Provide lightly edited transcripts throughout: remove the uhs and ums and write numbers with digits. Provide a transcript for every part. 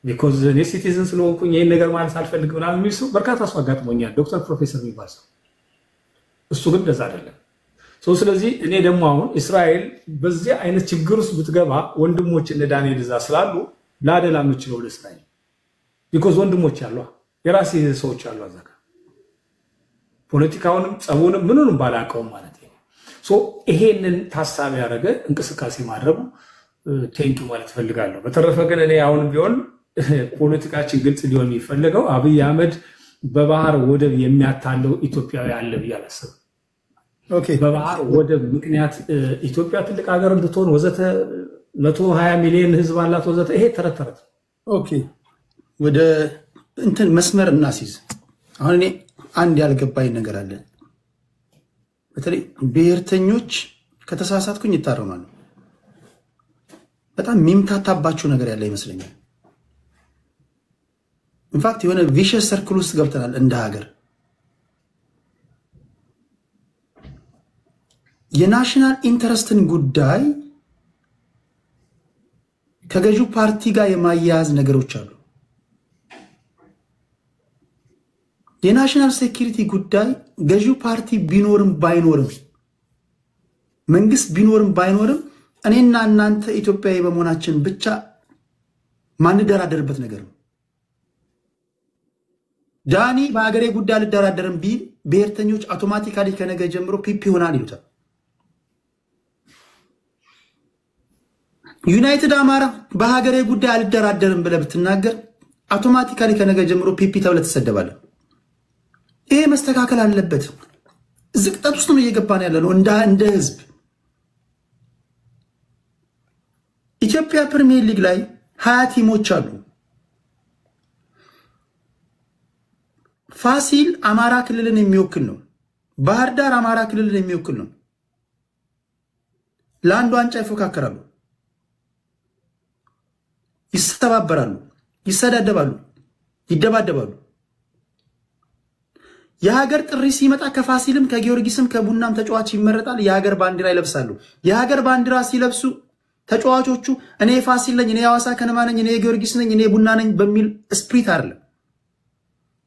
because እኔ ሲቲዝን ስለሆንኩኝ ይሄን ነገር ማለት አልፈልግም ምናምን የሚል ሰው በርካታ ሰው አጋጥሞኛል። ዶክተር ፕሮፌሰር የሚባል ሰው እሱ ግን እንደዛ አይደለም። ስለዚህ እኔ ደግሞ አሁን እስራኤል በዚህ አይነት ችግር ውስጥ ብትገባ ወንድሞች እነ ዳንኤል እዛ ስላሉ ላደላ የምችለው ለእስራኤል because ወንድሞች ያሏ የራሴ ሰዎች ያሏ እዛ ጋር ፖለቲካውንም ጸቡንም ምኑንም ባላቀውም ማለት ነው። ይሄንን ታሳቢ ያደረገ እንቅስቃሴ ማድረጉ ቴንኪው ማለት ፈልጋለሁ። በተረፈ ግን እኔ አሁንም ቢሆን ፖለቲካችን ግልጽ ሊሆን የሚፈልገው አብይ አህመድ በባህር ወደብ የሚያታለው ኢትዮጵያዊ አለ ብዬ አላስብም። ኦኬ በባህር ወደብ ምክንያት ኢትዮጵያ ትልቅ ሀገር እንድትሆን ወዘተ 120 ሚሊዮን ህዝብ አላት ወዘተ ይሄ ተረተረት። ኦኬ ወደ እንትን መስመር እናስይዝ። አሁን እኔ አንድ ያልገባኝ ነገር አለ። በተለይ ብሔርተኞች ከተሳሳትኩኝ ይታረማሉ። በጣም የሚምታታባቸው ነገር ያለ ይመስለኛል። ኢንፋክት የሆነ ቪሸስ ሰርክል ውስጥ ገብተናል እንደ ሀገር። የናሽናል ኢንተረስትን ጉዳይ ከገዢው ፓርቲ ጋር የማያያዝ ነገሮች አሉ። የናሽናል ሴኩሪቲ ጉዳይ ገዢው ፓርቲ ቢኖርም ባይኖርም መንግስት ቢኖርም ባይኖርም እኔና እናንተ ኢትዮጵያዊ በመሆናችን ብቻ ማንደራደርበት ነገር ነው። ዳኒ በሀገሬ ጉዳይ አልደራደርም ቢል ብሔርተኞች አውቶማቲካሊ ከነገ ጀምሮ ፒፒ ሆናል ይሉታል። ዩናይትድ አማራ በሀገሬ ጉዳይ አልደራደርም ብለህ ብትናገር አውቶማቲካሊ ከነገ ጀምሮ ፒፒ ተብለህ ትሰደባለህ። ይሄ መስተካከል አለበት። ዝቅጠት ውስጥ ነው እየገባን ያለ ነው እንደ ህዝብ። ኢትዮጵያ ፕሪሚየር ሊግ ላይ 20 ቲሞች አሉ። ፋሲል አማራ ክልልን የሚወክል ነው። ባህር ዳር አማራ ክልልን የሚወክል ነው። ለአንድ ዋንጫ ይፎካከራሉ፣ ይስተባበራሉ፣ ይሰዳደባሉ፣ ይደባደባሉ። የሀገር ጥሪ ሲመጣ ከፋሲልም ከጊዮርጊስም ከቡናም ተጫዋች ይመረጣል። የሀገር ባንዲራ ይለብሳሉ። የሀገር ባንዲራ ሲለብሱ ተጫዋቾቹ እኔ ፋሲል ነኝ፣ እኔ ሐዋሳ ከነማ ነኝ፣ እኔ ጊዮርጊስ ነኝ፣ እኔ ቡና ነኝ በሚል ስፕሪት አይደለም።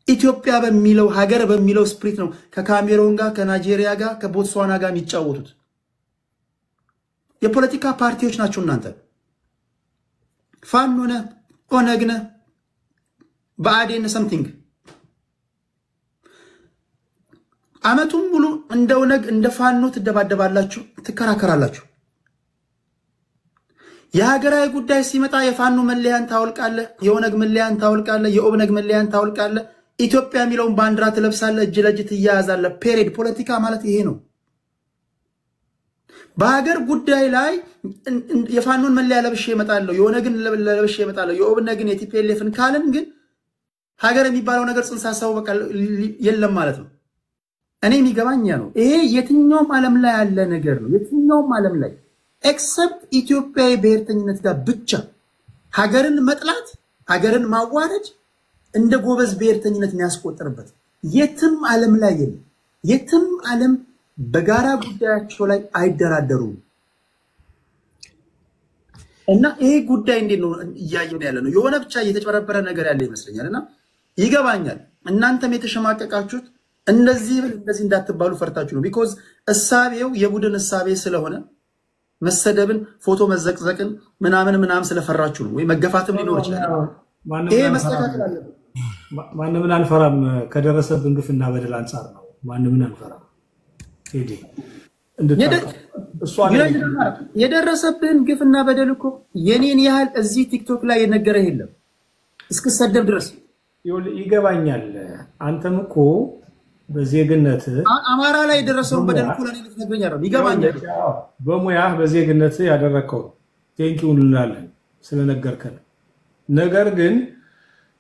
ኢትዮጵያ በሚለው ሀገር በሚለው ስፕሪት ነው ከካሜሮን ጋር ከናይጄሪያ ጋር ከቦትስዋና ጋር የሚጫወቱት። የፖለቲካ ፓርቲዎች ናቸው እናንተ። ፋኖ ነህ፣ ኦነግ ነህ፣ ብአዴን ሰምቲንግ አመቱን ሙሉ እንደ ኦነግ እንደ ፋኖ ትደባደባላችሁ፣ ትከራከራላችሁ። የሀገራዊ ጉዳይ ሲመጣ የፋኖ መለያን ታወልቃለህ፣ የኦነግ መለያን ታወልቃለህ፣ የኦብነግ መለያን ታወልቃለህ። ኢትዮጵያ የሚለውን ባንዲራ ትለብሳለህ፣ እጅ ለእጅ ትያያዛለህ። ፔሬድ ፖለቲካ ማለት ይሄ ነው። በሀገር ጉዳይ ላይ የፋኖን መለያ ለብሼ እመጣለሁ፣ የኦነግን ለብሼ እመጣለሁ፣ የኦብነግን የቲፒኤልኤፍን ካልን ግን ሀገር የሚባለው ነገር ጽንሰ ሐሳቡ በቃ የለም ማለት ነው። እኔ የሚገባኝ ነው ይሄ የትኛውም ዓለም ላይ ያለ ነገር ነው። የትኛውም ዓለም ላይ ኤክሰፕት ኢትዮጵያዊ ብሔርተኝነት ጋር ብቻ ሀገርን መጥላት፣ ሀገርን ማዋረድ እንደ ጎበዝ ብሔርተኝነት የሚያስቆጥርበት የትም ዓለም ላይ የለም። የትም ዓለም በጋራ ጉዳያቸው ላይ አይደራደሩም። እና ይሄ ጉዳይ እንዴት ነው እያየን ያለ ነው? የሆነ ብቻ እየተጨበረበረ ነገር ያለ ይመስለኛልና ይገባኛል። እናንተም የተሸማቀቃችሁት እንደዚህ እንዳትባሉ ፈርታችሁ ነው። ቢኮዝ እሳቤው የቡድን እሳቤ ስለሆነ መሰደብን፣ ፎቶ መዘቅዘቅን ምናምን ስለፈራችሁ ነው። ወይ መገፋትም ሊኖር ይችላል። ይሄ መስተካከል አለበት። ማንንም አንፈራም። ከደረሰብን ግፍና በደል አንጻር ነው። ማንንም አንፈራም። ቴዲ የደረሰብን ግፍና በደል እኮ የኔን ያህል እዚህ ቲክቶክ ላይ የነገረ የለም እስክሰደብ ድረስ ይገባኛል። አንተም እኮ በዜግነት አማራ ላይ የደረሰውን በደል እኮ ለኔ ልትነግረኝ አይደለም። ይገባኛል። በሙያህ በዜግነት ያደረከው ቴንኪው እንላለን ስለነገርከን። ነገር ግን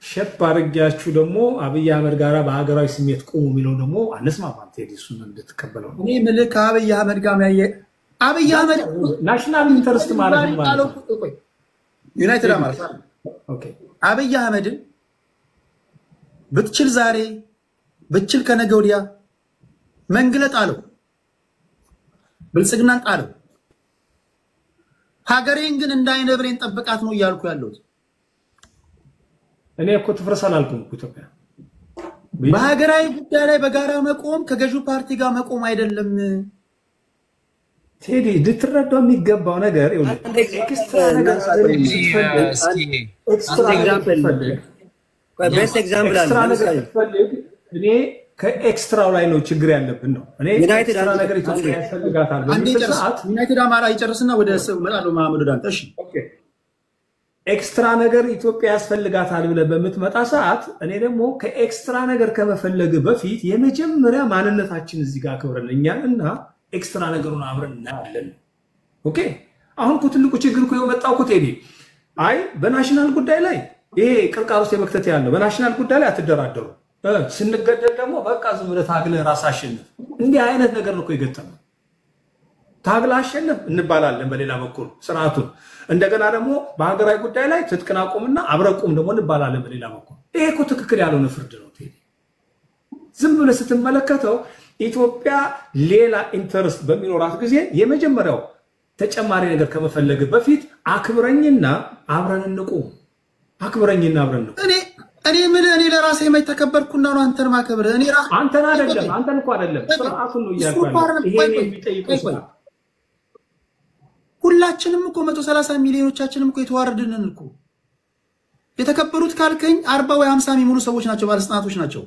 ሸፕ አድርጊያችሁ ደግሞ አብይ አህመድ ጋራ በሀገራዊ ስሜት ቆሙ የሚለው ደግሞ አንስማማም። ቴዲ እሱን እንድትቀበለው እኔ ምልክ አብይ አህመድ ጋር አብይ አህመድ ናሽናል ኢንተረስት ማለት ነው። ዩናይትድ አማራ ኦኬ አብይ አህመድን ብትችል ዛሬ ብትችል ከነገ ወዲያ መንግለጥ አለው፣ ብልጽግናን ጣለው። ሀገሬን ግን እንዳይነብሬን ጠብቃት ነው እያልኩ ያለሁት። እኔ እኮ ትፍረስ አላልኩም ኢትዮጵያ በሀገራዊ ጉዳይ ላይ በጋራ መቆም ከገዢው ፓርቲ ጋር መቆም አይደለም። ቴዲ ልትረዳው የሚገባው ነገር ኤክስትራ ነገር እኔ ከኤክስትራው ላይ ነው ችግር ያለብን ነው። እኔ ኤክስትራ ነገር ኢትዮጵያ ያስፈልጋታል። ዩናይትድ አማራ ይጨርስና ወደ መጣለው መሐመድ ዳንተ እሺ ኦኬ ኤክስትራ ነገር ኢትዮጵያ ያስፈልጋታል ብለህ በምትመጣ ሰዓት እኔ ደግሞ ከኤክስትራ ነገር ከመፈለግ በፊት የመጀመሪያ ማንነታችን እዚህ ጋር አክብረን እኛና ኤክስትራ ነገሩን አብረን እናያለን። ኦኬ አሁን እኮ ትልቁ ችግር እኮ የመጣው እኮ ቴዲ አይ በናሽናል ጉዳይ ላይ ይሄ ቅርቃር ውስጥ የመክተት ያለው በናሽናል ጉዳይ ላይ አትደራደሩ ስንገደል ደግሞ በቃ ዝም ብለህ ታግለህ ራስ አሸንፍ እንዲህ አይነት ነገር ነው እኮ የገጠመው። ታግለህ አሸንፍ እንባላለን በሌላ በኩል ስርዓቱን እንደገና ደግሞ በሀገራዊ ጉዳይ ላይ ትጥቅን አቁምና አብረቁም ደግሞ እንባላለን በሌላ በኩል። ይሄ እኮ ትክክል ያልሆነ ፍርድ ነው ቴዲ። ዝም ብለህ ስትመለከተው ኢትዮጵያ ሌላ ኢንተረስት በሚኖራት ጊዜ የመጀመሪያው ተጨማሪ ነገር ከመፈለግ በፊት አክብረኝና አብረን እንቁም። አክብረኝና አብረን እንቁም። እኔ ለራሴ የማይተከበርኩና ነው አንተን ማከብር። እኔ ራስ አንተን አይደለም አንተን እኮ አይደለም ስርዓቱን ነው እያልኩ ይሄ የሚጠይቀው ስራ ሁላችንም እኮ 130 ሚሊዮኖቻችንም እኮ የተዋረድንን እኮ የተከበሩት ካልከኝ 40 ወይ 50 የሚሞሉ ሰዎች ናቸው፣ ባለስልጣናቶች ናቸው።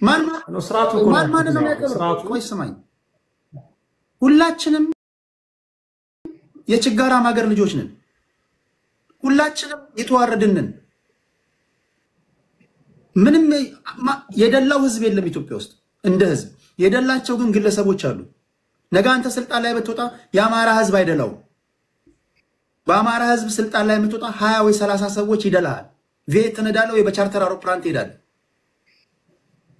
ማን ነው ስርዓቱ እኮ ነው ስርዓቱ ወይ ሰማኝ። ሁላችንም የችጋራም ሀገር ልጆች ነን። ሁላችንም የተዋረድንን ምንም የደላው ህዝብ የለም ኢትዮጵያ ውስጥ እንደ ህዝብ የደላቸው ግን ግለሰቦች አሉ። ነገ አንተ ስልጣን ላይ ብትወጣ የአማራ ህዝብ አይደላው። በአማራ ህዝብ ስልጣን ላይ ብትወጣ 20 ወይ 30 ሰዎች ይደላል። ቪኤት ትነዳለህ ወይ በቻርተር አውሮፕላን ትሄዳለህ።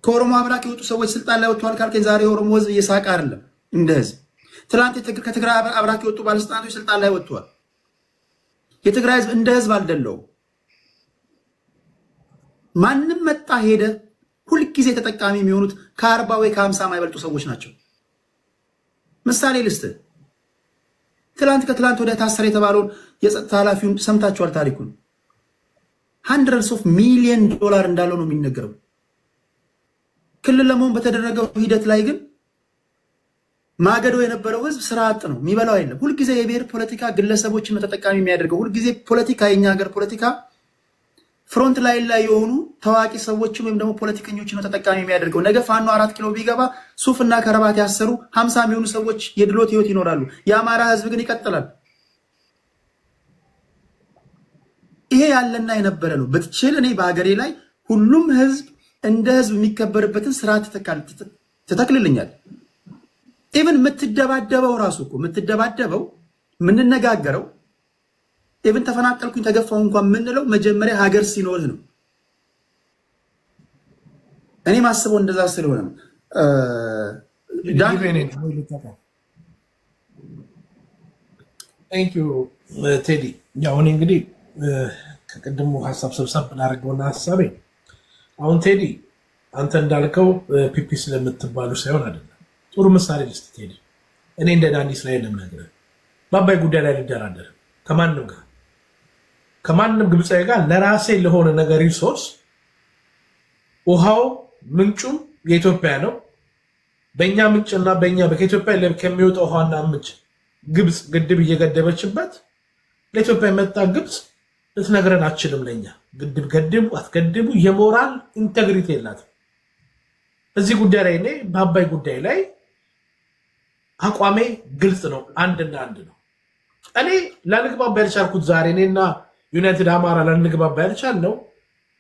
ከኦሮሞ አብራክ የወጡ ሰዎች ስልጣን ላይ ወጥተዋል ካልከኝ ዛሬ ኦሮሞ ህዝብ እየሳቀ አይደለም እንደ ህዝብ። ትላንት ከትግራይ አብራክ የወጡ ባለስልጣናቶች ስልጣን ላይ ወጥተዋል። የትግራይ ህዝብ እንደ ህዝብ አልደለው። ማንም መጣ ሄደ ሁልጊዜ ተጠቃሚ የሚሆኑት ከ40 ወይ ከ50 የማይበልጡ ሰዎች ናቸው። ምሳሌ ልስጥ። ከትላንት ወደ ታሰረ የተባለውን የጸጥታ ኃላፊውን ሰምታችኋል ታሪኩን። $100 ሚሊዮን እንዳለው ነው የሚነገረው። ክልል ለመሆን በተደረገው ሂደት ላይ ግን ማገዶ የነበረው ህዝብ ስራ አጥ ነው፣ የሚበላው የለም። ሁልጊዜ የብሔር ፖለቲካ ግለሰቦችን ነው ተጠቃሚ የሚያደርገው። ሁልጊዜ ፖለቲካ የኛ ሀገር ፖለቲካ ፍሮንት ላይን ላይ የሆኑ ታዋቂ ሰዎችን ወይም ደግሞ ፖለቲከኞችን ነው ተጠቃሚ የሚያደርገው። ነገ ፋኖ 4 ኪሎ ቢገባ ሱፍና ከረባት ያሰሩ 50 የሚሆኑ ሰዎች የድሎት ህይወት ይኖራሉ። የአማራ ህዝብ ግን ይቀጥላል። ይሄ ያለና የነበረ ነው። በትችል እኔ በሀገሬ ላይ ሁሉም ህዝብ እንደ ህዝብ የሚከበርበትን ስርዓት ትተክልልኛል። ኢቭን የምትደባደበው ራሱ እኮ የምትደባደበው የምንነጋገረው ኢቭን ተፈናቀልኩኝ ተገፋው እንኳን የምንለው መጀመሪያ ሀገር ሲኖርህ ነው። እኔ ማስበው እንደዛ ስለሆነ ነው። ቴንክ ዩ ቴዲ። ያው እኔ እንግዲህ ከቀደሙ ሀሳብ ሰብሰብ ብናደርገውና ሀሳቤ አሁን ቴዲ አንተ እንዳልከው ፒፒ ስለምትባሉ ሳይሆን አይደለም። ጥሩ ምሳሌ ልስጥ ቴዲ። እኔ እንደ ዳኒ እስራኤል ነገር በአባይ ጉዳይ ላይ ልደራደር ከማንም ግብፃዊ ጋር ለራሴ ለሆነ ነገር ሪሶርስ ውሃው ምንጩም የኢትዮጵያ ነው። በእኛ ምንጭና ከኢትዮጵያ ከሚወጣው ውሃና ምንጭ ግብፅ ግድብ እየገደበችበት ለኢትዮጵያ የመጣ ግብፅ ልትነግረን አትችልም። ለኛ ግድብ ገድቡ አትገድቡ የሞራል ኢንቴግሪቲ የላትም። እዚህ ጉዳይ ላይ እኔ በአባይ ጉዳይ ላይ አቋሜ ግልጽ ነው፣ አንድና አንድ ነው። እኔ ላንግባባ ያልቻልኩት ዛሬ እኔና ዩናይትድ አማራ ላንግባባ ያልቻልነው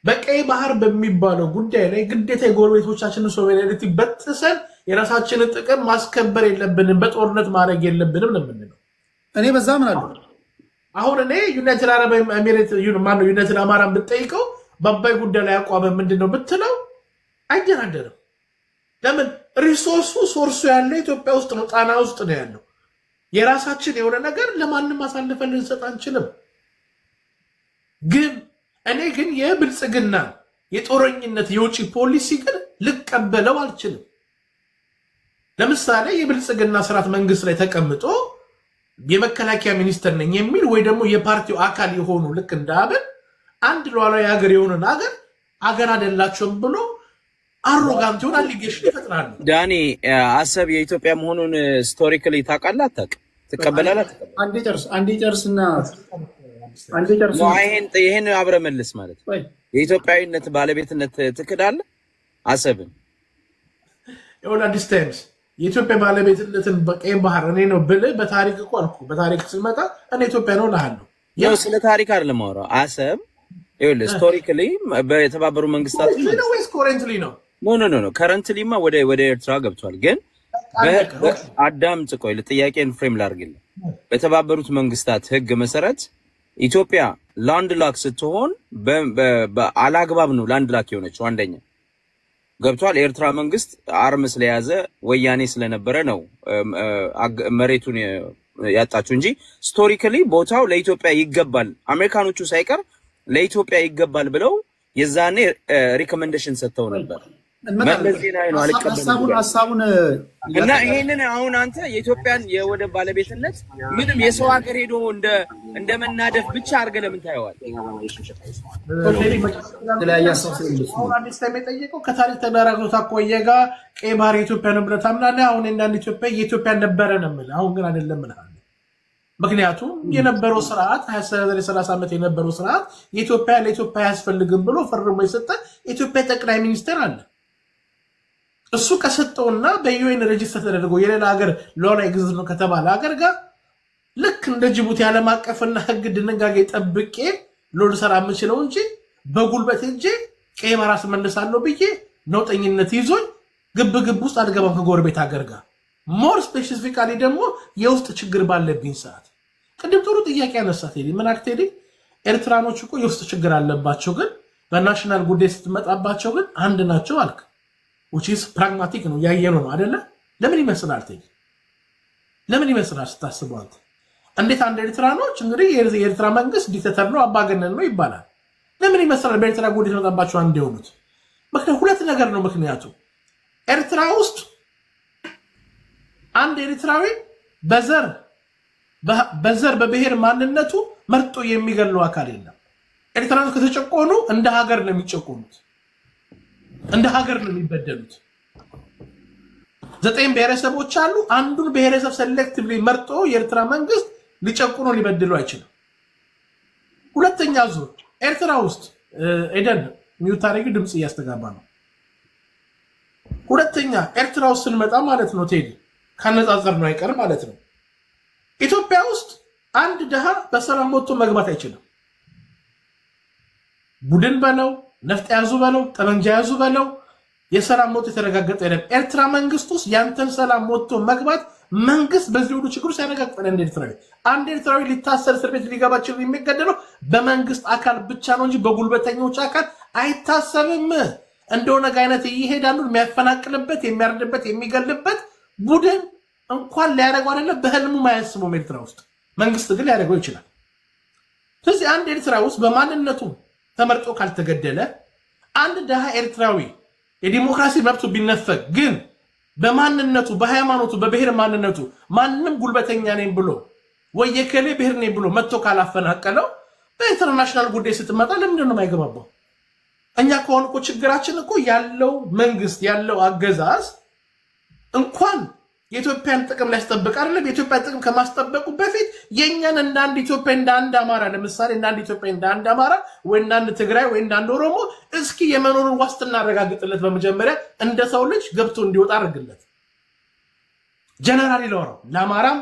በቀይ ባህር በሚባለው ጉዳይ ላይ ግዴታ የጎረቤቶቻችንን ሶቨሬኒቲ በጥሰን የራሳችንን ጥቅም ማስከበር የለብንም፣ በጦርነት ማድረግ የለብንም ነው የምንለው። እኔ በዛ ምን አለው አሁን እኔ ዩናይትድ አረብ ኤሚሬት ዩናይትድ አማራን ብትጠይቀው በአባይ ጉዳይ ላይ አቋም ምንድነው ብትለው አይደራደርም። ለምን? ሪሶርሱ ሶርሱ ያለው ኢትዮጵያ ውስጥ ነው፣ ጣና ውስጥ ነው ያለው። የራሳችን የሆነ ነገር ለማንም አሳልፈን ልንሰጥ አንችልም። ግን እኔ ግን የብልጽግና የጦረኝነት የውጭ ፖሊሲ ግን ልቀበለው አልችልም። ለምሳሌ የብልጽግና ስርዓት መንግስት ላይ ተቀምጦ የመከላከያ ሚኒስትር ነኝ የሚል ወይ ደግሞ የፓርቲው አካል የሆኑ ልክ እንደ አብን አንድ ሉዓላዊ ሀገር የሆነን ሀገር አይደላችሁም ብሎ አሮጋንት ይሆን አሊጌሽን ይፈጥራሉ። ዳኒ አሰብ የኢትዮጵያ መሆኑን ስቶሪካሊ ታውቃለህ አታውቅም? ትቀበላለህ? አንዴ ጨርስና ይሄን አብረህ መልስ ማለት የኢትዮጵያዊነት ባለቤትነት ትክዳለህ አሰብን የሆነ ዲስታንስ የኢትዮጵያ ባለቤትነትን በቀይ ባህር እኔ ነው ብለህ በታሪክ እኮ አልኩ በታሪክ ስመጣ እኔ ኢትዮጵያ ነው እልሃለሁ። ያው ስለ ታሪክ አይደለም ማውራው አሰብ ይኸውልህ ስቶሪካሊ በተባበሩ መንግስታት ነው ወይስ ኮረንትሊ ነው? ኖ ከረንትሊማ ወደ ኤርትራ ገብቷል። ግን በአዳም ጽቆይ ለጥያቄን ፍሬም ላድርግልህ። በተባበሩት መንግስታት ህግ መሰረት ኢትዮጵያ ላንድ ላክ ስትሆን በአላግባብ ነው ላንድ ላክ የሆነችው አንደኛ ገብቷል። ኤርትራ መንግስት አርም ስለያዘ ወያኔ ስለነበረ ነው መሬቱን ያጣችው እንጂ ስቶሪካሊ ቦታው ለኢትዮጵያ ይገባል አሜሪካኖቹ ሳይቀር ለኢትዮጵያ ይገባል ብለው የዛኔ ሪኮመንዴሽን ሰጥተው ነበር። ሐሳቡን እና ይሄንን አሁን አንተ የኢትዮጵያን የወደብ ባለቤትነት ምንም የሰው ሀገር ሄዶ እንደ መናደፍ ብቻ አድርገህ ለምን ታየዋለህ? አሁን አዲስ ታይም የጠየቀው ከታሪክ ተደራግሎት አቆየ ጋር ቀይ ባህር የኢትዮጵያ ነው ብለህ ታምናለህ? አሁን እንዳንድ ኢትዮጵያ የኢትዮጵያ ነበረ ነው የምልህ። አሁን ግን አይደለም እልሃለሁ። ምክንያቱም የነበረው ስርዓት 30 ዓመት የነበረው ስርዓት የኢትዮጵያ ለኢትዮጵያ ያስፈልግም ብሎ ፈርሞ የሰጠ ኢትዮጵያ ጠቅላይ ሚኒስትር አለ። እሱ ከሰጠውና በዩኤን ሬጂስተር ተደርጎ የሌላ ሀገር ሉዓላዊ ግዛት ነው ከተባለ ሀገር ጋር ልክ እንደ ጅቡቲ ዓለም አቀፍና ህግ ድንጋጌ ጠብቄ ልሰራ የምችለው እንጂ በጉልበት እንጂ ቀይ ባህር አስመልሳለሁ ብዬ ነውጠኝነት ይዞኝ ግብ ውስጥ አልገባም ከጎረቤት ሀገር ጋር። ሞር ስፔሲፊካሊ ደግሞ የውስጥ ችግር ባለብኝ ሰዓት ቅድም ጥሩ ጥያቄ ያነሳት ሄዲ ምን አክቴዲ ኤርትራኖች እኮ የውስጥ ችግር አለባቸው ግን በናሽናል ጉዳይ ስትመጣባቸው ግን አንድ ናቸው አልክ። which is pragmatic ነው ያየነው ነው አይደለ? ለምን ይመስላል ቴዲ? ለምን ይመስላል ስታስበው አንተ? እንዴት አንድ ኤርትራኖች እንግዲህ የኤርትራ መንግስት ዲክታተር ነው አባገነን ነው ይባላል። ለምን ይመስላል በኤርትራ ጉዳይ ተመጣባቸው አንድ የሆኑት? ምክንያቱም ሁለት ነገር ነው ምክንያቱ። ኤርትራ ውስጥ አንድ ኤርትራዊ በዘር በብሔር ማንነቱ መርጦ የሚገለው አካል የለም። ኤርትራኖች ከተጨቆኑ እንደ ሀገር ነው የሚጨቆኑት። እንደ ሀገር ነው የሚበደሉት። 9 ብሔረሰቦች አሉ። አንዱን ብሔረሰብ ሴሌክቲቭሊ መርጦ የኤርትራ መንግስት ሊጨቁኑ ሊበድሉ አይችልም። ሁለተኛ ዙር ኤርትራ ውስጥ ኤደን ሚውታሪክ ድምጽ እያስተጋባ ነው። ሁለተኛ ኤርትራ ውስጥ ስንመጣ ማለት ነው ቴዲ ካነጻጸር ነው አይቀር ማለት ነው። ኢትዮጵያ ውስጥ አንድ ደሃ በሰላም ወጥቶ መግባት አይችልም። ቡድን በለው ነፍጥ ያዙ በለው ጠመንጃ ያዙ በለው የሰላም ሞት የተረጋገጠ አይደለም። ኤርትራ መንግስት ውስጥ ያንተን ሰላም ወጥቶ መግባት መንግስት በዚህ ሁሉ ችግሩ ሲያረጋግጥ እንደ ኤርትራዊ አንድ ኤርትራዊ ሊታሰር እስር ቤት ሊገባ ይችላል የሚገደለው በመንግስት አካል ብቻ ነው እንጂ በጉልበተኞች አካል አይታሰብም። እንደሆነ አይነት ይሄዳሉ የሚያፈናቅልበት የሚያርድበት የሚገልበት ቡድን እንኳን ሊያደርገው አይደለም በህልሙ ማያስበው ኤርትራ ውስጥ መንግስት ግን ሊያደርገው ይችላል። ስለዚህ አንድ ኤርትራ ውስጥ በማንነቱ ተመርጦ ካልተገደለ አንድ ደሃ ኤርትራዊ የዲሞክራሲ መብቱ ቢነፈግ ግን በማንነቱ በሃይማኖቱ በብሔር ማንነቱ ማንንም ጉልበተኛ ነኝ ብሎ ወይ የከሌ ብሔር ነኝ ብሎ መጥቶ ካላፈናቀለው በኢንተርናሽናል ጉዳይ ስትመጣ ለምንድን ነው የማይገባው? እኛ ከሆነ እኮ ችግራችን እኮ ያለው መንግስት ያለው አገዛዝ እንኳን የኢትዮጵያን ጥቅም ሊያስጠብቅ አይደለም የኢትዮጵያን ጥቅም ከማስጠበቁ በፊት የኛን እንደ አንድ ኢትዮጵያ እንደ አንድ አማራ ለምሳሌ እንደ አንድ ኢትዮጵያ እንደ አንድ አማራ ወይ እንደ አንድ ትግራይ ወይ እንደ አንድ ኦሮሞ እስኪ የመኖሩን ዋስትና አረጋግጥለት በመጀመሪያ እንደ ሰው ልጅ ገብቶ እንዲወጣ አድርግለት። ጀነራል ይለዋል ለአማራም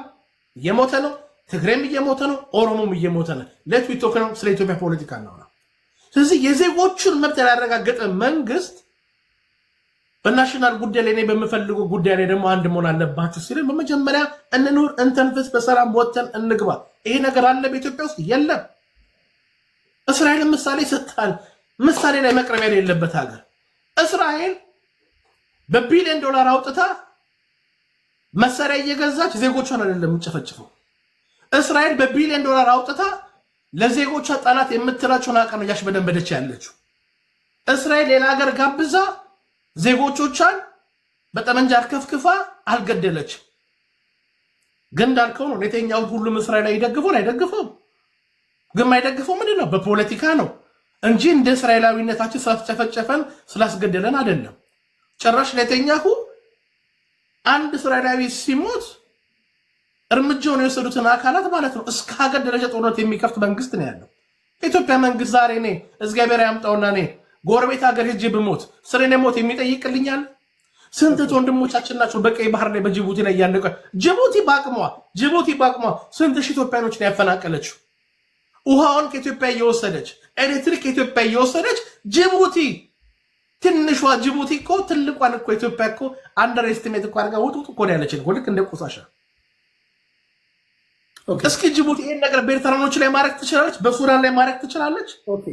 እየሞተ ነው ትግሬም እየሞተ ነው ኦሮሞም እየሞተ ነው። ለትዊቶ ነው ስለ ኢትዮጵያ ፖለቲካ ነው። ስለዚህ የዜጎቹን መብት ያላረጋገጠ መንግስት በናሽናል ጉዳይ ላይ በመፈልገው ጉዳይ ላይ ደግሞ አንድ መሆን አለባችሁ ሲል በመጀመሪያ እንኑር እንተንፍስ በሰላም ወጥተን እንግባ። ይሄ ነገር አለ በኢትዮጵያ ውስጥ የለም። እስራኤል ምሳሌ ሰጥታል። ምሳሌ ላይ መቅረብ የሌለበት ሀገር እስራኤል በቢሊዮን ዶላር አውጥታ መሳሪያ እየገዛች ዜጎቿን አይደለም የምትጨፈጭፈው። እስራኤል በቢሊዮን ዶላር አውጥታ ለዜጎቿ ጠላት የምትላቸውን አቀን ያሽበደንበደች ያለችው እስራኤል ሌላ ሀገር ጋብዛ ዜጎቿን በጠመንጃ አርከፍክፋ አልገደለች። ግን እንዳልከው ነው ኔታንያሁ ሁሉም እስራኤል አይደግፈው አይደግፈው ግን ማይደግፈው ምንድነው በፖለቲካ ነው። እንጂ እንደ እስራኤላዊነታችን ስለተጨፈጨፈን ስላስገደለን አይደለም። ጭራሽ ለተኛሁ አንድ እስራኤላዊ ሲሞት እርምጃውን የወሰዱትን አካላት ማለት ነው እስከ ሀገር ደረጃ ጦርነት የሚከፍት መንግስት ነው ያለው። የኢትዮጵያ መንግስት ዛሬ እኔ እግዚአብሔር ያምጣውና እኔ ጎረቤት ሀገር ሄጄ ብሞት ስለኔ ሞት የሚጠይቅልኛል? ስንት ወንድሞቻችን ናቸው በቀይ ባህር ላይ በጅቡቲ ላይ ያለቀ። ጅቡቲ ባቅሟ ስንት ሺህ ኢትዮጵያኖችን ያፈናቀለችው ውሃውን ከኢትዮጵያ እየወሰደች ኤሌክትሪክ ከኢትዮጵያ እየወሰደች ጅቡቲ ትንሿ ጅቡቲ እኮ ትልቋን እኮ ኢትዮጵያ እኮ አንደር ኤስቲሜት እኮ አድርጋ ውጡ እኮ ነው ያለችን እኮ ልክ እንደ ቆሳሻ። እስኪ ጅቡቲ ይሄን ነገር በኤርትራኖች ላይ ማድረግ ትችላለች? በሱዳን ላይ ማድረግ ትችላለች? ኦኬ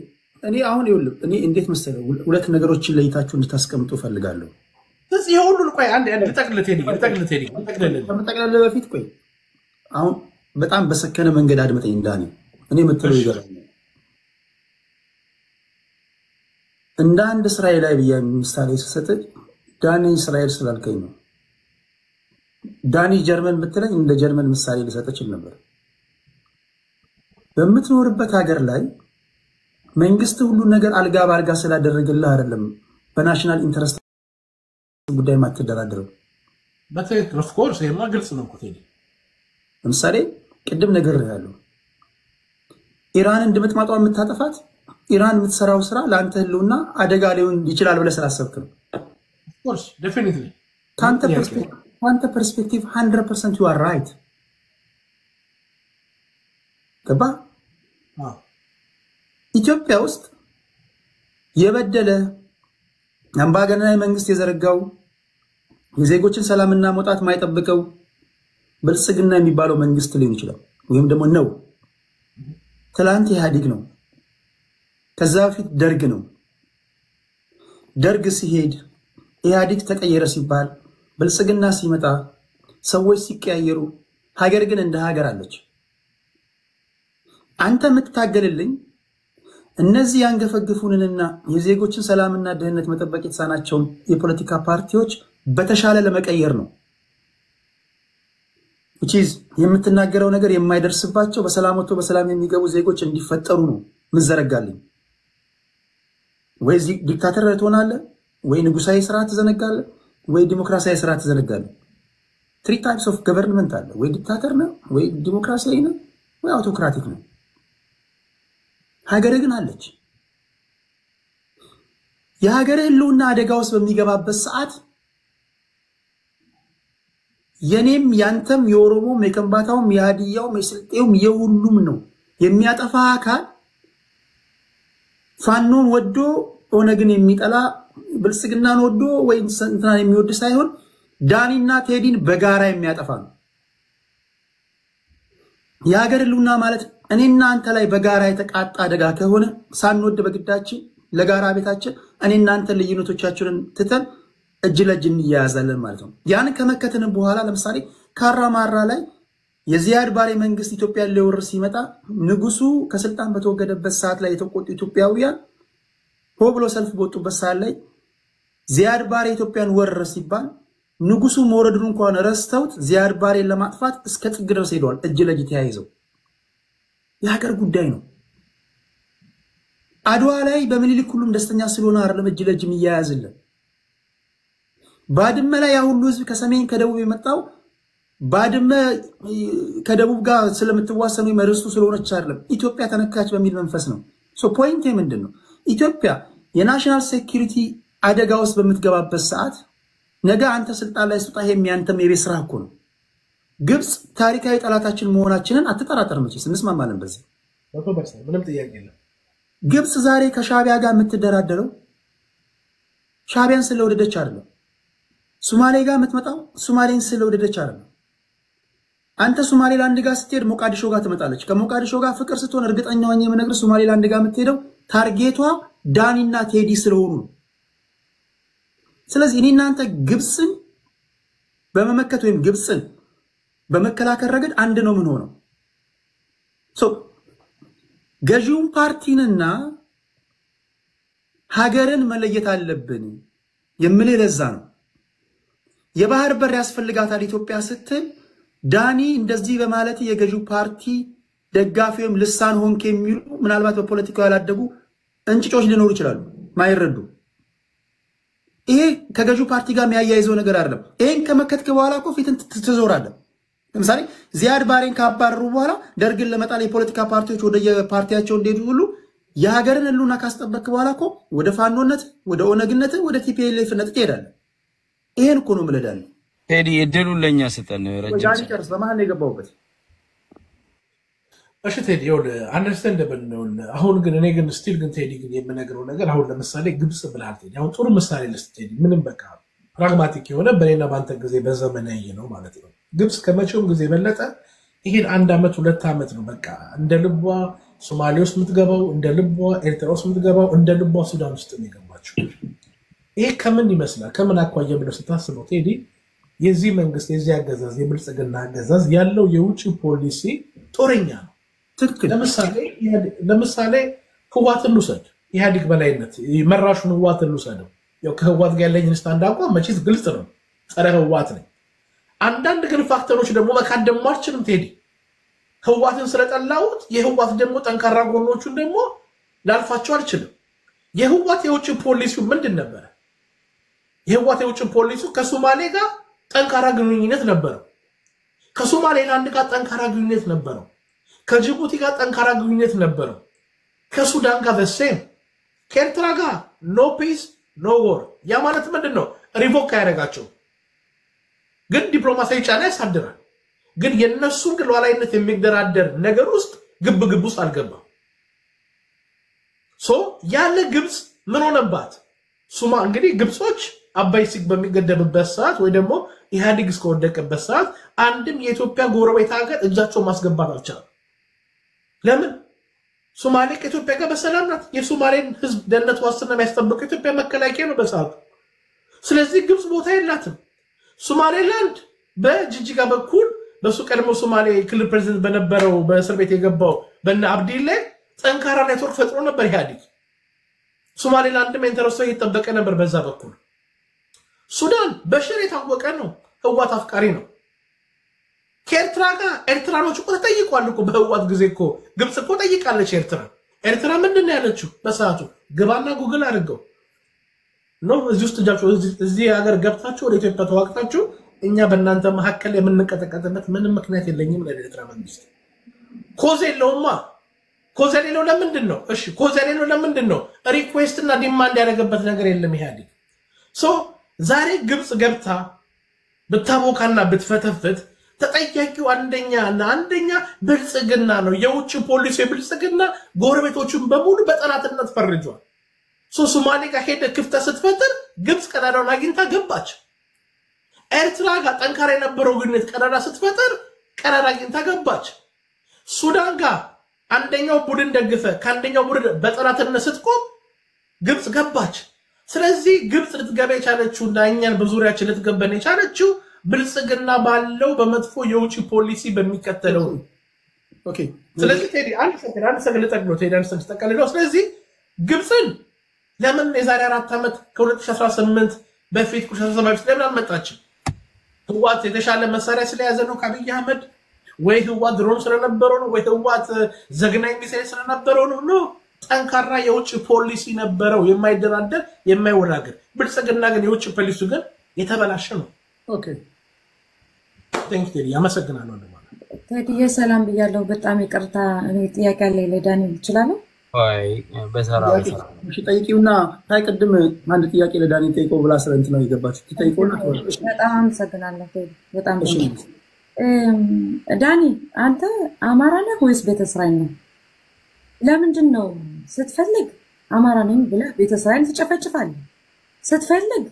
እኔ አሁን ይኸውልህ እኔ እንዴት መሰለህ ሁለት ነገሮችን ለይታችሁ እንድታስቀምጡ ፈልጋለሁ። ስለዚህ ሁሉን ቆይ አንድ ከመጠቅለል በፊት ቆይ አሁን በጣም በሰከነ መንገድ አድምጠኝ ዳኒ። እኔ የምትለው ይገባኛል። እንደ አንድ እስራኤላዊ ብዬ ምሳሌ ስሰጥ ዳኒ እስራኤል ስላልከኝ ነው። ዳኒ ጀርመን ብትለኝ እንደ ጀርመን ምሳሌ ልሰጥ እችል ነበር። በምትኖርበት ሀገር ላይ መንግስት ሁሉ ነገር አልጋ ባልጋ ስላደረገልህ አይደለም በናሽናል ኢንተረስት ጉዳይ ማትደራደረው። በትክክል ኦፍ ኮርስ ይሄማ ግልጽ ነው እኮ ቴዲ። ለምሳሌ ቅድም ነገር ያለው ኢራን እንድምጥማጧ የምታጠፋት ኢራን የምትሰራው ስራ ለአንተ ህልውና አደጋ ሊሆን ይችላል ብለህ ስላሰብክ ነው። ኦፍ ኮርስ ዴፊኒትሊ ካንተ ፐርስፔክቲቭ 100% you are right። ገባ? ኢትዮጵያ ውስጥ የበደለ አምባገነናዊ መንግስት የዘረጋው የዜጎችን ሰላምና መውጣት ማይጠብቀው ብልጽግና የሚባለው መንግስት ሊሆን ይችላል ወይም ደግሞ ነው። ትላንት ኢህአዴግ ነው፣ ከዛ በፊት ደርግ ነው። ደርግ ሲሄድ ኢህአዴግ ተቀየረ ሲባል ብልጽግና ሲመጣ ሰዎች ሲቀያየሩ ሀገር ግን እንደ ሀገር አለች። አንተ የምትታገልልኝ እነዚህ ያንገፈግፉንንና የዜጎችን ሰላምና ደህንነት መጠበቅ የተሳናቸውን የፖለቲካ ፓርቲዎች በተሻለ ለመቀየር ነው። የምትናገረው ነገር የማይደርስባቸው በሰላም ወጥቶ በሰላም የሚገቡ ዜጎች እንዲፈጠሩ ነው ምዘረጋልኝ። ወይ ዲክታተር ትሆናለህ፣ ወይ ንጉሳዊ ስርዓት ትዘነጋለህ፣ ወይ ዲሞክራሲያዊ ስርዓት ትዘነጋለህ። 3 ታይፕስ ኦፍ ገቨርንመንት አለ። ወይ ዲክታተር ነው፣ ወይ ዲሞክራሲያዊ ነው፣ ወይ አውቶክራቲክ ነው። ሀገር ግን አለች። የሀገር ህልውና አደጋ ውስጥ በሚገባበት ሰዓት የኔም ያንተም የኦሮሞም የከምባታውም የሃዲያውም የስልጤውም የሁሉም ነው የሚያጠፋ አካል ፋኖን ወዶ ኦነግን የሚጠላ ብልጽግናን ወዶ ወይ እንትናን የሚወድ ሳይሆን ዳኒና ቴዲን በጋራ የሚያጠፋ ነው። የሀገር ህልውና ማለት እኔና አንተ ላይ በጋራ የተቃጣ አደጋ ከሆነ ሳንወድ በግዳችን ለጋራ ቤታችን እኔና አንተ ልዩነቶቻችንን ትተን እጅ ለእጅ እንያያዛለን ማለት ነው። ያን ከመከተን በኋላ ለምሳሌ ካራማራ ላይ የዚያድ ባሬ መንግስት ኢትዮጵያን ሊወር ሲመጣ ንጉሱ ከስልጣን በተወገደበት ሰዓት ላይ የተቆጡ ኢትዮጵያውያን ሆ ብሎ ሰልፍ በወጡበት ሰዓት ላይ ዚያድ ባሬ ኢትዮጵያን ወረረ ሲባል ንጉሱ መወረዱን እንኳን ረስተውት ዚያድ ባሬን ለማጥፋት እስከ ጥግ ድረስ ሄደዋል። እጅ ለእጅ ተያይዘው የሀገር ጉዳይ ነው። አድዋ ላይ በምኒልክ ሁሉም ደስተኛ ስለሆነ አይደለም እጅ ለእጅ የሚያያዝልን። ባድመ ላይ ያ ሁሉ ህዝብ ከሰሜን ከደቡብ የመጣው ባድመ ከደቡብ ጋር ስለምትዋሰኑ መርስቱ ስለሆነች አይደለም ኢትዮጵያ ተነካች በሚል መንፈስ ነው። ሶ ፖይንት ምንድነው? ኢትዮጵያ የናሽናል ሴኩሪቲ አደጋ ውስጥ በምትገባበት ሰዓት ነገ አንተ ስልጣን ላይ ስትወጣ የሚያንተም የቤት ስራ እኮ ነው። ግብጽ ታሪካዊ ጠላታችን መሆናችንን አትጠራጠር። መቼስ እንስማማለን በዚህ ምንም ጥያቄ የለም። ግብጽ ዛሬ ከሻቢያ ጋር የምትደራደረው ሻቢያን ስለወደደች አይደለም። ሶማሌ ጋር የምትመጣው ሶማሌን ስለወደደች አይደለም። አንተ ሶማሌላንድ ጋር ስትሄድ ሞቃዲሾ ጋር ትመጣለች። ከሞቃዲሾ ጋር ፍቅር ስትሆን እርግጠኛ ሆኜ የምነግርህ ሶማሌላንድ ጋር የምትሄደው ታርጌቷ ዳኒና ቴዲ ስለሆኑ ነው። ስለዚህ እኔና አንተ ግብጽን በመመከት ወይም ግብጽን በመከላከል ረገድ አንድ ነው ምን ሆነው ገዢውን ፓርቲንና ሀገርን መለየት አለብን የምልህ ለዛ ነው። የባህር በር ያስፈልጋታል ኢትዮጵያ ስትል ዳኒ እንደዚህ በማለት የገዢው ፓርቲ ደጋፊ ወይም ልሳን ሆንክ የሚሉ ምናልባት በፖለቲካው ያላደጉ እንጭጮች ሊኖሩ ይችላሉ ማይረዱ። ይሄ ከገዢው ፓርቲ ጋር የሚያያይዘው ነገር አይደለም። ይሄን ከመከትክ በኋላ እኮ ፊትን ትዞራለህ። ለምሳሌ ዚያድ ባሬን ካባረሩ በኋላ ደርግን ለመጣል የፖለቲካ ፓርቲዎች ወደ የፓርቲያቸው እንደሄዱ ሁሉ የሀገርን ህልውና ካስጠበቅ በኋላ እኮ ወደ ፋኖነት፣ ወደ ኦነግነት፣ ወደ ቲፒኤልኤፍነት ትሄዳለህ። ይሄን እኮ ነው ምለዳል። ቴዲ እድሉን ለኛ ስጠን። ረጅም ጨርስ። በመሀል ነው የገባሁበት። እሺ ቴዲ ይኸውልህ አንደርስታንደብል ነው። አሁን ግን እኔ ግን ስቲል ግን ቴዲ ግን የምነግረው ነገር አሁን ለምሳሌ ግብጽ ብለሃል ቴዲ። አሁን ጥሩ ምሳሌ ልስጥ ቴዲ። ምንም በቃ ፕራግማቲክ የሆነ በኔና ባንተ ጊዜ በዘመናዊ ነው ማለት ነው። ግብጽ ከመቼውም ጊዜ በለጠ ይሄን 1 ዓመት 2 ዓመት ነው በቃ እንደ ልቧ ሶማሌ ውስጥ የምትገባው፣ እንደ ልቧ ኤርትራ ውስጥ የምትገባው፣ እንደ ልቧ ሱዳን ውስጥ የሚገባቸው። ይሄ ከምን ይመስላል? ከምን አኳያ ብለህ ስታስበው ቴዲ የዚህ መንግስት የዚህ አገዛዝ የብልጽግና አገዛዝ ያለው የውጭ ፖሊሲ ጦረኛ ነው። ትክክል። ለምሳሌ ህዋትን ልውሰድ። ኢህአዴግ በላይነት መራሹን ህዋትን ልውሰደው። ያው ከህዋት ጋር ያለኝ ስታንድ አቋም መቼስ ግልጽ ነው፣ ጸረ ህዋት ነኝ። አንዳንድ ግን ፋክተሮች ደግሞ መካድ ደግሞ አልችልም ቴዲ። ህዋትን ስለጠላሁት የህዋት ደግሞ ጠንካራ ጎኖቹን ደግሞ ላልፋቸው አልችልም። የህዋት የውጭ ፖሊሲው ምንድን ነበረ? የህዋት የውጭ ፖሊሲው ከሶማሌ ጋር ጠንካራ ግንኙነት ነበረው። ከሶማሌላንድ ጋር ጠንካራ ግንኙነት ነበረው። ከጅቡቲ ጋር ጠንካራ ግንኙነት ነበረው። ከሱዳን ጋር በሴም ከኤርትራ ጋር ኖ ፒስ ኖ ወር። ያ ማለት ምንድን ነው? ሪቮክ ያደረጋቸው ግን ዲፕሎማሲያዊ ጫና ያሳድራል። ግን የነሱን ግን ሉዓላዊነት የሚደራደር ነገር ውስጥ ግብ ውስጥ አልገባም። ያለ ግብጽ ምን ሆነባት? እንግዲህ ግብጾች አባይ ሲግ በሚገደብበት ሰዓት ወይ ደግሞ ኢህአዴግ እስከወደቀበት ሰዓት አንድም የኢትዮጵያ ጎረቤት ሀገር እጃቸውን ማስገባት አልቻለም። ለምን? ሶማሌ ከኢትዮጵያ ጋር በሰላም ናት። የሶማሌን ህዝብ ደህንነት ዋስትና የሚያስጠብቀው ኢትዮጵያ መከላከያ ነው በሰዓቱ። ስለዚህ ግብጽ ቦታ የላትም። ሶማሌላንድ በጅጅጋ በኩል በሱ ቀድሞ ሶማሌ ክልል ፕሬዝዳንት በነበረው በእስር ቤት የገባው በነ አብዲሌ ጠንካራ ኔትወርክ ፈጥሮ ነበር ኢህአዴግ። ሶማሌላንድም ኢንተረስቶ እየተጠበቀ ነበር በዛ በኩል። ሱዳን በሽር የታወቀ ነው፣ ህዋት አፍቃሪ ነው። ከኤርትራ ጋር ኤርትራኖች እኮ ተጠይቋል እኮ በህዋት ጊዜ እኮ ግብጽ እኮ ጠይቃለች ኤርትራ ምንድን ነው ያለችው በሰዓቱ? ግባና ጉግል አድርገው ነው እዚህ ውስጥ እጃችሁ እዚህ ሀገር ገብታችሁ ወደ ኢትዮጵያ ተዋቅታችሁ እኛ በእናንተ መካከል የምንቀጠቀጥበት ምንም ምክንያት የለኝም ለኤርትራ መንግስት። ኮዝ የለውማ። ኮዝ የሌለው ለምንድን ነው? እሺ ኮዝ የሌለው ለምንድን ነው? ሪኩዌስት እና ዲማንድ ያደረገበት ነገር የለም ኢህአዴግ። ዛሬ ግብጽ ገብታ ብታቦካና ብትፈተፍት ተጠያቂው አንደኛ ብልጽግና ነው። የውጭ ፖሊሲ ብልጽግና ጎረቤቶቹን በሙሉ በጠላትነት ፈርጇል። ሶማሌ ጋር ሄደ ክፍተት ስትፈጥር ግብጽ ቀዳዳውን አግኝታ ገባች። ኤርትራ ጋር ጠንካራ የነበረው ግንኙነት ቀዳዳ ስትፈጥር ቀዳዳ አግኝታ ገባች። ሱዳን ጋር አንደኛው ቡድን ደግፈ ከአንደኛው ቡድን በጠላትነት ስትቆም ግብጽ ገባች። ስለዚህ ግብጽ ልትገባ የቻለችው እና እኛን በዙሪያችን ልትገበን የቻለችው ብልጽግና ባለው በመጥፎ የውጭ ፖሊሲ በሚከተለው። ኦኬ ስለዚህ ቴዲ አንድ ሰከንድ ልጠቅለው ቴዲ አንድ ሰከንድ ተቀልለው። ስለዚህ ግብጽን ለምን የዛሬ 4 ዓመት ከ2018 በፊት 2017 በፊት ለምን አልመጣችም? ህዋት የተሻለ መሳሪያ ስለያዘ ነው ከአብይ አህመድ? ወይ ህዋት ድሮን ስለነበረው ነው? ወይ ህዋት ዘግናኝ ሚሳኤል ስለነበረው ነው? ኖ ጠንካራ የውጭ ፖሊሲ ነበረው፣ የማይደራደር የማይወላገር። ብልጽግና ግን የውጭ ፖሊሲ ግን የተበላሸ ነው። ኦኬ ቴንክ ዩ ያመሰግናለሁ። ቴዲ ሰላም ብያለሁ። በጣም ይቅርታ እኔ ጥያቄ አለኝ ለዳንኤል እችላለሁ? አይ በሰራ እሺ ጠይቂውና ታይቀድም አንድ ጥያቄ ለዳንኤል ጠይቀው ብላ ስለንት ነው የገባችው። ትጠይቀውና በጣም አመሰግናለሁ ቴዲ በጣም ዳኒ አንተ አማራ ነህ ወይስ ቤተ እስራኤል ነህ? ለምንድን ነው ስትፈልግ አማራ ነኝ ብለህ ቤተ እስራኤል ትጨፈጭፋለህ? ስትፈልግ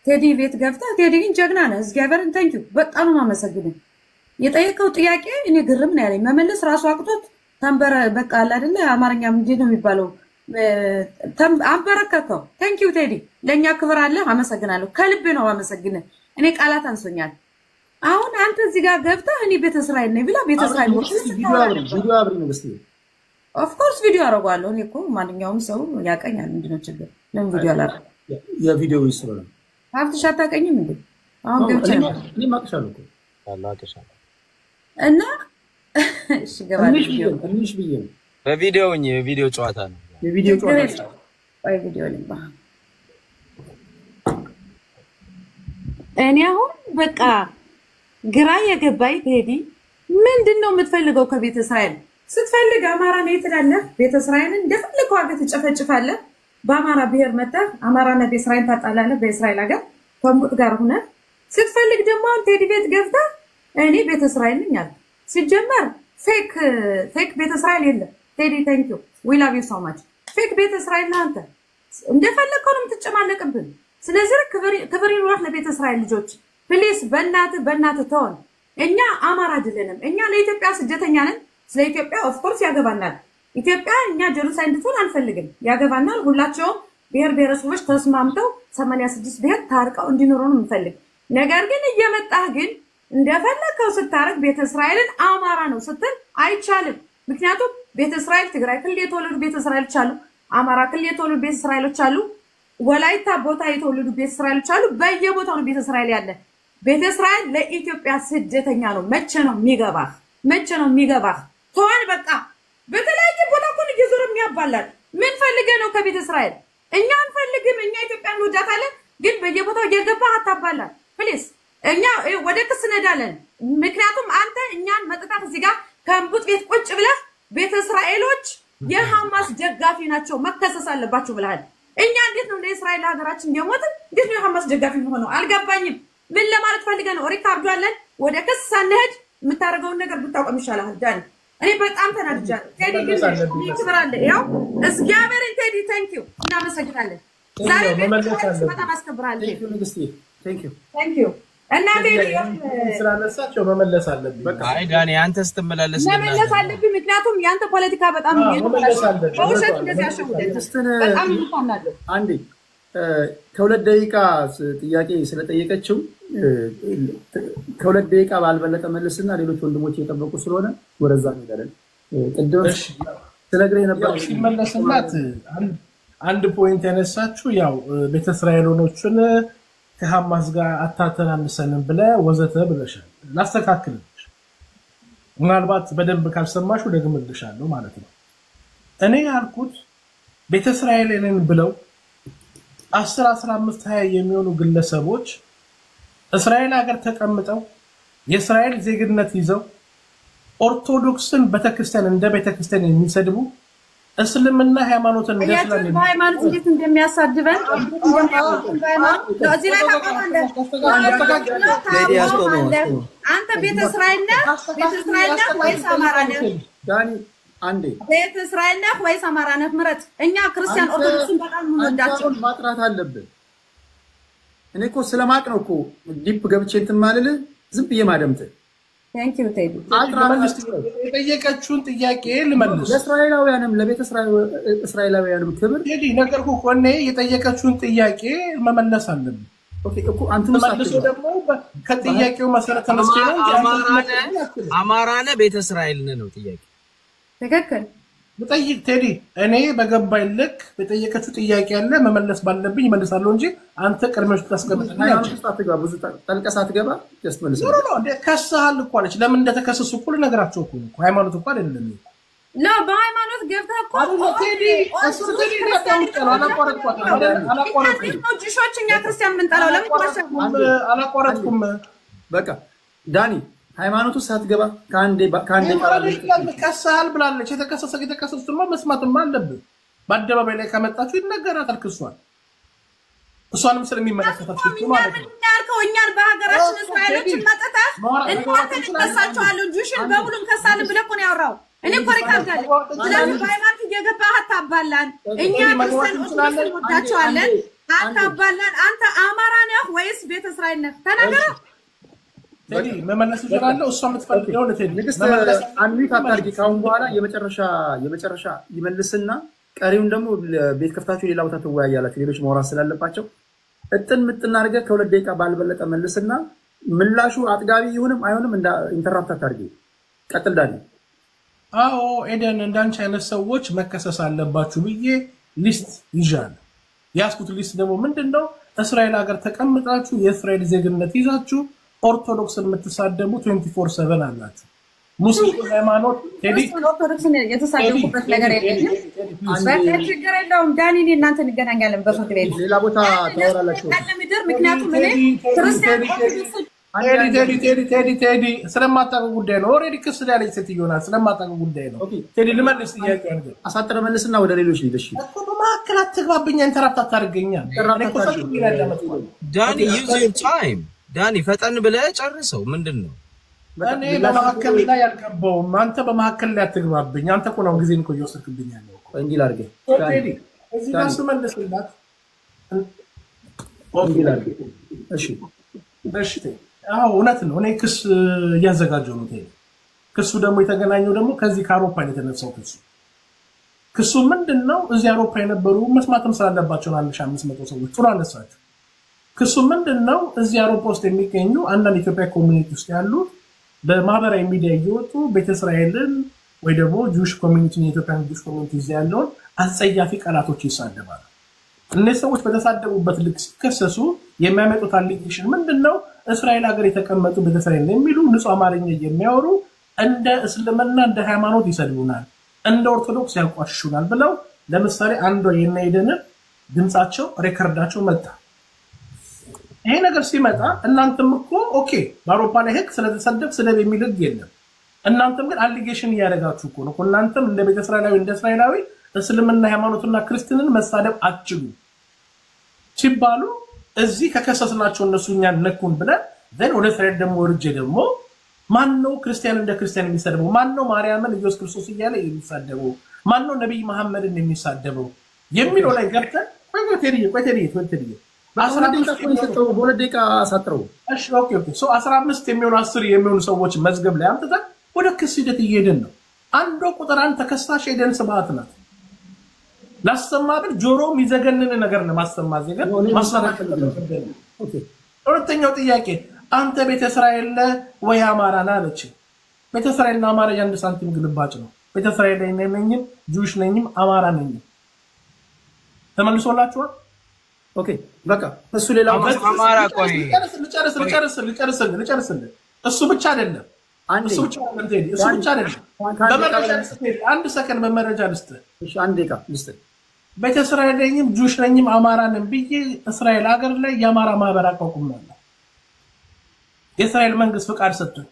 ቴዲ ቤት ገብተህ ቴዲ ግን ጀግና ነህ። እግዚአብሔርን ታንኪ በጣም ነው የማመሰግነው። የጠየቀው ጥያቄ እኔ ግርም ነው ያለኝ። መመለስ ራሱ አቅቶት ተንበረ በቃ አለ አይደለ አማርኛ ምንድን ነው የሚባለው? አንበረከከው። ታንኪ ቴዲ ለኛ ክብር አለ። አመሰግናለሁ ከልቤ ነው አመሰግነው። እኔ ቃላት አንሶኛል። አሁን አንተ እዚህ ጋር ገብተህ እኔ ቤተ እስራኤል ነኝ ብላ ቤተ እስራኤል ነው ቪዲዮ አብሪ ነው በስቲ ኦፍ ኮርስ ቪዲዮ አረጋለሁ። እኔ እኮ ማንኛውም ሰው ያቀኛል። ምንድነው ችግር? ለምን ቪዲዮ አላረጋም? የቪዲዮ ይስራል ሀብትሽ አታውቀኝም እንዴ? አሁን ገብቼ እኔ ማቅሻለሁ እኮ አላቀሻለሁ እና እሺ ገባኝ። ትንሽ ብዬ በቪዲዮ ጨዋታ ነው። የቪዲዮ ጨዋታ ወይ ቪዲዮ ልባ እኔ አሁን በቃ ግራ የገባይ ቴዲ ምንድነው የምትፈልገው ከቤተ እስራኤል ስትፈልግ አማራ ነው ትላለህ ቤተ እስራኤልን እንደፈልከው አገ ትጨፈጭፋለህ በአማራ ብሔር መጣ አማራና ቤተ እስራኤል ታጣላለህ በእስራኤል ሀገር ከሙት ጋር ሆነ ስትፈልግ ደግሞ ቴዲ ቤት ገብታ እኔ ቤተ እስራኤል ነኝ አለ ሲጀመር ፌክ ቤተ እስራኤል የለም ቴዲ thank you we love you so much ፌክ ቤተ እስራኤል ናንተ እንደፈልከው ነው የምትጨማለቅብን ስለዚህ ክብር ይኖርህ ለቤተ እስራኤል ልጆች ፕሊስ በእናት ተውን እኛ አማራ አይደለንም እኛ ለኢትዮጵያ ስደተኛ ነን ስለ ኢትዮጵያ ኦፍ ኮርስ ያገባናል ኢትዮጵያ እኛ ጀሩሳሌም እንድትሆን አንፈልግም ያገባናል ሁላችሁም ብሔረሰቦች ተስማምተው 86 ብሔር ታርቀው እንዲኖሩ ነው እንፈልግ ነገር ግን እየመጣህ ግን እንደፈለከው ስታረግ ቤተ እስራኤልን አማራ ነው ስትል አይቻልም ምክንያቱም ቤተ እስራኤል ትግራይ ክልል የተወለዱ ቤተ እስራኤሎች አሉ አማራ ክልል የተወለዱ ቤተ እስራኤሎች አሉ ወላይታ ቦታ የተወለዱ ቤተ እስራኤሎች አሉ በየቦታው ነው ቤተ እስራኤል ያለ ቤተ እስራኤል ለኢትዮጵያ ስደተኛ ነው መቼ ነው የሚገባህ ተዋን በቃ በተለያየ ቦታ እኮ እየዞረ የሚያባላል ምን ፈልገህ ነው ከቤተ እስራኤል እኛ አንፈልግም እኛ ኢትዮጵያን እንወዳታለን ግን በየቦታው እየገባህ አታባላል ፕሊስ እኛ ወደ ክስ ነዳለን ምክንያቱም አንተ እኛን መጥታት እዚህ ጋር ከእምቡጥ ቤት ቁጭ ብለህ ቤተ እስራኤሎች የሐማስ ደጋፊ ናቸው መከሰስ አለባቸው ብለሃል እኛ እንዴት ነው ለእስራኤል ሀገራችን የሞት እንዴት ነው የሐማስ ደጋፊ ሆነው አልገባኝም ምን ለማለት ፈልገህ ነው ሪካርዶ አለን ወደ ክስ ሳንሄድ የምታረገውን ነገር ብታውቀም ይሻላል ዳኒ እኔ በጣም ተናድጃለሁ ቴዲ ግን ይክብራለ ያው እግዚአብሔርን ቴዲ thank you እናመሰግናለን ዛሬ በጣም አስከብራለሁ thank you እና ቴዲ ስላነሳቸው መመለስ አለብኝ በቃ አይ ዳኒ አንተ ስትመላለስ መመለስ አለብኝ ምክንያቱም ያንተ ፖለቲካ በጣም በውሸት እንደዚህ ያሸውደል በጣም ይፋናለሁ አንዴ ከሁለት ደቂቃ ጥያቄ ስለጠየቀችው ከሁለት ደቂቃ ባልበለጠ መልስና ሌሎች ወንድሞች እየጠበቁ ስለሆነ ወደዛ እንሄዳለን ቅድም ስለግሬ ነበር ሲመለስላት አንድ ፖይንት ያነሳችሁ ያው ቤተ እስራኤሎችን ከሐማስ ጋር አታተናንሰንም ብለ ወዘተ ብለሻል ላስተካክልሽ ምናልባት በደንብ ካልሰማሹ ደግምልሻለሁ ማለት ነው እኔ ያልኩት ቤተ እስራኤልን ብለው 10 15 20 የሚሆኑ ግለሰቦች እስራኤል ሀገር ተቀምጠው የእስራኤል ዜግነት ይዘው ኦርቶዶክስን በተክርስቲያን እንደ ቤተክርስቲያን የሚሰድቡ እስልምና ሃይማኖትን እንደስላል ሃይማኖት እንዴት እንደሚያሳድበን እዚህ ላይ አንተ ቤተ እስራኤል ነህ ወይስ አማራ ነህ ዳኒ አንዴ ቤተ እስራኤል ነህ ወይስ አማራ ነህ ምረጥ እኛ ክርስቲያን ኦርቶዶክስን በጣም እንወዳቸው ማጥራት አለብን እኔ እኮ ስለማቅ ነው እኮ ዲፕ ገብቼ እንትን ማለል ዝም ብዬ ማደምጥ thank you ቴዲ የጠየቀችውን ጥያቄ ልመልስ ለእስራኤላውያንም ለቤተ እስራኤላውያንም ክብር ቴዲ ነገርኩ እኮ እኔ የጠየቀችውን ጥያቄ መመለስ አለብን ኦኬ እኮ አንተ መልሶ ደግሞ ከጥያቄው መሰረት ተነስቼ ነው አማራ ነህ ቤተ እስራኤል ነው ጥያቄ ትክክል በጠይቅ ቴዲ እኔ በገባኝ ልክ በጠየቀችው ጥያቄ አለ መመለስ ባለብኝ መልሳለሁ እንጂ አንተ ቀድመሽ ታስቀምጥና አትገባ ብዙ ጠልቀስ አትገባ just መልስ ነው ከሳል እኮ አለች ለምን እንደተከሰሱ እኮ ነገራቸው እኮ ሃይማኖት እኮ አይደለም لا በሃይማኖት ገብታ እኮ ቴዲ ቴዲ ጂሾችኛ ክርስቲያን ምንጠራው ለምን አላቋረጥኩም በቃ ዳኒ ሃይማኖቱ ሳትገባ ካንዴ ከሳል ብላለች የተከሰሰው መስማትም አለብህ በአደባባይ ላይ ከመጣችሁ ይነገራታል ክሷል እሷንም ስለሚመለከታት ማለት ነው ያልከው እኛን በሀገራችን እስራኤሎችን መጣጣ እንኳን ተከሳቸዋለሁ ጂሽን በሙሉን ከሳልን ብለህ እኮ ነው ያወራው እኔ እኮ ሪካርድ አለ ስለዚህ በሃይማኖት እየገባህ አታባላን እኛ ክርስቲያኖችን ወዳቸዋለን አታባላን አንተ አማራ ነህ ወይስ ቤተ እስራኤል ነህ ተናገር ቴዲ መመለስ ይችላል እሷ የምትፈልገው ለቴዲ ንግስት አንሚት አታርጊ ካሁን በኋላ የመጨረሻ ይመልስና ቀሪውን ደግሞ ቤት ከፍታችሁ ሌላ ቦታ ተወያያላችሁ ሌሎች ማውራት ስላለባቸው እጥን ምጥና አድርገህ ከሁለት ደቂቃ ባልበለጠ መልስና ምላሹ አጥጋቢ ይሁንም አይሆንም ኢንተራፕት አታርጊ ቀጥል ዳኒ አዎ ኤደን እንዳንቺ አይነት ሰዎች መከሰስ አለባችሁ ብዬ ሊስት ይዣል ያስኩት ሊስት ደግሞ ምንድነው እስራኤል ሀገር ተቀምጣችሁ የእስራኤል ዜግነት ይዛችሁ ኦርቶዶክስን የምትሳደሙ 24/7 አላችሁ ሙስሊም ሃይማኖት ቴዲ ኦርቶዶክስን የተሳደቡበት ነገር የለኝም። ችግር የለውም። ዳኒ እኔ እናንተ እንገናኛለን በፍርድ ቤት ሌላ ቦታ ታወራላችሁ። ምክንያቱም እኔ ክርስቲያን ቴዲ ስለማታውቀው ጉዳይ ነው። ኦልሬዲ ክስ ላይ ያለች ሴትዮ ናት። ስለማታውቀው ጉዳይ ነው። ቴዲ ልመልስ ጥያቄ ነው። አሳጥረ መልስና ወደ ሌሎች ልሂድ። እኮ በመሀከል አትግባብኛ፣ ኢንተራፕት አታርገኛ። ዳኒ ዩዝ ዩር ታይም። ዳኒ ፈጠን ብለህ ጨርሰው። ምንድነው እኔ በመሀከል ላይ ያልገባውም አንተ በመሀከል ላይ አትግባብኝ። አንተ እኮ ነው ጊዜን እኮ እየወሰድክብኝ ያለው እኮ እንዲህ ላድርግ። ቴዲ እዚህ ጋር ስመልስላት እሺ አዎ እውነት ነው። እኔ ክስ እያዘጋጀሁ ነው። ክሱ ደግሞ የተገናኘው ደግሞ ከዚህ ከአውሮፓ የተነሳው ክሱ ምንድነው? እዚህ አውሮፓ የነበሩ መስማትም ስላለባቸው 1500 ሰዎች ጥሩ አነሳችሁ። ክሱ ምንድነው? እዚህ አውሮፓ ውስጥ የሚገኙ አንዳንድ ኢትዮጵያ ኮሚኒቲ ውስጥ ያሉ በማህበራዊ ሚዲያ እየወጡ ቤተ እስራኤልን ወይ ደግሞ ጁሽ ኮሚኒቲ የኢትዮጵያ ጁሽ ኮሚኒቲ እዚህ ያለውን አጸያፊ ቃላቶች ይሳደባሉ። እነዚህ ሰዎች በተሳደቡበት ልክ ሲከሰሱ የሚያመጡት አሊጌሽን ምንድነው? እስራኤል ሀገር የተቀመጡ ቤተ እስራኤል የሚሉ ንጹህ አማርኛ የሚያወሩ እንደ እስልምና እንደ ሃይማኖት ይሰድቡናል፣ እንደ ኦርቶዶክስ ያቋሽሹናል ብለው ለምሳሌ አንዷ የናይደን ድምጻቸው ሬከርዳቸው መጣ። ይሄ ነገር ሲመጣ እናንተም እኮ ኦኬ በአውሮፓ ላይ ህግ ስለተሰደብ ስለብ የሚል ህግ የለም። እናንተም ግን አሊጌሽን እያደረጋችሁ እኮ ነው። እናንተም እንደ ቤተ እስራኤላዊ እንደ እስራኤላዊ እስልምና ሃይማኖትና ክርስቲያንን መሳደብ አትችሉ ሲባሉ እዚህ ከከሰስናቸው እነሱ እኛን ነኩን ብለን ዘን ወደ እስራኤል ደግሞ ወርጄ ደግሞ ማን ነው ክርስቲያን እንደ ክርስቲያን የሚሳደበው? ማን ነው ማርያምን ኢየሱስ ክርስቶስ እያለ የሚሳደበው? ማን ነው ነብይ መሐመድን የሚሳደበው የሚለው ላይ ገብተን ቆይ በሁለት ደቂቃ አሳጥረው። እሺ ኦኬ ሶ 15 የሚሆኑ 10 የሚሆኑ ሰዎች መዝገብ ላይ አምጥተን ወደ ክስ ሂደት እየሄድን ነው። አንዱ ቁጥር አንድ ተከሳሽ ኤደን ስብሐት ናት። ላሰማብል ጆሮ የሚዘገንን ነገር ነው ማሰማት ነገር ማስፈራራት። ኦኬ ሁለተኛው ጥያቄ አንተ ቤተ እስራኤል ወይ አማራ ነህ አለች። ቤተ እስራኤልና አማራ የአንድ ሳንቲም ግልባጭ ነው። ቤተ እስራኤል ነኝ ጁሽ ነኝም አማራ ነኝ ተመልሶላችኋል? ኦኬ በቃ እሱ ሌላው አማራ ቆይ ልጨርስ እሱ ብቻ አይደለም። እሱ ብቻ አይደለም። አንድ ሰከንድ በመረጃ ልስጥ። እሺ አንድ ደቂቃ ልስጥ። ቤተ እስራኤል ነኝም ጁሽ ነኝም አማራ ነኝ ብዬ እስራኤል ሀገር ላይ የአማራ ማህበር አቋቁሜያለሁ። የእስራኤል መንግስት ፍቃድ ሰጥቶኝ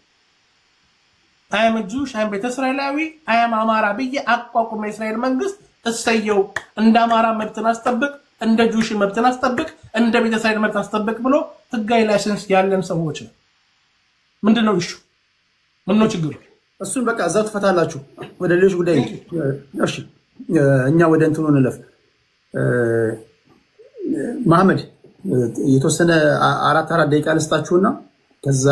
አያም ጁሽ አያም ቤተ እስራኤላዊ አያም አማራ ብዬ አቋቁሜ የእስራኤል መንግስት እሰየው እንደ አማራ መብትን አስጠብቅ፣ እንደ ጁሽ መብትን አስጠብቅ፣ እንደ ቤተ እስራኤል መብት አስጠብቅ ብሎ ህጋዊ ላይሰንስ ያለን ሰዎች ነው። ምንድነው እሺ? ምንድነው ችግሩ? እሱን በቃ እዛው ትፈታላችሁ። ወደ ሌሎች ጉዳይ እሺ፣ እኛ ወደ እንትኑ እንለፍ። መሐመድ የተወሰነ አራት ደቂቃ ልስጣችሁና ከዛ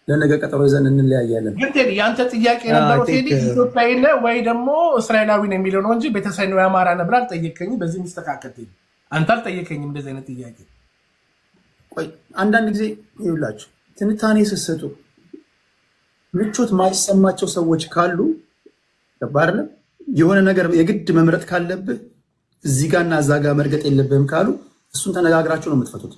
ለነገ ቀጠሮ ይዘን እንለያያለን። ግን ቴዲ ያንተ ጥያቄ ነበረው ቴዲ ኢትዮጵያዊ ነህ ወይ ደግሞ እስራኤላዊ ነው የሚለው ነው እንጂ ቤተ እስራኤል ነው አማራ ነህ ብለህ አልጠየቀኝም። በዚህ ሚስተካከል ቴዲ አንተ አልጠየቀኝም እንደዚህ አይነት ጥያቄ። ቆይ አንዳንድ ጊዜ ይውላችሁ ትንታኔ ስትሰጡ ምቾት ማይሰማቸው ሰዎች ካሉ ተባረለ የሆነ ነገር የግድ መምረጥ ካለብህ እዚህ ጋርና እዛ ጋር መርገጥ የለብህም ካሉ እሱን ተነጋግራችሁ ነው የምትፈቱት።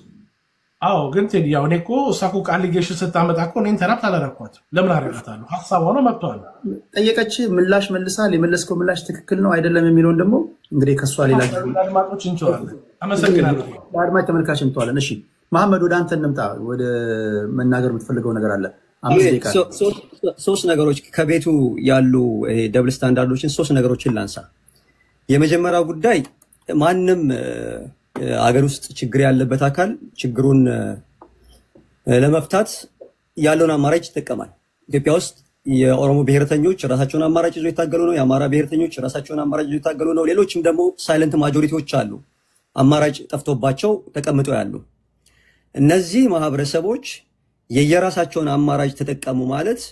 አዎ ግን ቴዲ ያው እኔ እኮ ሳኩ አሊጌሽን ስታመጣ እኮ እኔን ተራፕ አላደረኳት። ለምን አደረጋታለሁ? ሀሳቧ ነው መጥቷል። ጠየቀች፣ ምላሽ መልሳል። የመለስከው ምላሽ ትክክል ነው አይደለም የሚለውን ደግሞ እንግዲህ ከሷ ሌላ አድማጮች እንችላለን። አመሰግናለሁ። ለአድማጭ ተመልካች እንተዋለን። እሺ መሐመድ ወደ አንተ እንምጣ። ወደ መናገር የምትፈልገው ነገር አለ? ሶስት ነገሮች ከቤቱ ያሉ ደብል ስታንዳርዶችን ሶስት ነገሮችን ላንሳ። የመጀመሪያው ጉዳይ ማንም አገር ውስጥ ችግር ያለበት አካል ችግሩን ለመፍታት ያለውን አማራጭ ይጠቀማል። ኢትዮጵያ ውስጥ የኦሮሞ ብሔርተኞች ራሳቸውን አማራጭ ይዘው ይታገሉ ነው። የአማራ ብሔርተኞች ራሳቸውን አማራጭ ይዘው ይታገሉ ነው። ሌሎችም ደግሞ ሳይለንት ማጆሪቲዎች አሉ፣ አማራጭ ጠፍቶባቸው ተቀምጠው ያሉ። እነዚህ ማህበረሰቦች የየራሳቸውን አማራጭ ተጠቀሙ ማለት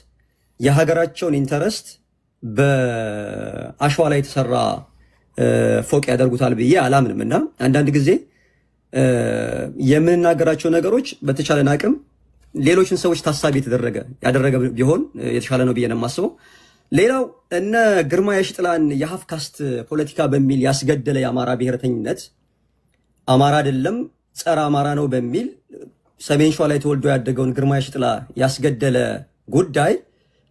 የሀገራቸውን ኢንተረስት በአሸዋ ላይ የተሰራ ፎቅ ያደርጉታል ብዬ አላምንም። እና አንዳንድ ጊዜ የምንናገራቸው ነገሮች በተቻለን አቅም ሌሎችን ሰዎች ታሳቢ ያደረገ ቢሆን የተሻለ ነው ብዬ ነው የማስበው። ሌላው እነ ግርማ የሽጥላን የሀፍ ካስት ፖለቲካ በሚል ያስገደለ የአማራ ብሔርተኝነት አማራ አይደለም ጸረ አማራ ነው በሚል ሰሜን ሸዋ ላይ ተወልዶ ያደገውን ግርማ የሽጥላ ያስገደለ ጉዳይ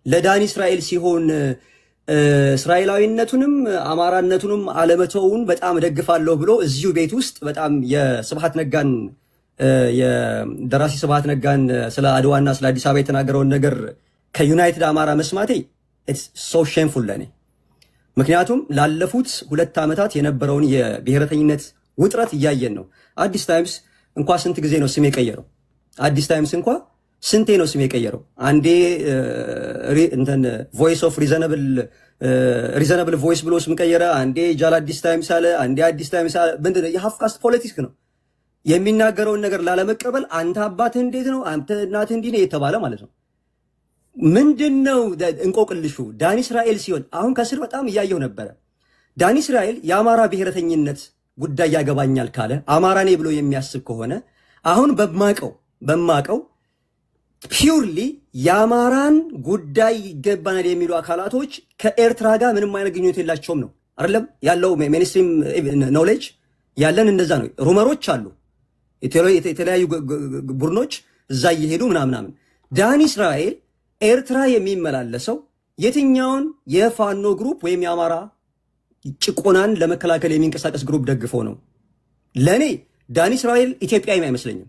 ለዳኒ እስራኤል ሲሆን እስራኤላዊነቱንም አማራነቱንም አለመተውን በጣም ደግፋለሁ ብሎ እዚሁ ቤት ውስጥ በጣም የስብሐት ነጋን የደራሲ ስብሐት ነጋን ስለ አድዋና ስለ አዲስ አበባ የተናገረውን ነገር ከዩናይትድ አማራ መስማቴ ኢትስ ሶ ሼምፉል ለኔ። ምክንያቱም ላለፉት 2 ዓመታት የነበረውን የብሔረተኝነት ውጥረት እያየን ነው። አዲስ ታይምስ እንኳን ስንት ጊዜ ነው ስም የቀየረው? አዲስ ታይምስ እንኳን ስንቴ ነው ስም የቀየረው? አንዴ እንትን ቮይስ ኦፍ ሪዘናብል ቮይስ ብሎ ስም ቀየረ። አንዴ ጃል አዲስ ታይምስ አለ። አንዴ አዲስ ታይምስ አለ። ምንድነው የሃፍ ካስት ፖለቲክስ ነው። የሚናገረውን ነገር ላለመቀበል አንተ አባትህ እንዴት ነው አንተ እናትህ እንዲህ ነው የተባለ ማለት ነው። ምንድነው እንቆቅልሹ? ዳኒ እስራኤል ሲሆን አሁን ከስር በጣም እያየው ነበረ። ዳኒ እስራኤል የአማራ ብሔረተኝነት ጉዳይ ያገባኛል ካለ አማራ ነኝ ብሎ የሚያስብ ከሆነ አሁን በማቀው ፒውርሊ የአማራን ጉዳይ ይገባናል የሚሉ አካላቶች ከኤርትራ ጋር ምንም አይነት ግንኙነት የላቸውም ነው አይደለም ያለው ሜንስትሪም ኖሌጅ ያለን እንደዛ ነው። ሩመሮች አሉ የተለያዩ ቡድኖች እዛ እየሄዱ ምናምን። ዳኒ እስራኤል ኤርትራ የሚመላለሰው የትኛውን የፋኖ ግሩፕ ወይም የአማራ ጭቆናን ለመከላከል የሚንቀሳቀስ ግሩፕ ደግፈው ነው? ለኔ ዳኒ እስራኤል ኢትዮጵያዊ አይመስለኝም።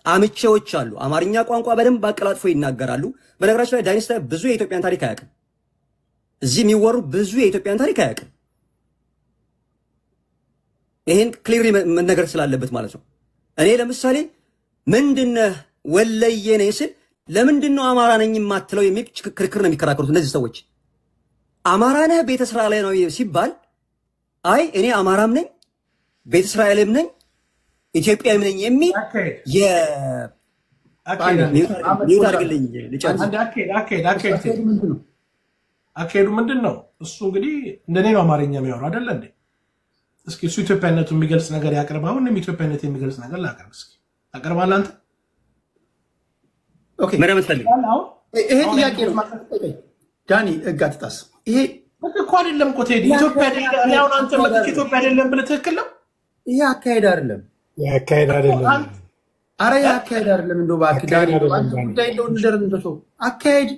አምቼዎች አሉ አማርኛ ቋንቋ በደንብ አቀላጥፎ ይናገራሉ። በነገራችን ላይ ዳኒ እስራኤል ብዙ የኢትዮጵያን ታሪክ አያውቅም። እዚህ የሚወሩ ብዙ የኢትዮጵያን ታሪክ አያውቅም። ይሄን ክሊርሊ መነገር ስላለበት ማለት ነው። እኔ ለምሳሌ ምንድነህ ወለየ ነኝ ስል ለምንድነው አማራ ነኝ የማትለው የሚል ክርክር ነው የሚከራከሩት እነዚህ ሰዎች። አማራ ነህ ቤተ እስራኤል ነው ሲባል አይ እኔ አማራም ነኝ ቤተ እስራኤልም ነኝ ኢትዮጵያም ነኝ የሚል አካሄዱ ምንድነው? እሱ እንግዲህ እንደኔ ነው አማርኛ የሚያወራው አይደለ እንዴ? እስኪ እሱ ኢትዮጵያነቱ የሚገልጽ ነገር ያቀርብ። አሁን ኢትዮጵያነት የሚገልጽ ነገር ላቀርብ። እስኪ አቀርባለህ አንተ። ኦኬ መረመት ፈልግ። ይሄ ጥያቄ ነው ዳኒ እጋጥጣስ ይሄ እኮ አይደለም እኮ ቴዲ ኢትዮጵያ አይደለም። ያው አንተ ማለት ኢትዮጵያ አይደለም ብለህ ትክክል ነው። ይሄ አካሄድ አይደለም። ያካሄድ አይደለም። አረ ያካሄድ አይደለም። እንደው ባክዳኒ ጉዳይ እንደው እንደርን እንደው አካሄድ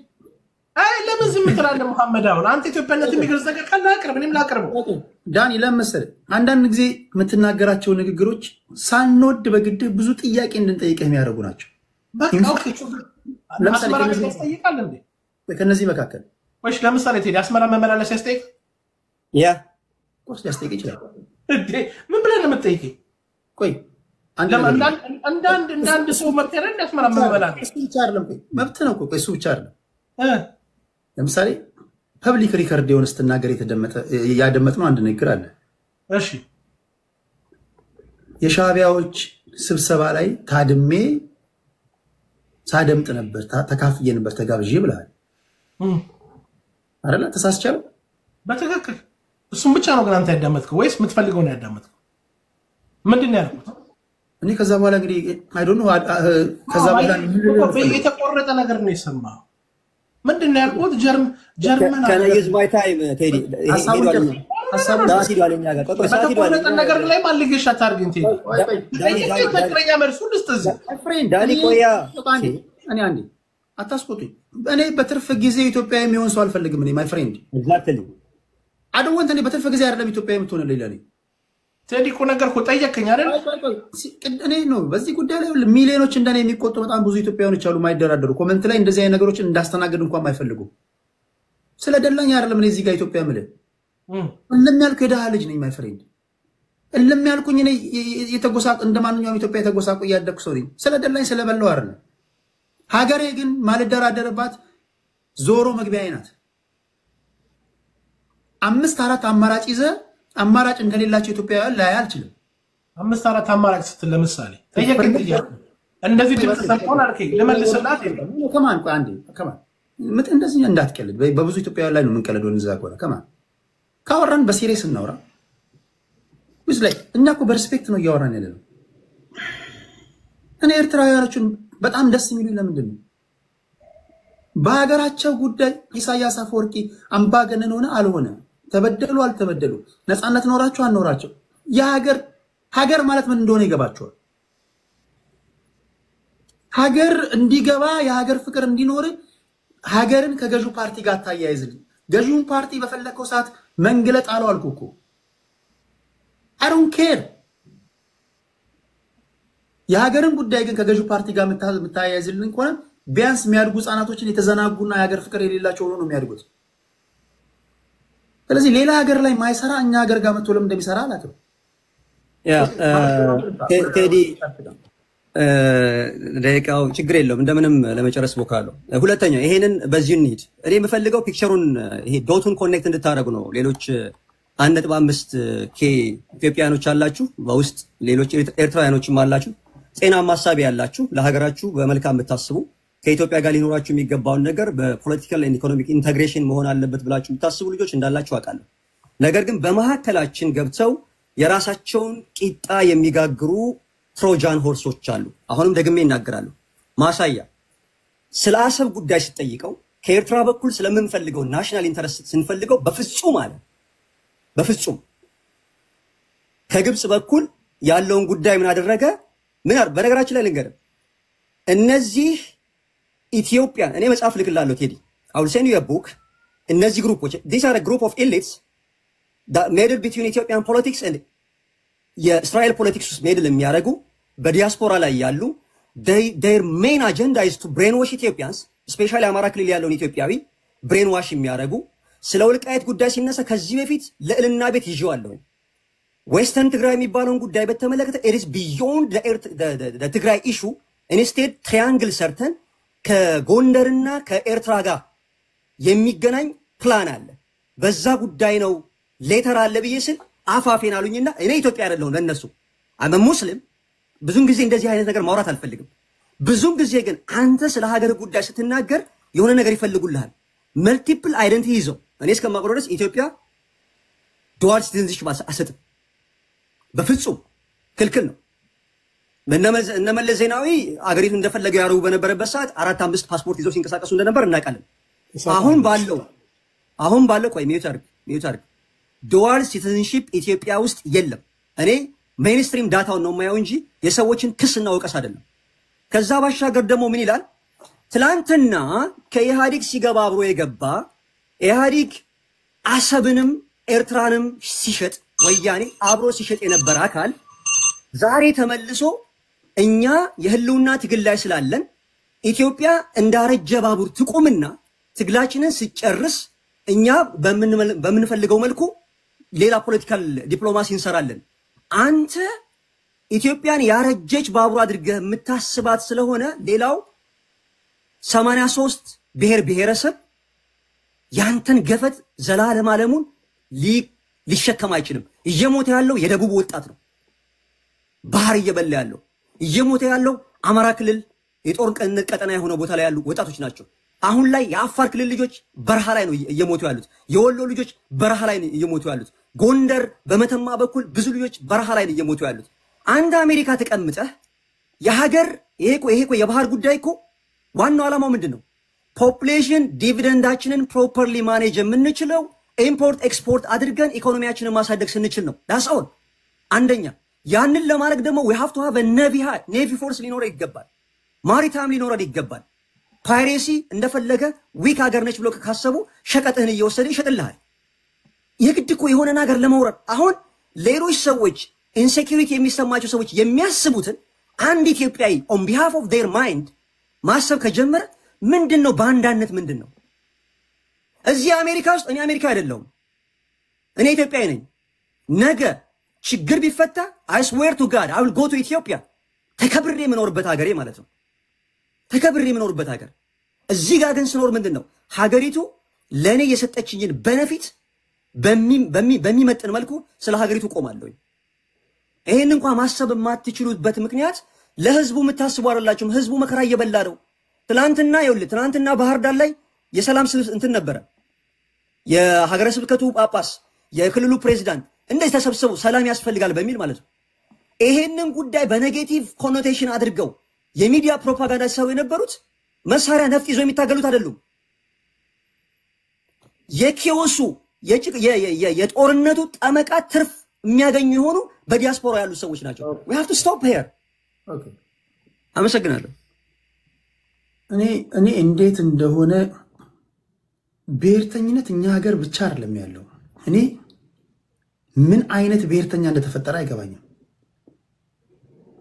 አይ ለምን ዝም ትላለህ መሐመድ? አሁን አንተ ኢትዮጵያነት የሚገልጽ ነገር ካለ አቅርብ፣ እኔም ላቅርበው። ዳኒ ለምሳሌ አንዳንድ ጊዜ የምትናገራቸው ንግግሮች ሳንወድ በግድ ብዙ ጥያቄ እንድንጠይቅህ የሚያደርጉ ናቸው። በቃ ኦኬ ለምሳሌ ከነዚህ መካከል ወይስ ለምሳሌ ቴዲ አስመራ መመላለስ ያስጠይቅ ያ ቆስ ያስጠይቅ ይችላል እንዴ? ምን ብለህ ነው የምትጠይቀኝ? ቆይ አንዳንድ ሰው መብት ያለ አስመራ መመላለስ እሱ ብቻ አይደለም። ቆይ መብት ነው። ቆይ እሱ ብቻ አይደለም። ለምሳሌ ፐብሊክ ሪከርድ የሆነ ስትናገር ያደመጥነው አንድ ንግግር አለ። እሺ የሻዕቢያዎች ስብሰባ ላይ ታድሜ ሳደምጥ ነበር ተካፍዬ ነበር ተጋብዤ ብለሃል አይደለ? ተሳስቻለሁ? በትክክል እሱም ብቻ ነው ግን አንተ ያዳመጥከው ወይስ የምትፈልገው ነው ያዳመጥከው? ምንድን ነው ያልኩት እኔ? ከዛ በኋላ እንግዲህ አይ ዶንት ኖ ከዛ በኋላ የተቆረጠ ነገር ነው የሰማው። ምንድን ነው ያልኩት? ጀርመን ከነ ዩዝ ማይ ታይም ቴዲ በተቆረጠ ነገር ላይ ማልገሻ ታርግን ቴዲ ትክክለኛ መልሱ ልስጥዝ ዳኒ ቆያ እኔ አንዴ አታስቆጡኝ። እኔ በትርፍ ጊዜ ኢትዮጵያ የሚሆን ሰው አልፈልግም። እኔ ማይ ፍሬንድ ኤግዛክትሊ አደወንት እኔ በትርፍ ጊዜ አይደለም ኢትዮጵያ የምትሆን ሌላ ነኝ። ቴዲ እኮ ነገር እኮ ጠየቀኝ አይደል? እኔ ነው በዚህ ጉዳይ ላይ ሚሊዮኖች እንደኔ የሚቆጡ በጣም ብዙ ኢትዮጵያውያኖች አሉ ማይደራደሩ። ኮሜንት ላይ እንደዚህ አይነት ነገሮችን እንዳስተናግድ እንኳን ማይፈልጉ ስለደላኝ አይደለም። እኔ እዚህ ጋር ኢትዮጵያ ምልህ እልም ያልኩ የደሃ ልጅ ነኝ ማይ ፍሬንድ። እልም ያልኩኝ እኔ የተጎሳቁ እንደማንኛውም ኢትዮጵያ የተጎሳቁ እያደኩ ሰው ነኝ። ስለደላኝ ስለበላው አይደለም። ሀገሬ ግን ማልደራደርባት ዞሮ መግቢያዬ ናት። 5-4 አማራጭ ይዘህ አማራጭ እንደሌላቸው ኢትዮጵያውያን ላይ አልችልም። 5-4 አማራጭ ስትል ለምሳሌ ጠየቀኝ ጥያቄ እንደዚህ ድምጽ ሰጥቶን አልከኝ ልመልስላት የለም። ከማን ቆይ አንዴ ከማን እንደዚህ እንዳትቀልድ። በብዙ ኢትዮጵያውያን ላይ ነው የምንቀልደው። እንዛ ከሆነ ከማን ካወራን በሲሪየስ እናውራ። ውስጥ ላይ እኛ እኮ በሪስፔክት ነው እያወራን ያለነው። እኔ ኤርትራውያኖችን በጣም ደስ የሚሉኝ ለምንድን ነው? በሀገራቸው ጉዳይ ኢሳያስ አፈወርቂ አምባገነን ሆነ አልሆነ፣ ተበደሉ አልተበደሉ፣ ነፃነት ኖራቸው አልኖራቸው ሀገር ማለት ምን እንደሆነ ይገባቸዋል። ሀገር እንዲገባ የሀገር ፍቅር እንዲኖር ሀገርን ከገዢው ፓርቲ ጋር ታያይዝልኝ። ገዢውን ፓርቲ በፈለከው ሰዓት መንግለጥ አለው አልኩህ እኮ። I don't care። የሀገርን ጉዳይ ግን ከገዢው ፓርቲ ጋር የምታያይዝልኝ ከሆነ ቢያንስ የሚያድጉ ህፃናቶችን የተዘናጉና የሀገር ፍቅር የሌላቸው ሆኖ ነው የሚያድጉት። ስለዚህ ሌላ ሀገር ላይ ማይሰራ እኛ ሀገር ጋር መጥቶ ለምን እንደሚሰራ አላውቅም። ቴዲ ደቂቃው ችግር የለውም እንደምንም ለመጨረስ ሞክራለሁ። ሁለተኛ ይሄንን በዚህ እንሂድ። እኔ የምፈልገው ፒክቸሩን ይሄ ዶቱን ኮኔክት እንድታደርጉ ነው። ሌሎች 1.5 ኬ ኢትዮጵያኖች አላችሁ፣ በውስጥ ሌሎች ኤርትራውያኖችም አላችሁ። ጤናማ ሀሳብ ያላችሁ ለሀገራችሁ በመልካም የምታስቡ ከኢትዮጵያ ጋር ሊኖራችሁ የሚገባውን ነገር በፖለቲካል ኤንድ ኢኮኖሚክ ኢንተግሬሽን መሆን አለበት ብላችሁ የምታስቡ ልጆች እንዳላችሁ አውቃለሁ። ነገር ግን በመሀከላችን ገብተው የራሳቸውን ቂጣ የሚጋግሩ ትሮጃን ሆርሶች አሉ። አሁንም ደግሜ ይናገራሉ። ማሳያ ስለ አሰብ ጉዳይ ሲጠይቀው ከኤርትራ በኩል ስለምንፈልገው ናሽናል ኢንተረስት ስንፈልገው በፍጹም አለ። በፍጹም ከግብጽ በኩል ያለውን ጉዳይ ምን አደረገ? በነገራችን ላይ ልንገርህ፣ እነዚህ ኢትዮጵያ እኔ መጽሐፍ ልክላለሁ ቴዲ I will send you a book። እነዚህ ግሩፖች these are a group of elites that made between Ethiopian politics and የእስራኤል ፖለቲክስ ውስጥ ሜድል የሚያደርጉ በዲያስፖራ ላይ ያሉ their main agenda is to brainwash Ethiopians especially አማራ ክልል ያለውን ኢትዮጵያዊ brainwash የሚያደርጉ ስለ ወልቃይት ጉዳይ ሲነሳ ከዚህ በፊት ለእልና ቤት ይዤዋለሁ። ዌስተርን ትግራይ የሚባለውን ጉዳይ በተመለከተ it is beyond the ትግራይ issue instead triangle ሰርተን ከጎንደርና ከኤርትራ ጋር የሚገናኝ ፕላን አለ። በዛ ጉዳይ ነው ሌተር አለ ብዬ ስል አፋፌን አሉኝና እኔ ኢትዮጵያ አይደለሁም ለነሱ አመ ሙስሊም ብዙም ጊዜ እንደዚህ አይነት ነገር ማውራት አልፈልግም። ብዙም ጊዜ ግን አንተ ስለ ሀገር ጉዳይ ስትናገር የሆነ ነገር ይፈልጉልሃል። መልቲፕል አይደንቲቲ ይዘው እኔ እስከማውቀው ድረስ ኢትዮጵያ ዱዋል ሲቲዝንሺፕ አሰጥም በፍጹም ክልክል ነው። እነመለስ ዜናዊ አገሪቱ እንደፈለገ ያሩ በነበረበት ሰዓት 4-5 ፓስፖርት ይዘው ሲንቀሳቀሱ እንደነበር እናውቃለን። አሁን ባለው ቆይ ሚዩት አድርግ ዱዋል ሲቲዝንሺፕ ኢትዮጵያ ውስጥ የለም። እኔ ሜይንስትሪም ዳታውን ነው የማየው እንጂ የሰዎችን ክስና ወቀስ አይደለም። ከዛ ባሻገር ደግሞ ምን ይላል? ትላንትና ከኢህአዲግ ሲገባ አብሮ የገባ ኢህአዲግ አሰብንም ኤርትራንም ሲሸጥ ወያኔ አብሮ ሲሸጥ የነበረ አካል ዛሬ ተመልሶ እኛ የህልውና ትግል ላይ ስላለን ኢትዮጵያ እንዳረጀ ባቡር ትቁምና ትግላችንን ስጨርስ እኛ በምንፈልገው መልኩ ሌላ ፖለቲካል ዲፕሎማሲ እንሰራለን። አንተ ኢትዮጵያን ያረጀች ባቡር አድርገህ የምታስባት ስለሆነ ሌላው 83 ብሔር ብሔረሰብ ያንተን ገፈት ዘላለም ዓለሙን ሊሸከም አይችልም። እየሞተ ያለው የደቡብ ወጣት ነው። ባህር እየበላ ያለው እየሞተ ያለው አማራ ክልል የጦር ቀጠና የሆነ ቦታ ላይ ያሉ ወጣቶች ናቸው። አሁን ላይ የአፋር ክልል ልጆች በረሃ ላይ ነው እየሞቱ ያሉት። የወሎ ልጆች በረሃ ላይ ነው እየሞቱ ያሉት። ጎንደር በመተማ በኩል ብዙ ልጆች በረሃ ላይ ነው እየሞቱ ያሉት። አንድ አሜሪካ ተቀምጠህ የሀገር ይሄ የባህር ጉዳይ እኮ ዋናው ዓላማው ምንድነው? ፖፑሌሽን ዲቪደንዳችንን ፕሮፐርሊ ማኔጅ የምንችለው ኢምፖርት ኤክስፖርት አድርገን ኢኮኖሚያችንን ማሳደግ ስንችል ነው። ዳስ ኦል። አንደኛ ያንን ለማድረግ ደግሞ we have to have a navy force ሊኖር ይገባል። ማሪታይም ሊኖር ይገባል። ፓይሬሲ እንደፈለገ ዊክ ሀገር ነች ብሎ ካሰቡ ሸቀጥህን እየወሰደ ይሸጥልሃል። የግድ እኮ የሆነ ነገር ለመውረድ አሁን ሌሎች ሰዎች ኢንሴኪዩሪቲ የሚሰማቸው ሰዎች የሚያስቡትን አንድ ኢትዮጵያዊ on behalf of their mind ማሰብ ከጀመረ ምንድነው ባንዳነት? ምንድነው? እዚህ አሜሪካ ውስጥ እኔ አሜሪካ አይደለሁም፣ እኔ ኢትዮጵያዊ ነኝ። ነገ ችግር ቢፈታ I swear to God I will go to Ethiopia። ተከብሬ የምኖርበት ሀገሬ ማለት ነው። ተከብሬ የምኖርበት ሀገር። እዚህ ጋር ግን ስኖር ምንድነው ሀገሪቱ ለኔ የሰጠችኝን በነፊት በሚመጥን መልኩ ስለ ሀገሪቱ ቆማለሁ። ይሄን እንኳን ማሰብ የማትችሉበት ምክንያት ለህዝቡ የምታስቡ አይደላችሁም። ህዝቡ መከራ እየበላ ነው። ትናንትና ባህር ዳር ላይ የሰላም እንትን ነበረ። የሀገረ ስብከቱ ጳጳስ፣ የክልሉ ፕሬዝዳንት እንደዚህ ተሰብስበው ሰላም ያስፈልጋል በሚል ማለት ነው። ይሄንን ጉዳይ በኔጌቲቭ ኮኖቴሽን አድርገው የሚዲያ ፕሮፓጋንዳ ሲሰሩ የነበሩት መሳሪያ ነፍጥ ይዘው የሚታገሉት አይደሉም። የኪዮሱ የጦርነቱ ጠመቃ ትርፍ የሚያገኙ የሆኑ በዲያስፖራ ያሉ ሰዎች ናቸው። we have to stop here። አመሰግናለሁ። እኔ እንዴት እንደሆነ ብሔርተኝነት እኛ ሀገር ብቻ አይደለም ያለው። እኔ ምን አይነት ብሔርተኛ እንደተፈጠረ አይገባኝም።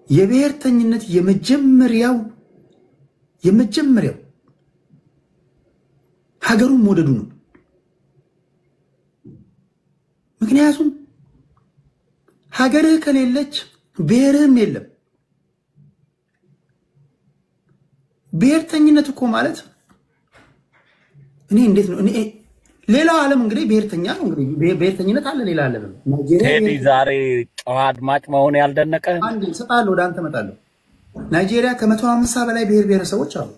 የብሔርተኝነት የመጀመሪያው ሀገሩን መውደዱ ነው። ምክንያቱም ሀገርህ ከሌለች ብሔርህም የለም። ብሔርተኝነት እኮ ማለት እኔ እንዴት ነው እኔ ሌላው ዓለም እንግዲህ ብሔርተኛ ነው። እንግዲህ ብሔርተኝነት አለ ሌላ ዓለም ነው። ቴዲ ዛሬ ጨዋ አድማጭ መሆን ያልደነቀ አንድ ሰጣለሁ ወደ አንተ መጣለሁ። ናይጄሪያ ከ150 በላይ ብሔር ብሔረሰቦች አሉ።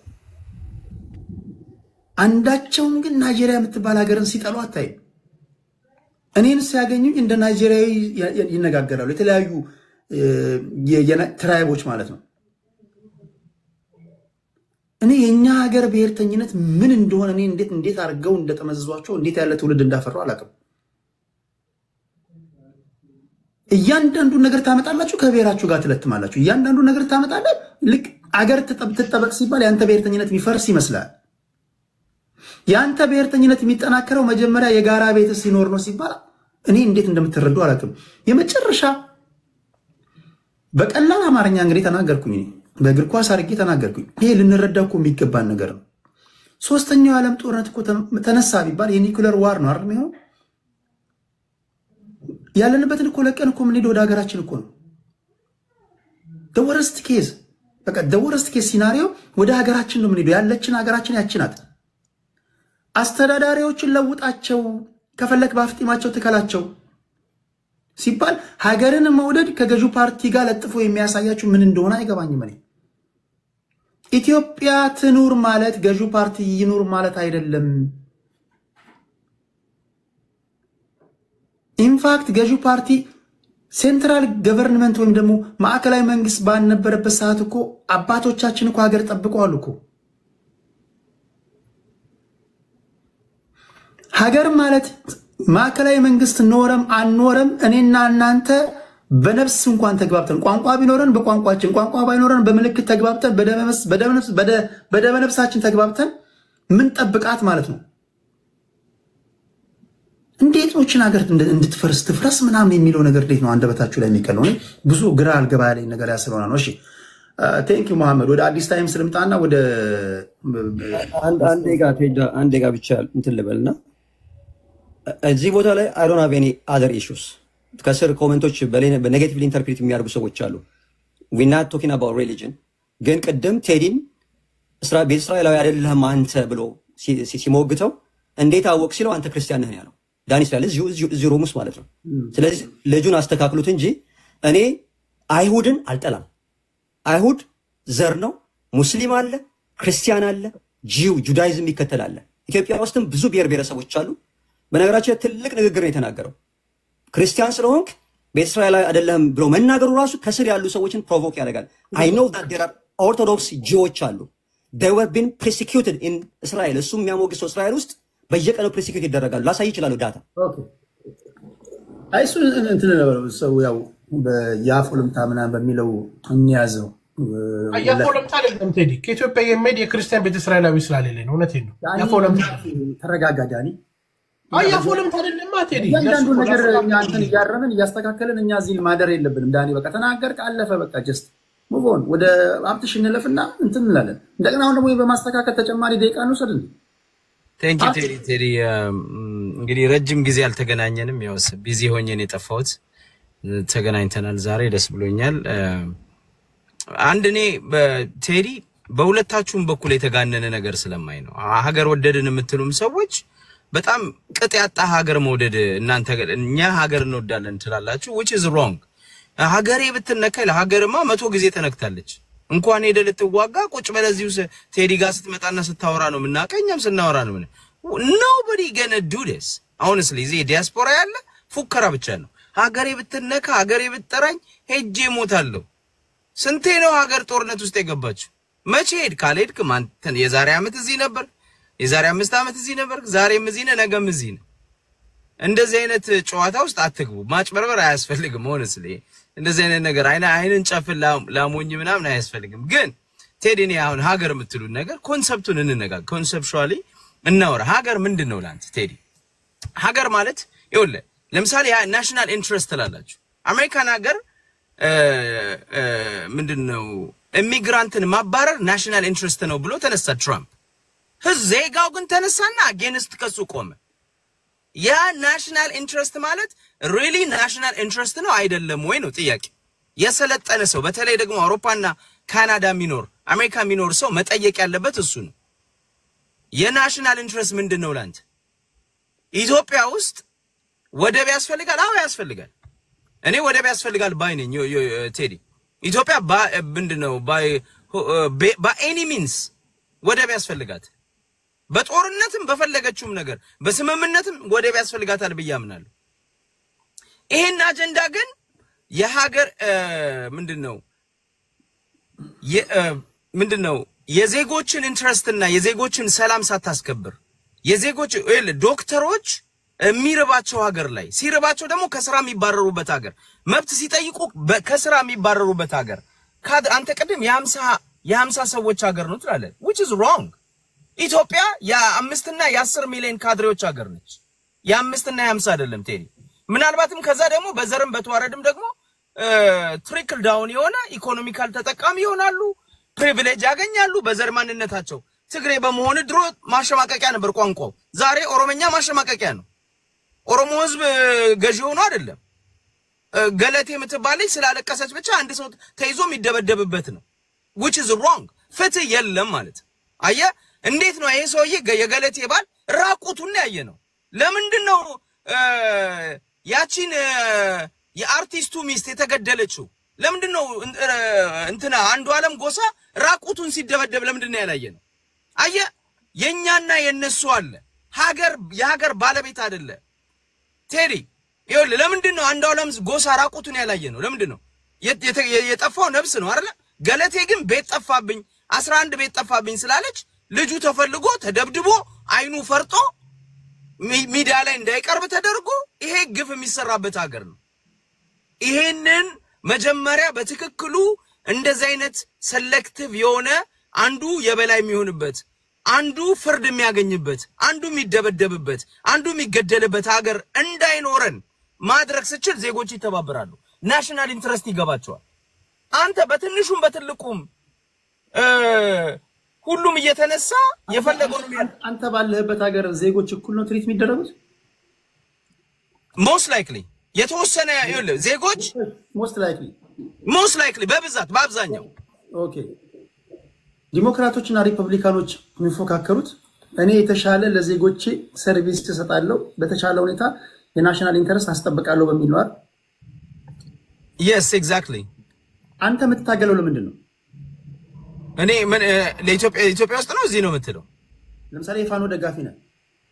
አንዳቸውም ግን ናይጄሪያ የምትባል ሀገርን ሲጠሉ አታይም። እኔን ሲያገኙኝ እንደ ናይጄሪያዊ ይነጋገራሉ። የተለያዩ ትራይቦች ማለት ነው። እኔ የኛ ሀገር ብሔርተኝነት ምን እንደሆነ እኔ እንዴት አድርገው እንደተመዘዟቸው እንዴት ያለ ትውልድ እንዳፈሩ አላውቅም። እያንዳንዱ ነገር ታመጣላችሁ፣ ከብሔራችሁ ጋር ትለትማላችሁ። እያንዳንዱ ነገር ታመጣለህ። ልክ አገር ትጠበቅ ሲባል ያንተ ብሔርተኝነት የሚፈርስ ይመስላል። ያንተ ብሔርተኝነት የሚጠናከረው መጀመሪያ የጋራ ቤት ሲኖር ነው ሲባል እኔ እንዴት እንደምትረዱ አላውቅም። የመጨረሻ በቀላል አማርኛ እንግዲህ ተናገርኩኝ። በእግር ኳስ አድርጌ ተናገርኩኝ። ይሄ ልንረዳው እኮ የሚገባን ነገር ነው። ሶስተኛው የዓለም ጦርነት እኮ ተነሳ ቢባል የኒኩለር ዋር ነው አይደል? ነው ያለንበትን እኮ ለቀን እኮ ምን ሄዶ ወደ ሀገራችን እኮ ነው። the worst case በቃ the worst case ሲናሪዮ ወደ ሀገራችን ነው ምን ሄዶ ያለችን ሀገራችን ያችናት። አስተዳዳሪዎችን ለውጣቸው ከፈለክ ባፍጢማቸው ተከላቸው ሲባል ሀገርን መውደድ ከገዢው ፓርቲ ጋር ለጥፎ የሚያሳያችሁ ምን እንደሆነ አይገባኝም። እኔ ኢትዮጵያ ትኑር ማለት ገዢው ፓርቲ ይኑር ማለት አይደለም። ኢንፋክት ገዢው ፓርቲ ሴንትራል ገቨርንመንት ወይም ደግሞ ማዕከላዊ መንግስት ባልነበረበት ሰዓት እኮ አባቶቻችን እኮ ሀገር ጠብቀዋል እኮ። ሀገር ማለት ማዕከላዊ መንግስት ኖረም አልኖረም እኔና እናንተ በነፍስ እንኳን ተግባብተን ቋንቋ ቢኖረን በቋንቋችን ቋንቋ ባይኖረን በምልክት ተግባብተን በደመነፍሳችን ተግባብተን ምን ጠብቃት ማለት ነው። እንዴት ነው እቺን ሀገር እንድትፈርስ ትፍረስ ምናምን የሚለው ነገር እንዴት ነው አንደበታችሁ ላይ የሚቀለው? ብዙ ግራ አልገባ ያለኝ ነገር ያስለውና ነው። እሺ ቴንክ ዩ መሐመድ። ወደ አዲስ ታይም ስለምጣና ወደ አንድ ጋ ብቻ እንትን ልበልና እዚህ ቦታ ላይ I don't have any other issues። ከስር ኮሜንቶች በኔጌቲቭሊ ኢንተርፕሬት የሚያደርጉ ሰዎች አሉ። we not talking about religion። ግን ቅድም ቴዲን በእስራኤላዊ አይደለህም አንተ ብሎ ሲሞግተው እንዴት አወቅ ሲለው አንተ ክርስቲያን ነህ ያለው ዳኒ ስላለ እዚሁ ሮሙስ ማለት ነው። ስለዚህ ልጁን አስተካክሉት እንጂ እኔ አይሁድን አልጠላም። አይሁድ ዘር ነው። ሙስሊም አለ፣ ክርስቲያን አለ፣ ጁዳይዝም ይከተላል። ኢትዮጵያ ውስጥም ብዙ ብሔር ብሔረሰቦች አሉ። በነገራችን ትልቅ ንግግር ነው የተናገረው። ክርስቲያን ስለሆንክ በእስራኤላዊ አይደለም ብሎ መናገሩ ራሱ ከስር ያሉ ሰዎችን ፕሮቮክ ያደርጋል። I know that there are orthodox ጂዎች አሉ። they were being persecuted in Israel። እሱም የሚያሞግሰው እስራኤል ውስጥ በየቀኑ ፕሪሲኪዩት ይደረጋሉ። ላሳይ ይችላል ዳታ። ኦኬ አይሱ እንትን ነው ሰው ያው በያፎልምታ ምናምን በሚለው እንያዘው ያፎልምታ አይደለም ቴዲ ከኢትዮጵያ የሚሄድ የክርስቲያን ቤተ እስራኤላዊ ስላሌለ ነው። እውነቴን ነው። ያፎልምታ ተረጋጋ ዳኒ። ያፎልምታ አይደለም ቴዲ ያንዳንዱ ነገር እኛ አንተን እያረምን እያስተካከልን እኛ እዚህ ማደር የለብንም ዳኒ። በቃ ተናገርክ አለፈ በቃ ጀስት ሙቭ ኦን። ወደ አብትሽ እንለፍና እንትን እንላለን። እንደገና አሁን ደግሞ በማስተካከል ተጨማሪ ደቂቃ እንውሰድ። ቴንክ ዩ ቴዲ። እንግዲህ ረጅም ጊዜ አልተገናኘንም። ያው ቢዚ ሆኜ ነው የጠፋሁት። ተገናኝተናል ዛሬ ደስ ብሎኛል። አንድ እኔ ቴዲ በሁለታችሁም በኩል የተጋነነ ነገር ስለማይ ነው። ሀገር ወደድን የምትሉም ሰዎች በጣም ቅጥ ያጣ ሀገር መውደድ እናንተ እኛ ሀገር እንወዳለን ትላላችሁ which is wrong። ሀገሬ ብትነካ ለሀገርማ 100 ጊዜ ተነክታለች። እንኳን ሄደ ልትዋጋ ቁጭ በለዚው ቴዲ ጋር ስትመጣና ስታወራ ነው ምናቀኛም ስናወራ ነው ምን nobody gonna do this honestly። እዚህ ዲያስፖራ ያለ ፉከራ ብቻ ነው። ሀገሬ ብትነካ ሀገሬ ብትጠራኝ ሄጄ ሞታለሁ። ስንቴ ነው ሀገር ጦርነት ውስጥ የገባችሁ? መቼ ሄድ ካልሄድክ ማንተን የዛሬ ዓመት እዚህ ነበር፣ የዛሬ 5 ዓመት እዚህ ነበር፣ ዛሬም እዚህ ነህ፣ ነገም እዚህ ነህ። እንደዚህ አይነት ጨዋታ ውስጥ አትግቡ። ማጭበርበር አያስፈልግም honestly። እንደዚህ አይነት ነገር አይንን ጨፍን ላሞኝ ምናምን አያስፈልግም። ግን ቴዲ እኔ አሁን ሀገር የምትሉት ነገር ኮንሰፕቱን እንነጋገር። ኮንሰፕቹአሊ እናወራ። ሀገር ምንድነው ላንተ ቴዲ? ሀገር ማለት ይኸውልህ ለምሳሌ ናሽናል ኢንትረስት ትላላችሁ። አሜሪካን ሀገር ምንድነው ኢሚግራንትን ማባረር ናሽናል ኢንትረስት ነው ብሎ ተነሳ ትራምፕ። ዜጋው ግን ተነሳና አጌንስት ከሱ ቆመ። ያ ናሽናል ኢንትረስት ማለት ሪሊ ናሽናል ኢንትረስት ነው አይደለም ወይ ነው ጥያቄ። የሰለጠነ ሰው በተለይ ደግሞ አውሮፓና ካናዳ ሚኖር አሜሪካ ሚኖር ሰው መጠየቅ ያለበት እሱ ነው። የናሽናል ኢንትረስት ምንድነው ላንተ? ኢትዮጵያ ውስጥ ወደብ ያስፈልጋል? አዎ ያስፈልጋል። እኔ ወደብ ያስፈልጋል ባይ ነኝ ቴዲ። ኢትዮጵያ ምንድነው በኤኒ ሚንስ ወደብ ያስፈልጋት። በጦርነትም በፈለገችውም ነገር በስምምነትም ወደብ ያስፈልጋታል ብዬ አምናለሁ። ይሄን አጀንዳ ግን የሀገር ምንድነው የዜጎችን ኢንትረስትና የዜጎችን ሰላም ሳታስከብር የዜጎች ዶክተሮች የሚርባቸው ሀገር ላይ ሲርባቸው ደግሞ ከስራ የሚባረሩበት ሀገር መብት ሲጠይቁ ከስራ የሚባረሩበት ሀገር አንተ ቀደም የ50 ሰዎች ሀገር ነው ትላለህ which is wrong። ኢትዮጵያ የ5 እና የ10 ሚሊዮን ካድሬዎች ሀገር ነች። የ5 እና የ50 አይደለም ቴዲ። ምናልባትም ከዛ ደግሞ በዘርም በተዋረድም ደግሞ ትሪክል ዳውን የሆነ ኢኮኖሚካል ተጠቃሚ ይሆናሉ፣ ፕሪቪሌጅ ያገኛሉ በዘር ማንነታቸው። ትግሬ በመሆን ድሮ ማሸማቀቂያ ነበር ቋንቋው፣ ዛሬ ኦሮሞኛ ማሸማቀቂያ ነው። ኦሮሞ ህዝብ ገዢ ሆኖ አይደለም። ገለቴ የምትባለች ስላለቀሰች ብቻ አንድ ሰው ተይዞ የሚደበደብበት ነው which is wrong። ፍትህ የለም ማለት አየህ። እንዴት ነው ይሄ ሰውዬ የገለቴ ባል ራቁቱን ያየ ነው? ለምንድነው ያቺን የአርቲስቱ ሚስት የተገደለችው? ለምንድነው እንትና አንዱ ዓለም ጎሳ ራቁቱን ሲደበደብ ለምንድነው ያላየ ነው? አየህ የኛና የነሱ አለ። የሀገር ባለቤት አይደለ ቴዲ። ይኸውልህ ለምንድነው አንዱ ዓለም ጎሳ ራቁቱን ያላየ ነው? ለምንድነው የጠፋው ነብስ ነው አይደል? ገለቴ ግን ቤት ጠፋብኝ 11 ቤት ጠፋብኝ ስላለች ልጁ ተፈልጎ ተደብድቦ አይኑ ፈርጦ ሚዲያ ላይ እንዳይቀርብ ተደርጎ ይሄ ግፍ የሚሰራበት ሀገር ነው። ይሄንን መጀመሪያ በትክክሉ እንደዚህ አይነት ሴሌክቲቭ የሆነ አንዱ የበላይ የሚሆንበት አንዱ ፍርድ የሚያገኝበት አንዱ የሚደበደብበት አንዱ የሚገደልበት ሀገር እንዳይኖረን ማድረግ ስችል ዜጎች ይተባበራሉ። ናሽናል ኢንትረስት ይገባቸዋል። አንተ በትንሹም በትልቁም ሁሉም እየተነሳ የፈለገው አንተ ባለህበት ሀገር ዜጎች እኩል ነው ትሪት የሚደረጉት? most likely የተወሰነ ይኸውልህ ዜጎች most likely በብዛት በአብዛኛው ኦኬ። ዲሞክራቶችና ሪፐብሊካኖች የሚፎካከሩት እኔ የተሻለ ለዜጎቼ ሰርቪስ እሰጣለሁ በተሻለ ሁኔታ የናሽናል ኢንተረስት አስጠብቃለሁ በሚል ነው አይደል? yes exactly። አንተ የምትታገለው ለምንድን ነው? እኔ ለኢትዮጵያ ውስጥ ነው እዚህ ነው የምትለው? ለምሳሌ የፋኖ ደጋፊ ነህ።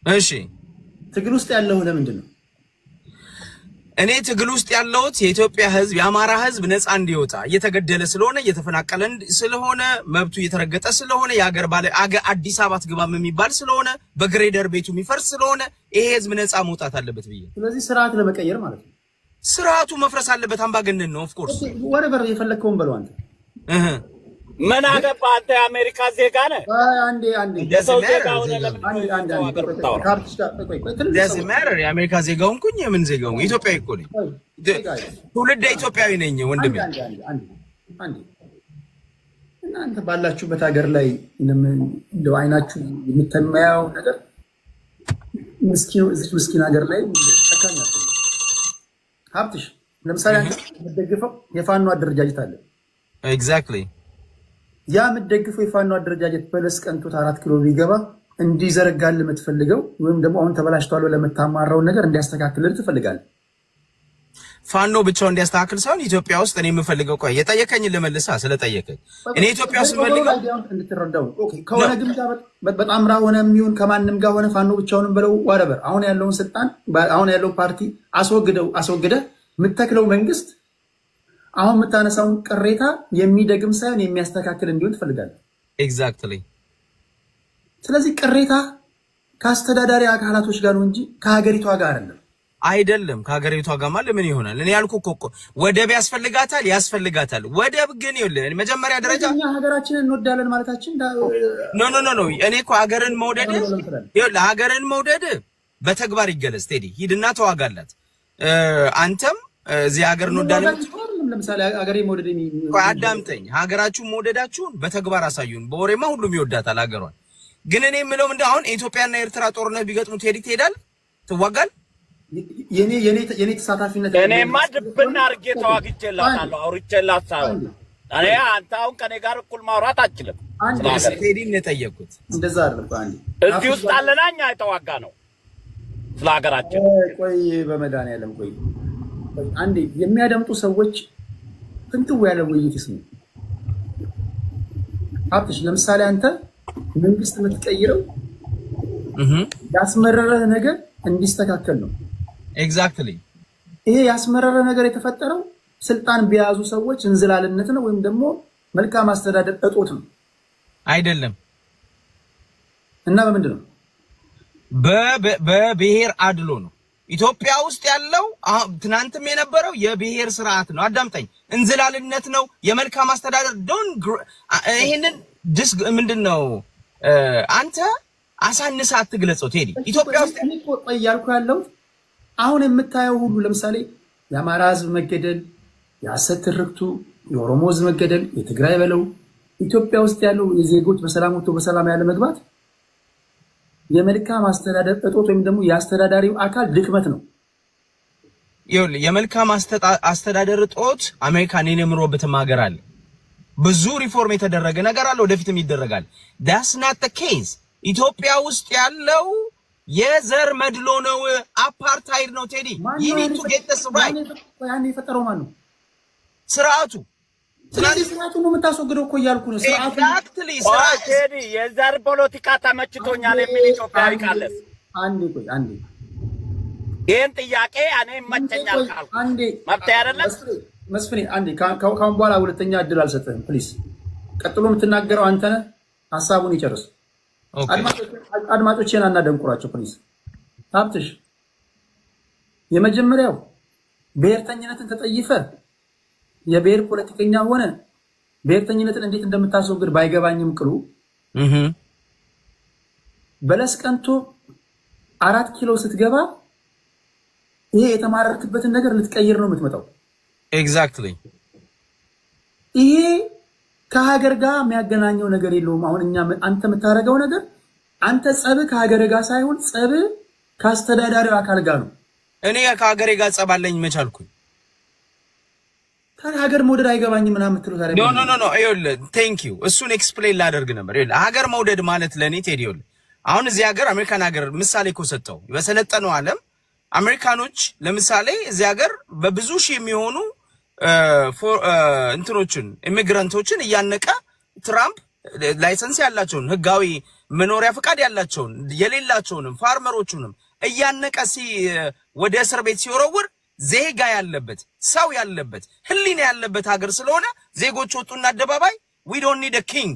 እሺ ትግል ውስጥ ያለው ለምንድን ነው? እኔ ትግል ውስጥ ያለውት የኢትዮጵያ ህዝብ የአማራ ህዝብ ነፃ እንዲወጣ እየተገደለ ስለሆነ እየተፈናቀለ ስለሆነ መብቱ እየተረገጠ ስለሆነ የሀገር አዲስ አበባ ትግባም የሚባል ስለሆነ በግሬደር ቤቱ የሚፈርስ ስለሆነ ይሄ ህዝብ ነፃ መውጣት አለበት ብዬ። ስለዚህ ስርዓት ለመቀየር ማለት ነው። ስርዓቱ መፍረስ አለበት። አምባገነን ነው ኦፍ ኮርስ። ወረበር የፈለከውን በለው አንተ። ምን አገባ አንተ የአሜሪካ ዜጋ ነህ? አንዴ የሰው ዜጋ ሆነ ለምን doesn't matter። የአሜሪካ ዜጋ ሆንኩኝ የምን ዜጋ ሆንኩኝ ኢትዮጵያዊ እኮ ነኝ። ትውልደ ኢትዮጵያዊ ነኝ ወንድሜ። እናንተ ባላችሁበት ሀገር ላይ እንደው አይናችሁ የምትመያው ነገር ምስኪን ሀገር ላይ ተካኛችሁ ሀብትሽ ለምሳሌ አንተ የምትደግፈው የፋኖ አደረጃጀት አለ። ኤግዛክትሊ ያ የምትደግፈው የፋኖ አደረጃጀት በለስ ቀንቶት 4 ኪሎ ቢገባ እንዲዘረጋል የምትፈልገው ወይም ደግሞ አሁን ተበላሽቷል ለመታማራው ነገር እንዲያስተካክልልህ ትፈልጋለህ። ፋኖ ብቻው እንዲያስተካክል ሳይሆን ኢትዮጵያ ውስጥ እኔ የምፈልገው ቆይ የጠየቀኝ ልመልሳ ስለጠየቀኝ እኔ ኢትዮጵያ ውስጥ መልገው እንድትረዳው ኦኬ። ከሆነ ግን በጣም ራ ሆነ የሚሆን ከማንም ጋር ሆነ ፋኖ ብቻውንም በለው ዋረበር አሁን ያለውን ስልጣን አሁን ያለው ፓርቲ አስወግደ የምትተክለው መንግስት አሁን የምታነሳውን ቅሬታ የሚደግም ሳይሆን የሚያስተካክል እንዲሆን ትፈልጋለህ። ኤግዛክትሊ። ስለዚህ ቅሬታ ከአስተዳዳሪ አካላቶች ጋር ነው እንጂ ከሀገሪቷ ጋር አይደለም። አይደለም ከሀገሪቷ ጋር ማለት ምን ይሆናል? እኔ ያልኩህ እኮ ወደብ ያስፈልጋታል። ወደብ ግን ይኸውልህ መጀመሪያ ደረጃ እኛ ሀገራችንን እንወዳለን ማለታችን ኖ እኔ እኮ ሀገርን መውደድ ይኸውልህ ሀገርን መውደድ በተግባር ይገለጽ። ቴዲ ሂድና ተዋጋላት። አንተም እዚህ ሀገር እንወዳለን ለምሳሌ ሀገሬ መውደድ አዳምጠኝ። ሀገራችሁን መውደዳችሁን በተግባር አሳዩን። በወሬማ ሁሉም ይወዳታል ሀገሯን። ግን እኔ የምለው ምንድን አሁን ኢትዮጵያና ኤርትራ ጦርነት ቢገጥሙ ቴዲ ትሄዳል? ትዋጋል? የኔ ተሳታፊነት እኔማ ድብና አድርጌ ተዋግቼላታለሁ። አውርቼላት ሳይሆን እኔ አንተ አሁን ከኔ ጋር እኩል ማውራት አትችልም። ቴዲን ነው የጠየቁት። እንደዛ አይደለም። አንዴ እዚህ ውስጥ አለና እኛ የተዋጋ ነው ስለ ሀገራችን። ቆይ በመድኃኒዓለም ቆይ አንዴ የሚያደምጡ ሰዎች ፍንትው ያለ ውይይት ይስሙ። ሀብትሽ ለምሳሌ አንተ መንግስት የምትቀይረው ያስመረረ ነገር እንዲስተካከል ነው። ኤግዛክትሊ ይሄ ያስመረረ ነገር የተፈጠረው ስልጣን ቢያዙ ሰዎች እንዝላልነት ነው ወይም ደግሞ መልካም አስተዳደር እጦት ነው አይደለም። እና በምንድን ነው? በብሔር አድሎ ነው። ኢትዮጵያ ውስጥ ያለው ትናንትም የነበረው የብሔር ስርዓት ነው። አዳምጠኝ። እንዝላልነት ነው። የመልካም አስተዳደር ይሄንን ምንድነው አንተ አሳንሳ አትግለጸው ቴዲ። ኢትዮጵያ ውስጥ ያልኩ ያለው አሁን የምታየው ሁሉ ለምሳሌ የአማራ ህዝብ መገደል፣ የሐሰት ትርክቱ፣ የኦሮሞ ህዝብ መገደል፣ የትግራይ በለው ኢትዮጵያ ውስጥ ያለው የዜጎች በሰላም ወጥቶ በሰላም ያለ መግባት የመልካም አስተዳደር እጦት ወይም ደግሞ የአስተዳዳሪው አካል ድክመት ነው። የመልካም አስተዳደር እጦት አሜሪካን የምሮበትም ሀገር አለ። ብዙ ሪፎርም የተደረገ ነገር አለ፣ ወደፊትም ይደረጋል። that's not the case። ኢትዮጵያ ውስጥ ያለው የዘር መድሎ ነው፣ አፓርታይድ ነው ቴዲ። you need to get this right። ያን የፈጠረው ማን ነው? ስርዓቱ። ስለዚህ ስርዓቱ ነው የምታስወግደው እኮ እያልኩ ነው። ስርዓቱ exactly ስርዓቱ ቴዲ የዘር ፖለቲካ ተመችቶኛል የሚል ኢትዮጵያዊ ካለስ አንዴ ይሄን ጥያቄ እኔ ይመቸኛል ካልኩ መብት አይደለም መስፍኔ አንዴ ካሁን በኋላ ሁለተኛ እድል አልሰጠህም ፕሊዝ። ቀጥሎ የምትናገረው አንተ ነህ። ሐሳቡን ይጨርስ። አድማጮቼን አናደንቁራቸው ፕሊዝ። ሀብትሽ የመጀመሪያው ብሔርተኝነትን ተጠይፈ የብሔር ፖለቲከኛ ሆነ ብሔርተኝነትን እንዴት እንደምታስወግድ ባይገባኝም ቅሉ በለስ ቀንቶ 4 ኪሎ ስትገባ ይሄ የተማረርክበትን ነገር ልትቀይር ነው የምትመጣው። ኤግዛክትሊ ይሄ ከሀገር ጋር የሚያገናኘው ነገር የለውም። አሁን አንተ የምታረገው ነገር አንተ ጸብ ከሀገር ጋር ሳይሆን ጸብ ከአስተዳዳሪው አካል ጋር ነው። እኔ ከሀገሬ ጋር ጸብ አለኝ መቻልኩኝ። ሀገር መውደድ አይገባኝም ምናምን የምትለው ታዲያ ኖ ይኸውልህ ቴንክ ዩ እሱን ኤክስፕሌን ላደርግ ነበር። ይኸውልህ ሀገር መውደድ ማለት ለእኔ ቴዲ ይኸውልህ አሁን እዚህ ሀገር አሜሪካን ሀገር ምሳሌ እኮ ሰጠው። በሰለጠነው ዓለም አሜሪካኖች ለምሳሌ እዚህ ሀገር በብዙ ሺህ የሚሆኑ እንትኖችን ኢሚግራንቶችን እያነቀ ትራምፕ ላይሰንስ ያላቸውን ህጋዊ መኖሪያ ፈቃድ ያላቸውን የሌላቸውንም ፋርመሮቹንም እያነቀ ወደ እስር ቤት ሲወረውር ዜጋ ያለበት ሰው ያለበት ህሊና ያለበት ሀገር ስለሆነ ዜጎች ወጡና አደባባይ we don't need a king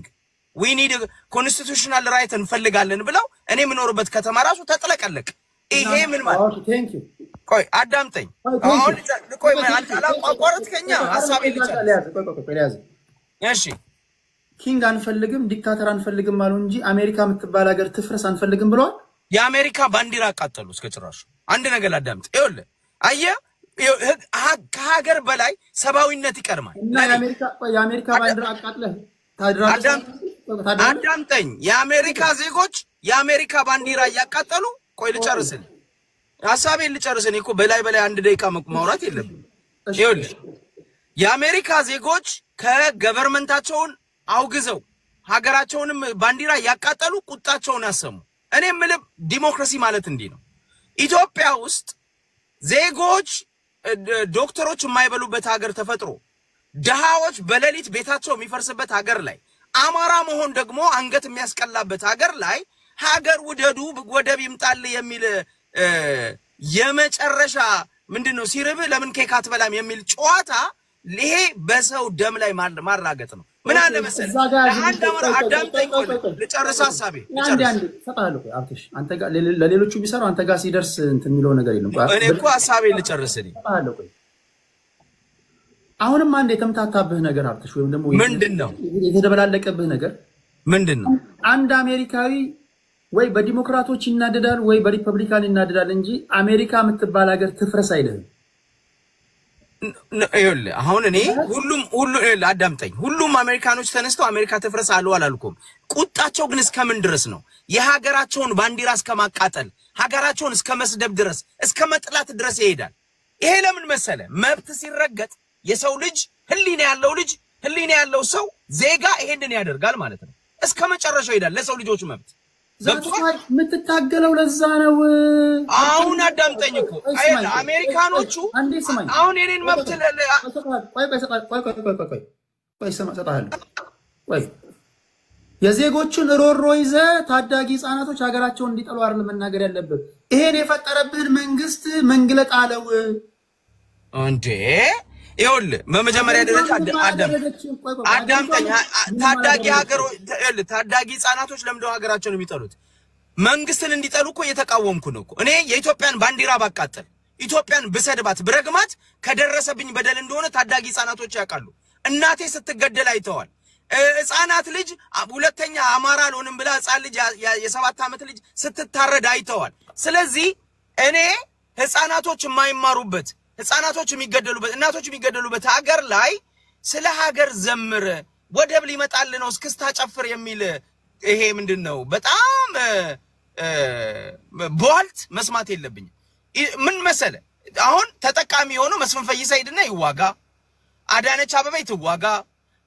we need a constitutional right እንፈልጋለን ብለው እኔ የምኖርበት ከተማ ራሱ ተጥለቀለቅ። ይሄ ምን ማለት ቴንክ ዩ ቆይ አዳምጠኝ። አሁን ቆይ ማለት አላቋረጥከኛ ሐሳቤ ልጨርስ። እሺ ኪንግ አንፈልግም ዲክታተር አንፈልግም አሉ እንጂ አሜሪካ የምትባል ሀገር ትፍረስ አንፈልግም ብለዋል። የአሜሪካ ባንዲራ አቃጠሉ እስከጭራሹ። አንድ ነገር ላዳምጥ። ይኸውልህ አየህ ከሀገር በላይ ሰብአዊነት ይቀድማል። የአሜሪካ ባንዲራ አቃጥለህ አዳምጠኝ። የአሜሪካ ዜጎች የአሜሪካ ባንዲራ እያቃጠሉ ቆይ ልጨርስልህ፣ ሐሳቤን ልጨርስልህ እኮ በላይ አንድ ደቂቃ ማውራት የለብኝም። ይኸውልህ የአሜሪካ ዜጎች ከገቨርመንታቸውን አውግዘው ሀገራቸውንም ባንዲራ ያቃጠሉ ቁጣቸውን ያሰሙ። እኔ የምልህ ዲሞክራሲ ማለት እንዲህ ነው። ኢትዮጵያ ውስጥ ዜጎች ዶክተሮች የማይበሉበት ሀገር ተፈጥሮ ደሃዎች በሌሊት ቤታቸው የሚፈርስበት ሀገር ላይ አማራ መሆን ደግሞ አንገት የሚያስቀላበት ሀገር ላይ ሀገር ውደዱ ወደብ ይምጣል የሚል የመጨረሻ ምንድነው ሲርብ ለምን ኬክ አትበላም የሚል ጨዋታ ይሄ በሰው ደም ላይ ማራገጥ ነው። ምን አለ መሰለህ አንድ አማራ አዳምጠኝ ልጨርስ ሐሳቤ አንድ ፈጣለሁ አብትሽ አንተ ጋር ለሌሎቹ ቢሰራው አንተ ጋር ሲደርስ እንትን የሚለው ነገር የለም እኔ እኮ ሐሳቤ ልጨርስልኝ ፈጣለሁ አሁንም አንድ የተምታታብህ ነገር አብትሽ ወይም ደግሞ ምንድነው የተደበላለቀብህ ነገር ምንድነው አንድ አሜሪካዊ ወይ በዲሞክራቶች ይናደዳል ወይ በሪፐብሊካን ይናደዳል እንጂ አሜሪካ የምትባል ሀገር ትፍረስ አይልም ይኸውልህ አሁን እኔ ሁሉም አዳምጠኝ ሁሉም አሜሪካኖች ተነስተው አሜሪካ ትፍረስ አላልኩም ቁጣቸው ግን እስከምን ድረስ ነው የሀገራቸውን ባንዲራ እስከማቃጠል ሀገራቸውን እስከመስደብ ድረስ እስከመጥላት ድረስ ይሄዳል ይሄ ለምን መሰለ መብት ሲረገጥ የሰው ልጅ ህሊና ያለው ሰው ዜጋ ይሄንን ያደርጋል ማለት ነው እስከመጨረሻው ይሄዳል ለሰው ልጆች መብት ዘጥቷል ምትታገለው ለዛ ነው አሁን አዳምጠኝ እኮ አይደል አሜሪካኖቹ አሁን የኔን መብት ቆይ የዜጎችን ሮሮ ይዘ ታዳጊ ህፃናቶች ሀገራቸውን እንዲጠሉ አይደል መናገር ያለበት ይሄን የፈጠረብህን መንግስት መንግለጥ አለው እንዴ ይኸውልህ በመጀመሪያ ደረጃ አዳምጠኝ ታዳጊ ታዳጊ ህፃናቶች ለምንድነው ሀገራቸውን የሚጠሉት መንግስትን እንዲጠሉ እኮ እየተቃወምኩ ነው እኮ እኔ የኢትዮጵያን ባንዲራ ባቃጠል ኢትዮጵያን ብሰድባት ብረግማት ከደረሰብኝ በደል እንደሆነ ታዳጊ ህፃናቶች ያውቃሉ እናቴ ስትገደል አይተዋል ህፃናት ልጅ ሁለተኛ አማራ አልሆንም ብላ ህፃን ልጅ የ7 ዓመት ልጅ ስትታረድ አይተዋል ስለዚህ እኔ ህፃናቶች የማይማሩበት ህፃናቶች የሚገደሉበት እናቶች የሚገደሉበት ሀገር ላይ ስለ ሀገር ዘምር ወደብ ሊመጣል ነው እስክስታ ጨፍር የሚል ይሄ ምንድነው በጣም ቦልት መስማት የለብኝ ምን መሰለ አሁን ተጠቃሚ ሆኖ መስፍን ፈይሳ ሄድና ይዋጋ አዳነች አበበ ይዋጋ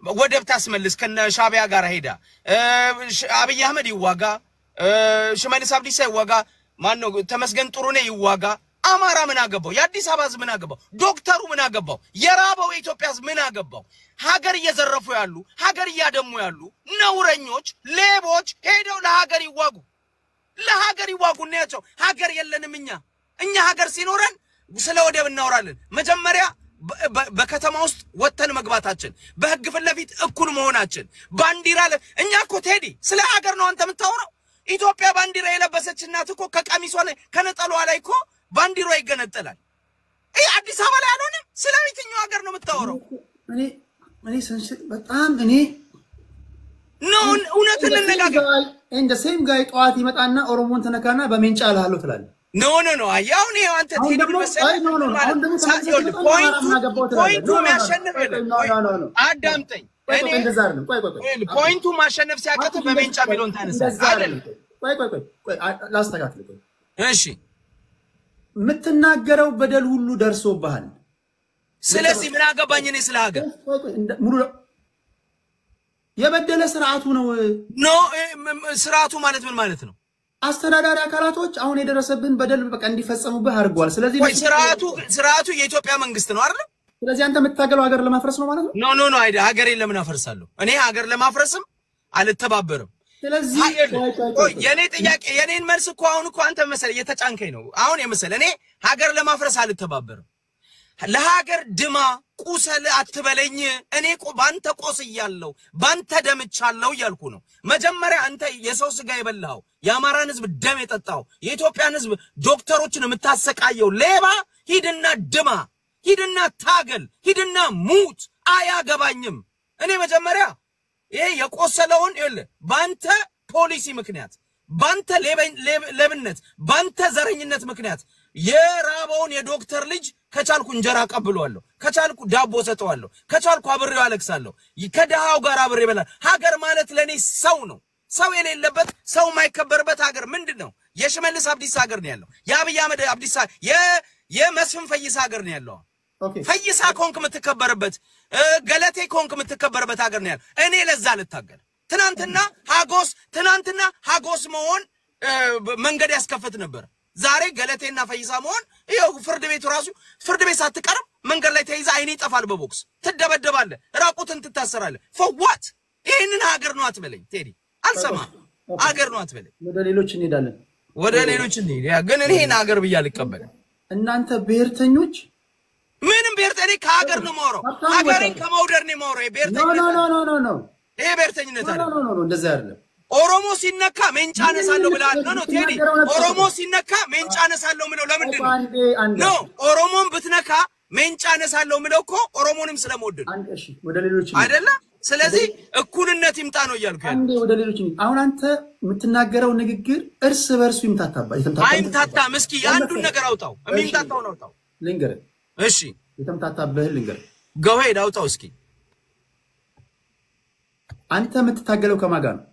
ወደብ ታስመልስ ከነ ሻቢያ ጋር ሄዳ አብይ አህመድ ይዋጋ ሽመልስ አብዲሳ ይዋጋ ማን ነው ተመስገን ጥሩኔ ይዋጋ አማራ ምን አገባው የአዲስ አበባ ህዝብ ምን አገባው ዶክተሩ ምን አገባው የራበው የኢትዮጵያ ህዝብ ምን አገባው ሀገር እየዘረፉ ያሉ ሀገር እያደሙ ያሉ ነውረኞች ሌቦች ሄደው ለሀገር ይዋጉ እናያቸው ሀገር የለንም እኛ ሀገር ሲኖረን ስለ ወደብ እናወራለን መጀመሪያ በከተማ ውስጥ ወተን መግባታችን በህግ ፍለፊት እኩል መሆናችን ባንዲራ እኛ እኮ ቴዲ ስለ ሀገር ነው አንተ የምታወራው ኢትዮጵያ ባንዲራ የለበሰች እናት እኮ ከቀሚሷ ላይ ከነጠሏ ላይ እኮ ባንዲራ ይገነጠላል አዲስ አበባ ላይ አልሆነም ስለየትኛው ሀገር ነው የምታወራው እኔ በጣም እኔ ነው እውነትን እንነጋገር እንደ ሴም ጋይ ጧት ይመጣና ኦሮሞን ተነካና በሜንጫ አልሃለሁ ትላለህ ኖ አያው ነው አንተ ቴዲ መሰለህ ፖይንቱ ማሸነፍ አዳምጠኝ እኔ ፖይንቱ ማሸነፍ ሲያቀት በሜንጫ ቢሎን ታነሳ አይደል ቆይ ላስተካክል እሺ ምትናገረው በደል ሁሉ ደርሶብሃል ስለዚህ ምን አገባኝ እኔ ስለ ሀገር ሙሉ የበደለ ስርዓቱ ነው ስርዓቱ ማለት ምን ማለት ነው አስተዳዳሪ አካላቶች አሁን የደረሰብን በደል በቃ እንዲፈጸሙብህ አድርጓል ስለዚህ ስርዓቱ የኢትዮጵያ መንግስት ነው አይደል ስለዚህ አንተ የምታገለው ሀገር ለማፍረስ ነው ማለት ነው ኖ አይደል ሀገሬን ለምን አፈርሳለሁ እኔ ሀገር ለማፍረስም አልተባበርም ስለዚህ የኔ ጥያቄ የኔን መልስ እኮ አሁን እኮ አንተ መሰለ እየተጫንከኝ ነው አሁን የመሰለ እኔ ሀገር ለማፍረስ አልተባበርም ለሀገር ድማ ቁሰል አትበለኝ እኔ ባንተ ቆስያለሁ ባንተ ደምቻለሁ እያልኩ ነው መጀመሪያ አንተ የሰው ስጋ የበላው የአማራን ህዝብ ደም የጠጣው የኢትዮጵያን ህዝብ ዶክተሮችን የምታሰቃየው ሌባ ሂድና ድማ ሂድና ታገል ሂድና ሙት አያገባኝም እኔ መጀመሪያ ይሄ የቆሰለውን ባንተ ፖሊሲ ምክንያት ባንተ ለብነት ባንተ ዘረኝነት ምክንያት የራበውን የዶክተር ልጅ ከቻልኩ እንጀራ ቀብሏለሁ ከቻልኩ ዳቦ ሰጠዋለሁ ከቻልኩ አብሬው አለክሳለሁ ከደሃው ጋር አብሬ ይበላል ሀገር ማለት ለኔ ሰው ነው ሰው የሌለበት ሰው ማይከበርበት ሀገር ምንድነው የሽመልስ አብዲሳ ሀገር ነው ያለው የአብይ አህመድ አብዲሳ የመስፍን ፈይሳ ሀገር ነው ያለው ፈይሳ ኮንክ የምትከበርበት ገለቴ ኮንክ የምትከበርበት ሀገር ነው ያለው እኔ ለዛ ልታገል ትናንትና ሀጎስ መሆን መንገድ ያስከፈት ነበር ዛሬ ገለቴና ፈይሳ መሆን ይሄው ፍርድ ቤቱ ራሱ ፍርድ ቤት ሳትቀርብ መንገድ ላይ ተይዛ አይኔ ይጠፋል በቦክስ ትደበደባለህ ራቁትን ትታሰራለህ for what ይሄንን ሀገር ነው አትበለኝ ቴዲ አልሰማ ሀገር ነው አትበለኝ ወደ ሌሎች እንሄዳለን ወደ ሌሎች እንሄድ ግን እኔን ሀገር ብያ ልቀበል እናንተ ብሔርተኞች ምንም ብሔርተኝ ከሀገር ነው የማወራው ሀገሬን ከመውደድ ነው የማወራው ብሔርተኝነት ኖ ይሄ ብሔርተኝነት አይደለም ኖ እንደዛ አይደለም ኦሮሞ ሲነካ ሜንጫ ነሳለሁ ብለሃል ኖ ቴዲ ኦሮሞ ሲነካ ሜንጫ ነሳለሁ ምለው ለምንድን ነው ኦሮሞን ብትነካ ሜንጫ ነሳለሁ ምለው እኮ ኦሮሞንም ስለምወድ ነው እሺ ወደ ሌሎች አይደለ ስለዚህ እኩልነት ይምጣ ነው እያልኩ ያለው አንዴ ወደ ሌሎች አሁን አንተ የምትናገረው ንግግር እርስ በርሱ አይምታታም እስኪ አንዱን ነገር አውጣው የሚምታታው ነው አውጣው ልንገርህ እሺ የተምታታብህ ልንገርህ go ahead አውጣው እስኪ አንተ የምትታገለው ከማን ጋር ነው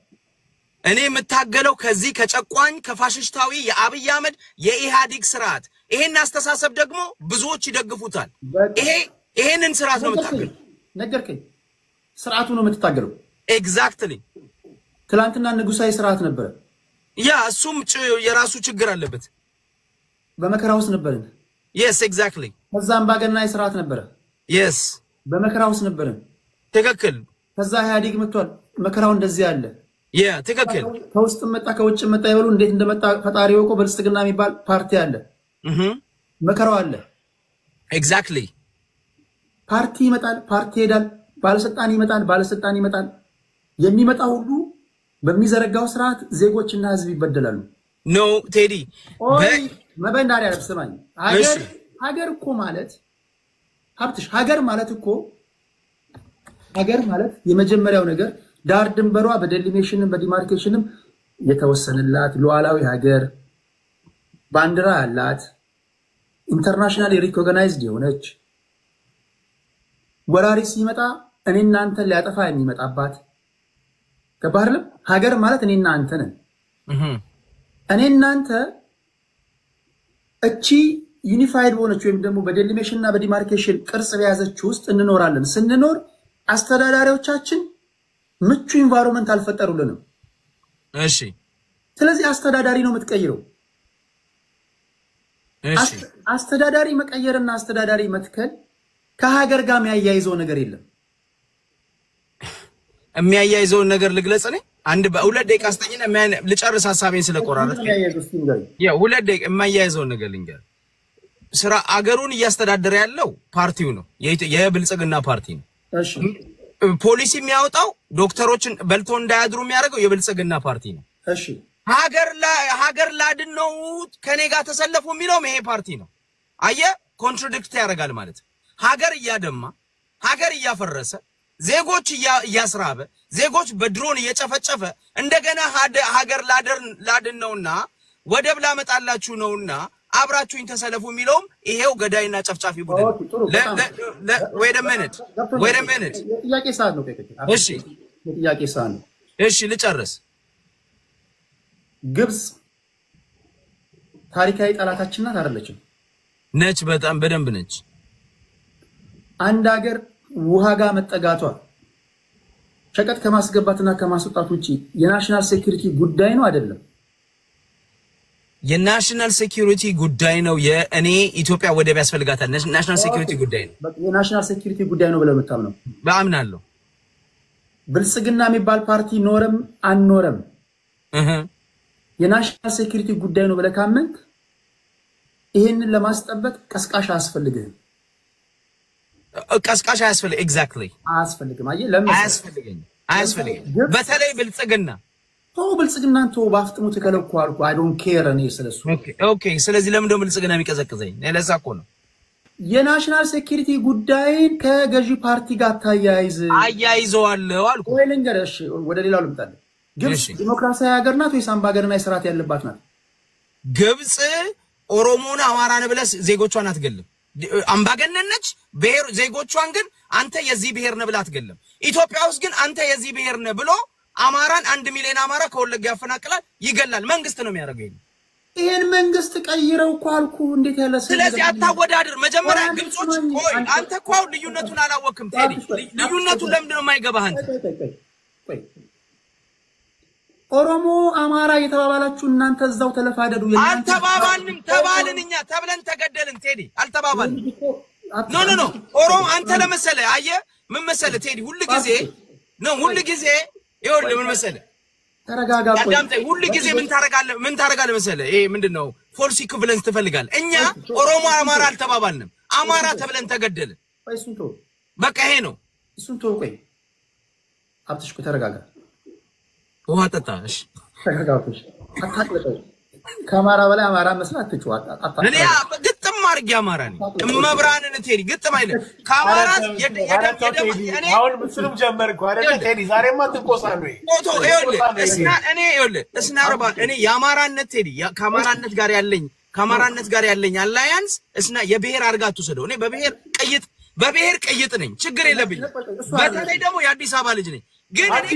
እኔ የምታገለው ከዚህ ከጨቋኝ ከፋሽስታዊ የአብይ አህመድ የኢህአዴግ ስርዓት ይሄን አስተሳሰብ ደግሞ ብዙዎች ይደግፉታል ይሄንን ስርዓት ነው የምታገለው ነገርከኝ ስርዓቱ ነው የምትታገለው ኤግዛክትሊ ትላንትና ንጉሳዊ ስርዓት ነበር ያ እሱም የራሱ ችግር አለበት በመከራ ውስጥ ነበር yes exactly ከዛም ባገናኝ ስርዓት ነበር yes በመከራ ውስጥ ነበር ትክክል ከዛ ኢህአዴግ መጥቷል መከራው እንደዚህ ያለ ያ ትክክል ከውስጥ መጣ ከውጭ መጣ ይበሉ እንዴት እንደመጣ ፈጣሪው እኮ ብልጽግና የሚባል ፓርቲ አለ መከራው አለ ኤግዛክትሊ ፓርቲ ይመጣል ፓርቲ ሄዳል ባለስልጣን ይመጣል የሚመጣው ሁሉ በሚዘረጋው ስርዓት ዜጎችና ህዝብ ይበደላሉ ኖ ቴዲ መበንዳሪ አልሰማኝ ሀገር እኮ ማለት ሀብትሽ ሀገር ማለት የመጀመሪያው ነገር ዳር ድንበሯ በዴሊሚኔሽንም በዲማርኬሽንም የተወሰነላት ሉዓላዊ ሀገር ባንዲራ ያላት ኢንተርናሽናል ሪኮግናይዝድ የሆነች ወራሪ ሲመጣ እኔ እናንተ ሊያጠፋ የሚመጣባት ከባህርም ሀገር ማለት እኔ እናንተ ነን እኔ እናንተ እቺ ዩኒፋይድ ሆነች ወይም ደግሞ በዴሊሚኔሽንና በዲማርኬሽን ቅርጽ በያዘች ውስጥ እንኖራለን ስንኖር አስተዳዳሪዎቻችን ምቹ ኢንቫይሮንመንት አልፈጠሩልንም እሺ ስለዚህ አስተዳዳሪ ነው የምትቀይረው እሺ አስተዳዳሪ መቀየርና አስተዳዳሪ መትከል ከሀገር ጋር የሚያያይዘው ነገር የለም የሚያያይዘው ነገር ልግለጽ እኔ አንድ በሁለት ደቂቃ አስተኝና ልጨርስ ሐሳቤን ስለቆራረጥ ሁለት ደቂቃ የሚያያይዘው ነገር ልንገር ስራ አገሩን እያስተዳደረ ያለው ፓርቲው ነው የብልጽግና ፓርቲ ነው እሺ ፖሊሲ የሚያወጣው ዶክተሮችን በልቶ እንዳያድሩ የሚያደርገው የብልጽግና ፓርቲ ነው እሺ ሀገር ላድን ነው ከኔ ጋር ተሰለፉ የሚለው ይሄ ፓርቲ ነው አየ ኮንትራዲክት ያደርጋል ማለት ሀገር እያደማ ሀገር እያፈረሰ ዜጎች እያስራበ ዜጎች በድሮን እየጨፈጨፈ እንደገና ሀገር ላድን ነውና ወደብ ላመጣላችሁ ነውና አብራችሁኝ ተሰለፉ የሚለውም ይሄው ገዳይና ጨፍጫፊ ቡድን wait a minute ጥያቄ ሰዓት ነው እሺ ጥያቄ ሰዓት ነው እሺ ልጨርስ ግብጽ ታሪካዊ ጠላታችን ናት አይደለችም ነች በጣም በደንብ ነች አንድ ሀገር ውሃ ጋር መጠጋቷ ሸቀጥ ከማስገባትና ከማስወጣት ውጪ የናሽናል ሴኩሪቲ ጉዳይ ነው አይደለም የናሽናል ሴኩሪቲ ጉዳይ ነው የእኔ ኢትዮጵያ ወደብ ያስፈልጋታል ናሽናል ሴኩሪቲ ጉዳይ ነው የናሽናል ሴኩሪቲ ጉዳይ ነው ብለው መጣም ነው በአምናለሁ ብልጽግና የሚባል ፓርቲ ኖርም አንኖርም የናሽናል ሴኩሪቲ ጉዳይ ነው ብለህ ካመንክ ይሄንን ለማስጠበቅ ቀስቃሽ አያስፈልግም ቀስቃሽ አያስፈልግ ኤግዛክትሊ አያስፈልግም አየህ ለምን አያስፈልግም በተለይ ብልጽግና ብልጽግናን ባፍጥሙ ተከለኩ አልኩ አይ ዶንት ኬር እኔ ስለሱ ኦኬ ስለዚህ ለምን ደም ብልጽግና የሚቀዘቅዘኝ ለዛ እኮ ነው የናሽናል ሴኩሪቲ ጉዳይን ከገዢ ፓርቲ ጋር አያይዘዋለሁ አልኩ ወይ ልንገርሽ ወደ ሌላው ልምጣለ ግብጽ ዲሞክራሲያዊ ሀገር ናት ወይስ አምባገነናዊ ስርዓት ያለባት ናት ግብጽ ኦሮሞና አማራን ብለስ ዜጎቿን አትገልም አምባገነን ነች ብሔር ዜጎቿን ግን አንተ የዚህ ብሔር ነህ ብላ አትገልም ኢትዮጵያ ውስጥ ግን አንተ የዚህ ብሔር ነህ ብሎ አማራን 1 ሚሊዮን አማራ ከወለጋ ያፈናቅላል ይገላል መንግስት ነው የሚያደርገው ይሄን መንግስት ቀይረው እኮ አልኩ እንዴት ያለ ስለዚህ አታወዳድር መጀመሪያ ግብጾች ቆይ አንተ እኮ ልዩነቱን አላወቅም ቴዲ ልዩነቱን ለምንድን ነው የማይገባህ አንተ ኦሮሞ አማራ እየተባባላችሁ እናንተ እዛው ተለፋደዱ አልተባባልንም ተባልንኛ ተብለን ተገደልን ቴዲ አልተባባልንም ኖ ኦሮሞ አንተ ለመሰለ አየ ምን መሰለ ቴዲ ሁሉ ጊዜ ይኸውልህ ምን መሰለ ተረጋጋ ቆይ አዳምጠኝ ሁሉ ጊዜ ምን ታረጋለህ መሰለህ ይሄ ምንድነው ፎልስ ኢኩቪለንስ ትፈልጋለህ እኛ ኦሮሞ አማራ አልተባባልንም አማራ ተብለን ተገደልን ቆይ እሱን ተው በቃ ይሄ ነው እሱን ተው ቆይ ሀብትሽ ቆይ ተረጋጋ ውሃ ጠጣ እሺ ተረጋጋሽ አታቅለጠው ከአማራ በላይ አማራ መስላት ትጫወታ እኔ ግጥም አድርጌ አማራ ነኝ መብራንን ቴዲ ግጥም አይደል ከአማራ እኔ አሁን ምስሉም ጀመርኩ አይደል ቴዲ ዛሬማ ትንቆሳ ነው ፎቶ ይኸውልህ እስናረባ እኔ የአማራነት ቴዲ ከአማራነት ጋር ያለኝ አላያንስ እስና የብሔር አርጋቱ ሰደው እኔ በብሔር ቀይጥ ነኝ ችግር የለብኝ በተለይ ደግሞ የአዲስ አበባ ልጅ ነኝ ግን እኔ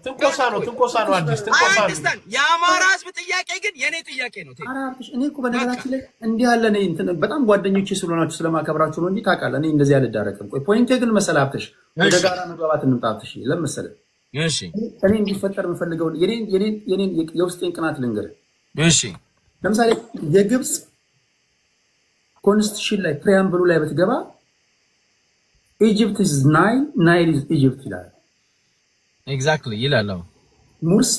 ትንቆሳ ነው አዲስ የአማራ ህዝብ ጥያቄ ግን የኔ ጥያቄ ነው ቴዲ አራርሽ እኔ እኮ በነገራችን ላይ እንዲህ ያለ ነኝ እንትን በጣም ጓደኞቼ ስለሆናችሁ ስለማከብራችሁ ነው እንጂ ታውቃለህ እኔ እንደዚህ ያልዳረከም ቆይ ፖይንቴ ግን መሰላብተሽ ወደ ጋራ መግባባት እንምጣብሽ ለምሳሌ እሺ እኔ እንዲፈጠር የምፈልገው የኔን የውስጤን ቅናት ልንገር እሺ ለምሳሌ የግብጽ ኮንስቲቱሽን ላይ ፕሪያምብሉ ላይ በትገባ ኢጂፕት ኢዝ ናይል ኢዝ ኢጂፕት ይላል ኤግዛክትሊ ይላል ሙርሲ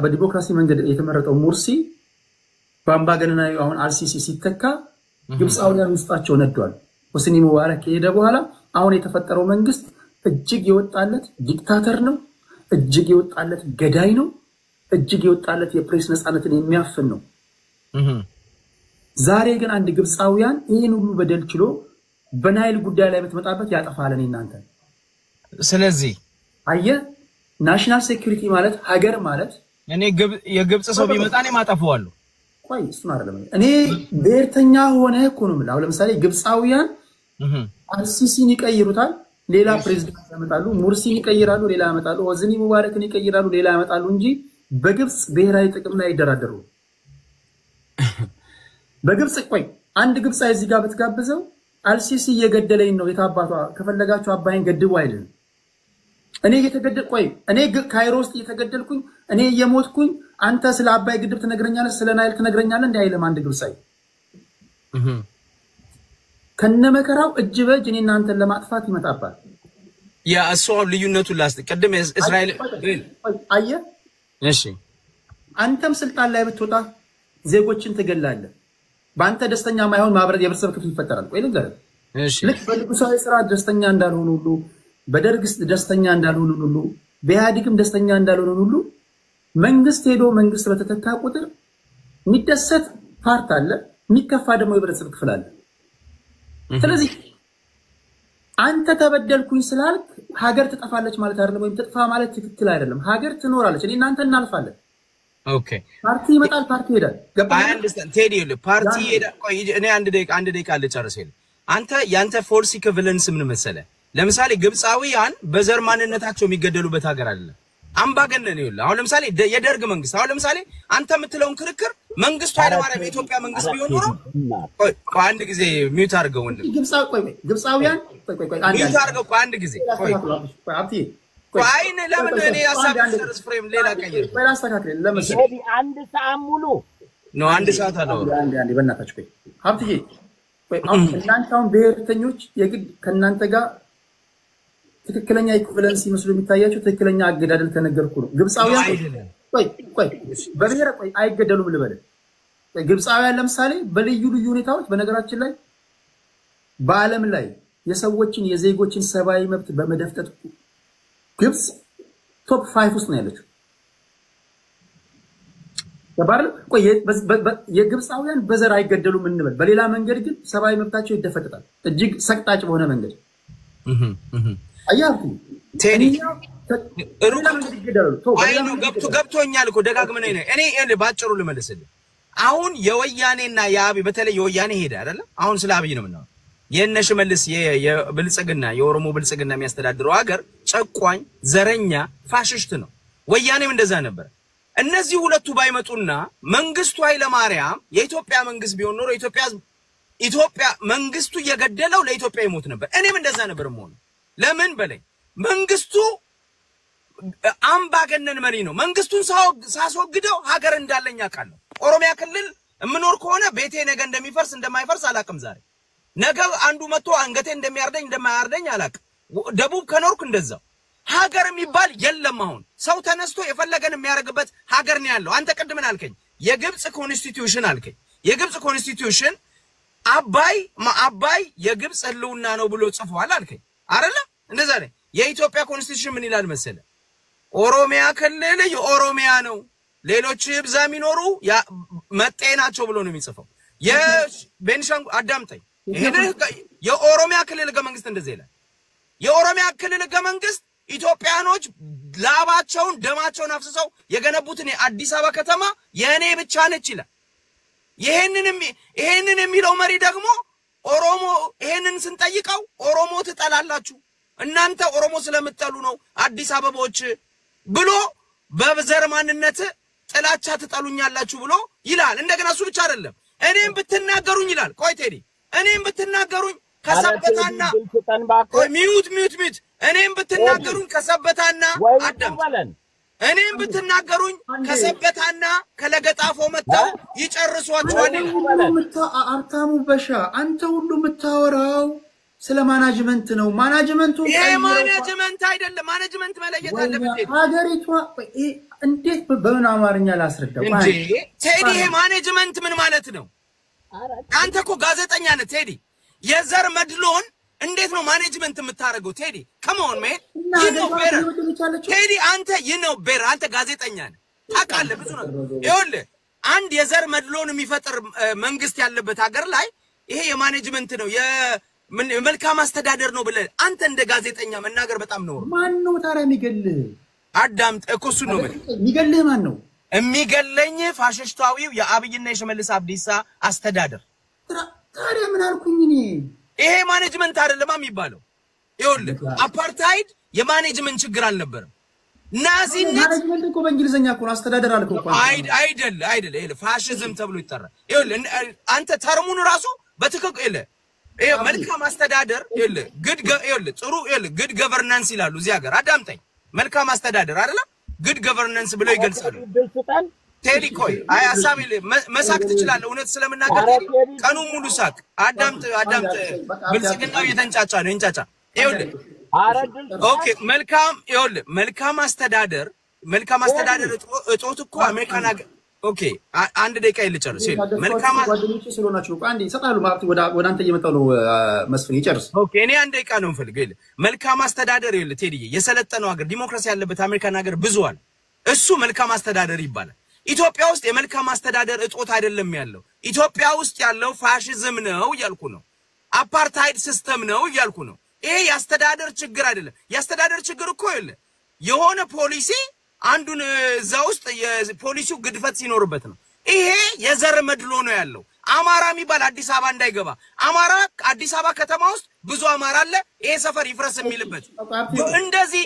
በዲሞክራሲ መንገድ የተመረጠው ሙርሲ በአምባገነናዊ አሁን አልሲሲ ሲተካ ግብጻውያን ውስጣቸው ነዷል ሁስኒ ሙባረክ ከሄደ በኋላ አሁን የተፈጠረው መንግስት እጅግ የወጣለት ዲክታተር ነው እጅግ የወጣለት ገዳይ ነው እጅግ የወጣለት የፕሬስ ነፃነትን የሚያፍን ነው ዛሬ ግን አንድ ግብጻውያን ይሄን ሁሉ በደል ችሎ በናይል ጉዳይ ላይ በተመጣበት ያጠፋለን እናንተ ስለዚህ አየ ናሽናል ሴኩሪቲ ማለት ሀገር ማለት እኔ የግብጽ ሰው ቢመጣ እኔ ማጠፋዋለሁ ቆይ እሱ አይደለም እኔ ብሔርተኛ ሆነ እኮ ነው ማለት አሁን ለምሳሌ ግብጻውያን አልሲሲን ይቀይሩታል ሌላ ፕሬዝዳንት ያመጣሉ ሙርሲን ይቀይራሉ ሌላ ያመጣሉ ወዝኒ ሙባረክን ይቀይራሉ ሌላ ያመጣሉ እንጂ በግብጽ ብሔራዊ ጥቅም ላይ ይደራደሩ በግብጽ ቆይ አንድ ግብጻዊ እዚህ ጋር በተጋበዘው አልሲሲ እየገደለኝ ነው የታባቷ ከፈለጋችሁ አባይን ገድቡ አይልም እኔ እየተገደል ቆይ እኔ ካይሮ ውስጥ እየተገደልኩኝ እኔ እየሞትኩኝ አንተ ስለ አባይ ግድብ ትነግረኛለህ ስለ ናይል ትነግረኛለህ እንዴ አይልም አንድ ግብጻዊ ከነመከራው እጅ በእጅ እኔና አንተን ለማጥፋት ይመጣባል ያ እሱ ልዩነቱን ላስቀድም እስራኤል አየ እሺ አንተም ስልጣን ላይ ብትወጣ ዜጎችን ትገላለህ በአንተ ደስተኛ ማይሆን ማብረድ የብርሰብ ክፍል ይፈጠራል ወይ ነገር እሺ ልክ በልቁሳዊ ስራ ደስተኛ እንዳልሆኑ ሁሉ በደርግስ ደስተኛ እንዳልሆኑ ሁሉ በኢህአዴግም ደስተኛ እንዳልሆኑ ሁሉ መንግስት ሄዶ መንግስት በተተካ ቁጥር የሚደሰት ፓርት አለ የሚከፋ ደግሞ የብርሰብ ክፍል አለ ስለዚህ አንተ ተበደልኩኝ ስላልክ ሀገር ትጠፋለች ማለት አይደለም ወይም ትጥፋ ማለት ትክክል አይደለም ሀገር ትኖራለች እኔ እናንተ እናልፋለን ኦኬ ፓርቲ ይመጣል ፓርቲ ይሄዳል አይ አንደርስታንድ ቴዲ ፓርቲ ይሄዳል ቆይ እኔ አንድ ደቂቃ ልጨርሰኝ አንተ ያንተ ፎልስ ኢኩቪለንስ ምን መሰለህ ለምሳሌ ግብጻውያን በዘር ማንነታቸው የሚገደሉበት ሀገር አለ አምባገነን ይኸውልህ አሁን ለምሳሌ የደርግ መንግስት አሁን ለምሳሌ አንተ የምትለውን ክርክር መንግስቱ ኃይለማርያም የኢትዮጵያ መንግስት ቢሆን ኖሮ ቆይ አንድ ጊዜ ሚውት አድርገው ወንድም ግብጻውያን ቆይ ሚውት አድርገው ቆይ አንድ ጊዜ ቆይ አብቲ አይነ ለምን እኔ ያሳብሰርስ ፍሬም ሌላ ቀየር ቆይ አስተካክል ለምሳሌ አንድ ሰዓት ሙሉ ነው አንድ ሰዓት አለው አንዴ በእናታችሁ ቆይ ሀብትዬ ቆይ እናንተውን ብሔርተኞች የግድ ከናንተ ጋር ትክክለኛ ኢኩቪለንስ መስሎ የሚታያቸው ትክክለኛ አገዳደል ተነገርኩ ነው ግብጻውያን ቆይ በብሔር ቆይ አይገደሉም ልበል ግብጻውያን ለምሳሌ በልዩ ሁኔታዎች በነገራችን ላይ በአለም ላይ የሰዎችን የዜጎችን ሰብአዊ መብት በመደፍጠጥ ግብጽ ቶፕ 5 ውስጥ ነው ያለችው ተባረለ ቆይ የግብጻውያን በዘር አይገደሉም እንበል በሌላ መንገድ ግን ሰብአዊ መብታቸው ይደፈጠጣል እጅግ ሰቅጣጭ በሆነ መንገድ አያቱ ቴዲ ገብቶኛል እኮ ደጋግመን እኔ ባጭሩ ልመልስልህ አሁን የወያኔና የአብይ በተለይ የወያኔ ሄደ አይደል አሁን ስለ አብይ ነው ምናምን የነሽመልስ የብልጽግና የኦሮሞ ብልጽግና የሚያስተዳድረው ሀገር ጨቋኝ ዘረኛ ፋሽስት ነው ወያኔም እንደዛ ነበር እነዚህ ሁለቱ ባይመጡና መንግስቱ ኃይለማርያም የኢትዮጵያ መንግስት ቢሆን ኖሮ ኢትዮጵያ መንግስቱ እየገደለው ለኢትዮጵያ ይሞት ነበር እኔም እንደዛ ነበር ማለት ለምን በለኝ መንግስቱ አምባገነን መሪ ነው መንግስቱን ሳስወግደው ሀገር እንዳለኝ አውቃለሁ ኦሮሚያ ክልል እምኖር ከሆነ ቤቴ ነገ እንደሚፈርስ እንደማይፈርስ አላቅም ዛሬ ነገ አንዱ መጥቶ አንገቴ እንደሚያርደኝ እንደማያርደኝ አላቅ ደቡብ ከኖርኩ እንደዛው ሀገር የሚባል የለም። አሁን ሰው ተነስቶ የፈለገን የሚያደርግበት ሀገር ነው ያለው። አንተ ቅድምን አልከኝ የግብጽ ኮንስቲቲዩሽን አልከኝ። የግብጽ ኮንስቲቲዩሽን አባይ የግብጽ ህልውና ነው ብሎ ጽፏል አልከኝ አይደለ? እንደዛ ነው። የኢትዮጵያ ኮንስቲቲዩሽን ምን ይላል መሰለ? ኦሮሚያ ክልል የኦሮሚያ ነው፣ ሌሎች ይብዛ የሚኖሩ መጤናቸው ብሎ ነው የሚጽፈው። የቤንሻንጉል አዳምጠኝ። ይሄ የኦሮሚያ ክልል ህገ መንግስት እንደዚህ ይላል። የኦሮሚያ ክልል ህገ መንግስት ኢትዮጵያኖች ላባቸውን ደማቸውን አፍስሰው የገነቡትን የአዲስ አበባ ከተማ የኔ ብቻ ነች ይላል። ይሄንን የሚለው መሪ ደግሞ ኦሮሞ ይሄንን ስንጠይቀው ኦሮሞ ትጠላላችሁ እናንተ ኦሮሞ ስለምትጠሉ ነው አዲስ አበባዎች ብሎ በዘር ማንነት ጥላቻ ትጠሉኛላችሁ ብሎ ይላል። እንደገና እሱ ብቻ አይደለም እኔም ብትናገሩኝ ይላል። ቆይ ቴዲ እኔም ብትናገሩኝ ከሰበታና ሚዩት እኔም ብትናገሩኝ ከሰበታና አዳም እኔም ብትናገሩኝ ከሰበታና ከለገጣፎ መጣው ይጨርሷቸዋል። አርታሙ በሻ አንተ ሁሉ የምታወራው ስለ ማናጅመንት ነው። ማናጅመንቱ ማናጅመንት አይደለም። ማናጅመንት መለየት አለበት። ሀገሪቷ እንዴት በምን አማርኛ ላስረዳው እንዴ ቴዲ? ይሄ ማናጅመንት ምን ማለት ነው? አንተ እኮ ጋዜጠኛ ነህ ቴዲ። የዘር መድሎን እንዴት ነው ማኔጅመንት የምታረገው ቴዲ? ከመሆን ቴዲ አንተ አንተ ጋዜጠኛ ነህ ታውቃለህ ብዙ ነገር። ይኸውልህ አንድ የዘር መድሎን የሚፈጥር መንግስት ያለበት ሀገር ላይ ይሄ የማኔጅመንት ነው የመልካም አስተዳደር ነው ብለህ አንተ እንደ ጋዜጠኛ መናገር በጣም ነው። ማን ነው ታዲያ የሚገልህ? አዳምጥ እኮ እሱ ነው የሚገልህ። ማን ነው የሚገለኝ? ፋሽስታዊው የአብይና የሽመልስ አብዲሳ አስተዳደር። ታዲያ ምን አልኩኝ እኔ? ይሄ ማኔጅመንት አይደለም የሚባለው። ይኸውልህ አፓርታይድ የማኔጅመንት ችግር አልነበረም። ናዚነት ማኔጅመንት እኮ በእንግሊዘኛ እኮ አስተዳደር አልከው እኮ አይደል ይሄ ፋሽዝም ተብሎ ይጠራል። ይኸውልህ አንተ ተርሙን ራሱ በትክክል ይሄ መልካም አስተዳደር ይኸውልህ ጥሩ ጉድ ገቨርናንስ ይላሉ እዚህ ሀገር። አዳምጠኝ። መልካም አስተዳደር አይደለም ጉድ ገቨርናንስ ብለው ይገልጻሉ። ቴዲ ቆይ ሀሳብ መሳቅ ትችላለህ። እውነት ስለምናገር ቀኑ ሙሉ ሳቅ። አዳምጥ ብልጽግናው የተንጫጫ ነው እንጫጫ። ይኸውልህ ኦኬ መልካም አስተዳደር እጦት እኮ አሜሪካን ሀገር ኦኬ አንድ ደቂቃ ልጨርስ። መልካም ጓደኞቼ ስለሆናችሁ አንዴ ይሰጣሉ ማለት ወደ አንተ እየመጣሁ ነው። መስፍን ይጨርስ። ኦኬ እኔ አንድ ደቂቃ ነው የምፈልገው። መልካም አስተዳደር ቴዲዬ የሰለጠነው ሀገር ዲሞክራሲ ያለበት አሜሪካን ሀገር ብዙ አለ። እሱ መልካም አስተዳደር ይባላል። ኢትዮጵያ ውስጥ የመልካም አስተዳደር እጦት አይደለም ያለው። ኢትዮጵያ ውስጥ ያለው ፋሽዝም ነው እያልኩ ነው። አፓርታይድ ሲስተም ነው እያልኩ ነው። ይሄ የአስተዳደር ችግር አይደለም። የአስተዳደር ችግር እኮ የሆነ ፖሊሲ አንዱን እዛ ውስጥ የፖሊሲው ግድፈት ሲኖርበት ነው። ይሄ የዘር መድሎ ነው ያለው። አማራ የሚባል አዲስ አበባ እንዳይገባ አማራ አዲስ አበባ ከተማ ውስጥ ብዙ አማራ አለ። ይሄ ሰፈር ይፍረስ የሚልበት እንደዚህ